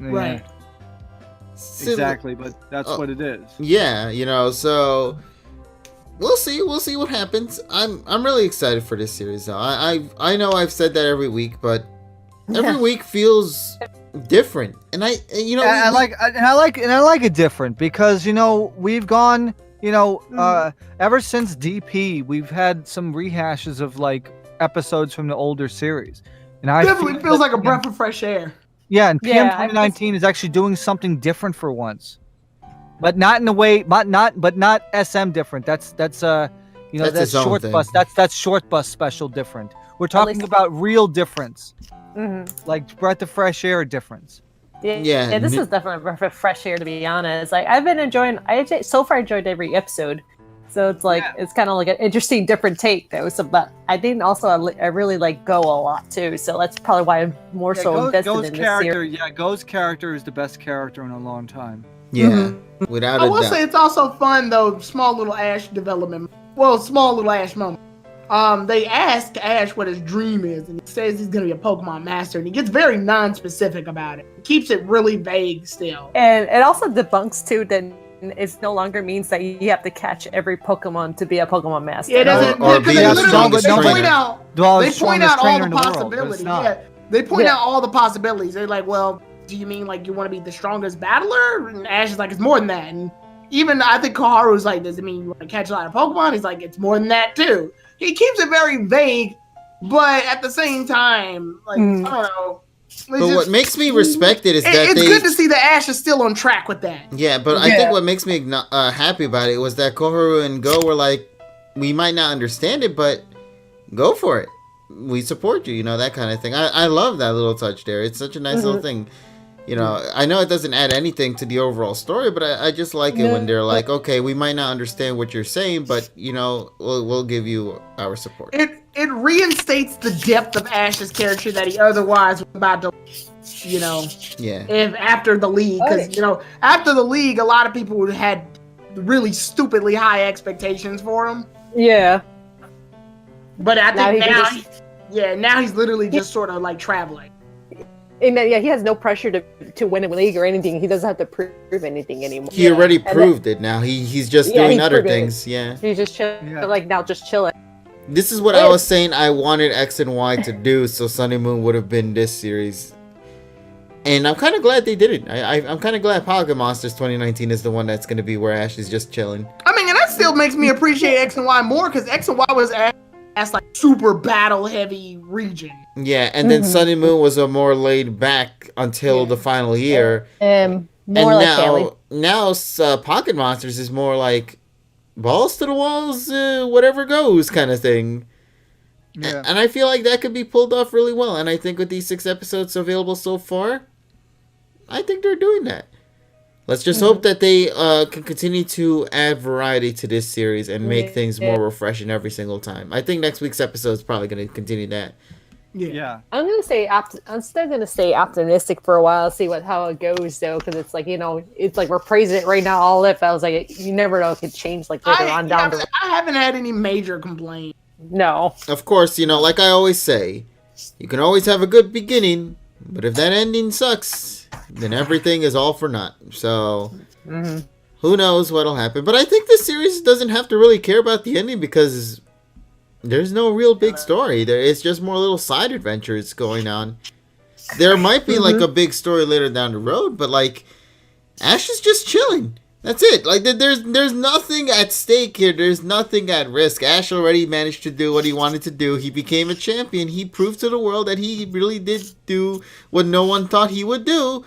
Yeah. Right. Exactly, but that's what it is. Yeah, so. We'll see what happens. I'm really excited for this series though. I know I've said that every week, but every week feels different. And I like it different because we've gone, ever since DP, we've had some rehashes of like episodes from the older series. And I definitely feels like a breath of fresh air. Yeah, and PM 2019 is actually doing something different for once. But not in a way, but not SM different. That's short bus. That's short bus special different. We're talking about real difference, like breath of fresh air difference. Yeah. This is definitely a breath of fresh air, to be honest. Like I've been enjoying. So far enjoyed every episode. So it's like it's kind of like an interesting, different take though. So, but I think also I really like Go a lot too. So that's probably why I'm more invested in this series. Yeah, Go's character is the best character in a long time. Yeah, without a doubt. I will say it's also fun though. Small little Ash development. Well, small little Ash moment. They ask Ash what his dream is, and he says he's gonna be a Pokemon master, and he gets very non-specific about it. He keeps it really vague still. And it also debunks too that it no longer means that you have to catch every Pokemon to be a Pokemon master. Yeah, it doesn't. Or be they the strongest trainer. They point out all the possibilities. Yeah, they point out all the possibilities. They're like, well, do you mean like you want to be the strongest battler? And Ash is like, it's more than that. And even I think Koharu's like, does it mean you want to catch a lot of Pokemon? He's like, it's more than that too. He keeps it very vague, but at the same time, like I don't know. But what makes me respect it is that it's good to see that Ash is still on track with that. Yeah, but I think what makes me happy about it was that Koharu and Go were like, we might not understand it, but go for it. We support you, that kind of thing. I love that little touch there. It's such a nice little thing. You know, I know it doesn't add anything to the overall story, but I just like it when they're like, okay, we might not understand what you're saying, but you know, we'll give you our support. It reinstates the depth of Ash's character that he otherwise was about to, you know. Yeah. If after the league, because you know, after the league, a lot of people had really stupidly high expectations for him. Yeah. But I think now he's literally just sort of like traveling. And yeah, he has no pressure to win a league or anything. He doesn't have to prove anything anymore. He already proved it. Now he's just doing other things. Yeah. He's just just chilling. This is what I was saying. I wanted X and Y to do, so Sun and Moon would have been this series. And I'm kind of glad they did it. I'm kind of glad Pocket Monsters 2019 is the one that's going to be where Ash is just chilling. I mean, and that still makes me appreciate X and Y more because X and Y was Ash's like super battle heavy region. Yeah, and then Sun and Moon was a more laid back until the final year. More like now Pocket Monsters is more like balls to the walls, whatever goes kind of thing. Yeah. And I feel like that could be pulled off really well. And I think with these 6 episodes available so far, I think they're doing that. Let's just hope that they can continue to add variety to this series and make things more refreshing every single time. I think next week's episode is probably going to continue that. Yeah. I'm still gonna stay optimistic for a while, see how it goes though, because it's like, you know, it's like we're praising it right now. All if I was like, you never know, it could change like later on down the road. I haven't had any major complaints. No. Of course, you know, like I always say, you can always have a good beginning, but if that ending sucks, then everything is all for naught. So who knows what'll happen? But I think this series doesn't have to really care about the ending because there's no real big story. It's just more little side adventures going on. There might be like a big story later down the road, but like Ash is just chilling. That's it. Like there's nothing at stake here. There's nothing at risk. Ash already managed to do what he wanted to do. He became a champion. He proved to the world that he really did do what no one thought he would do.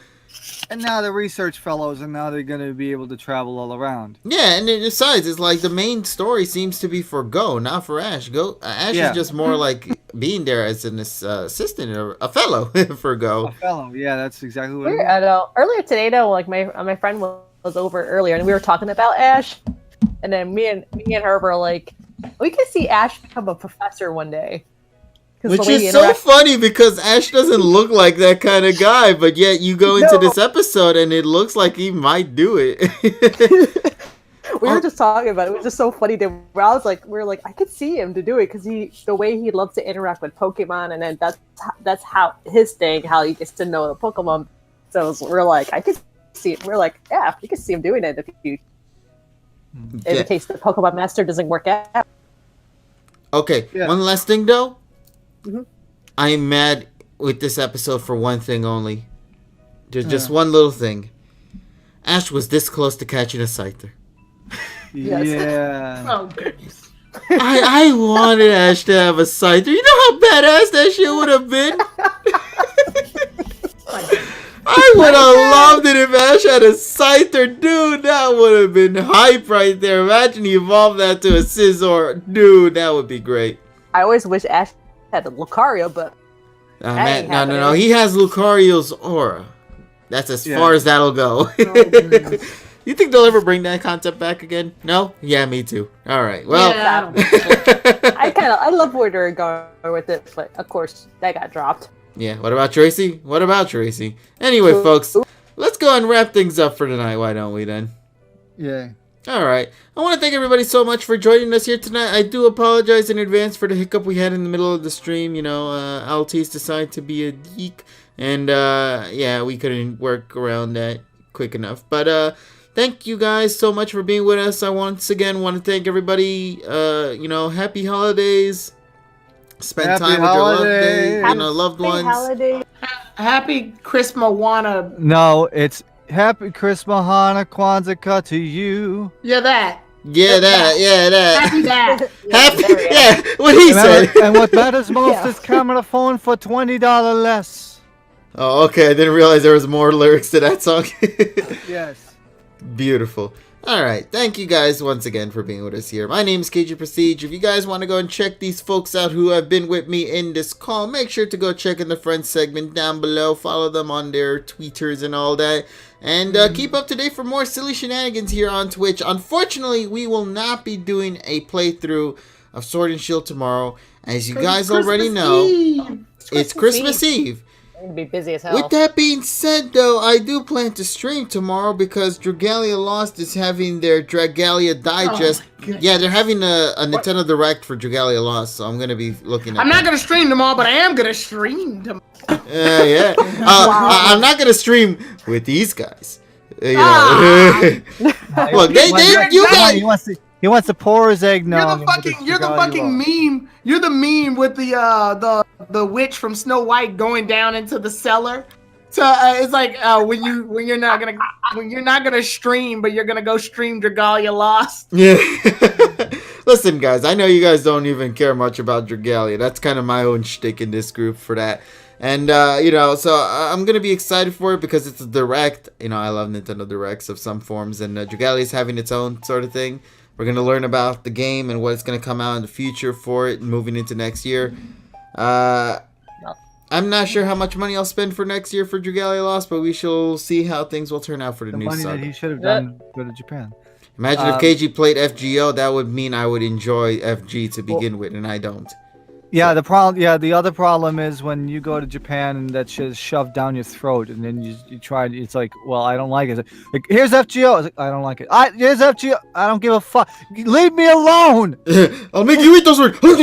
And now the research fellows, and now they're going to be able to travel all around. Yeah, and besides, it's like the main story seems to be for Go, not for Ash. Ash is just more like being there as an assistant or a fellow for Go. A fellow, yeah, that's exactly what it is. I know. Earlier today, though, like my friend was over earlier, and we were talking about Ash, and then me and her were like, we could see Ash become a professor one day. Which is so funny because Ash doesn't look like that kind of guy, but yet you go into this episode and it looks like he might do it. We were just talking about it. It was just so funny that we're like, I could see him to do it because the way he loves to interact with Pokemon, and then that's how his thing, how he gets to know the Pokemon. So we're like, I could see it. We're like, yeah, we could see him doing it in the future. In case the Pokemon Master doesn't work out. Okay, one last thing though. I'm mad with this episode for one thing only. There's just one little thing. Ash was this close to catching a Scyther. Yeah. Oh goodness. I wanted Ash to have a Scyther. You know how badass that shit would have been? I would have loved it if Ash had a Scyther. Dude, that would have been hype right there. Imagine he evolved that to a Scizor. Dude, that would be great. I always wish Ash had a Lucario, but no. He has Lucario's aura. That's as far as that'll go. You think they'll ever bring that concept back again? No? Yeah, me too. All right. Well, I love where they're going with it, but of course that got dropped. Yeah. What about Tracy? Anyway, folks, let's go and wrap things up for tonight. Why don't we then? Yeah. All right. I want to thank everybody so much for joining us here tonight. I do apologize in advance for the hiccup we had in the middle of the stream. You know, Altice decided to be a geek, and we couldn't work around that quick enough. But thank you guys so much for being with us. I once again want to thank everybody. Happy holidays. Spend time with your loved ones. Holidays. Happy Christmas, Wana. No, it's Happy Christmas, Hana, Kwanzaa to you. Yeah, that. Happy that. What he said. And what matters most is camera phone for $20 less. Oh, okay. I didn't realize there was more lyrics to that song. Yes. Beautiful. Alright, thank you guys once again for being with us here. My name is KG Prestige. If you guys want to go and check these folks out who have been with me in this call, make sure to go check in the friends segment down below. Follow them on their tweeters and all that. And keep up to date for more silly shenanigans here on Twitch. Unfortunately, we will not be doing a playthrough of Sword and Shield tomorrow. As you guys already know, it's Christmas Eve. I'm gonna be busy as hell. With that being said, though, I do plan to stream tomorrow because Dragalia Lost is having their Dragalia Digest. Yeah, they're having a Nintendo Direct for Dragalia Lost, so I'm gonna be looking at. I'm not gonna stream tomorrow, but I am gonna stream tomorrow. Yeah. I'm not gonna stream with these guys. You know. Look, you guys. He wants to pour his eggnog. You're the fucking meme. You're the meme with the witch from Snow White going down into the cellar. So it's like when you're not gonna stream, but you're gonna go stream Dragalia Lost. Yeah. Listen, guys, I know you guys don't even care much about Dragalia. That's kind of my own shtick in this group for that. And, so I'm going to be excited for it because it's a direct. I love Nintendo Directs of some forms. And Dragalia is having its own sort of thing. We're going to learn about the game and what's going to come out in the future for it moving into next year. I'm not sure how much money I'll spend for next year for Dragalia Lost, but we shall see how things will turn out for the new money saga. that he should have done go to Japan. Imagine if KG played FGO, that would mean I would enjoy FG to begin with, and I don't. Yeah, the other problem is when you go to Japan and that shit is shoved down your throat, and then you try. It's like, well, I don't like it. It's like, here's FGO. It's like, I don't like it. Here's FGO. I don't give a fuck. Leave me alone. I'll make you eat those words. Dude,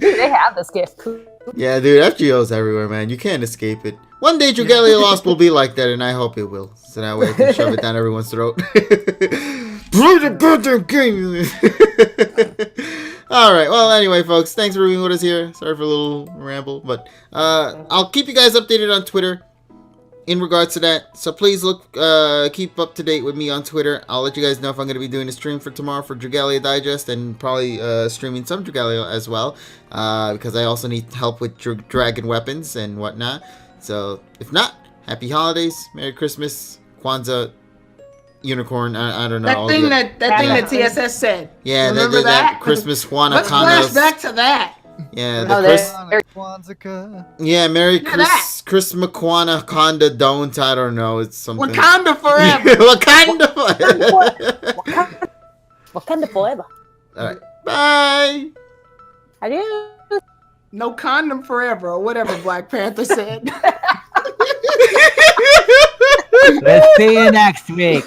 they have this gift. Yeah, dude, FGO's everywhere, man. You can't escape it. One day, Dragalia Lost will be like that, and I hope it will. So that way I can shove it down everyone's throat. Play the goddamn game. All right. Well, anyway, folks, thanks for being with us here. Sorry for a little ramble, but I'll keep you guys updated on Twitter in regards to that. So please keep up to date with me on Twitter. I'll let you guys know if I'm going to be doing a stream for tomorrow for Dragalia Digest and probably streaming some Dragalia as well because I also need help with dragon weapons and whatnot. So if not, happy holidays, Merry Christmas, Kwanzaa, Unicorn. I don't know. That thing that TSS said. Yeah, remember that Christmas Kwanzaa. Let's flash back to that. Yeah, Merry Christmas Kwanzaa Conda Don't. I don't know. It's something. Wakanda forever. Wakanda forever. Wakanda forever. All right. Bye. Adios. No condom forever, or whatever Black Panther said. Let's see you next week.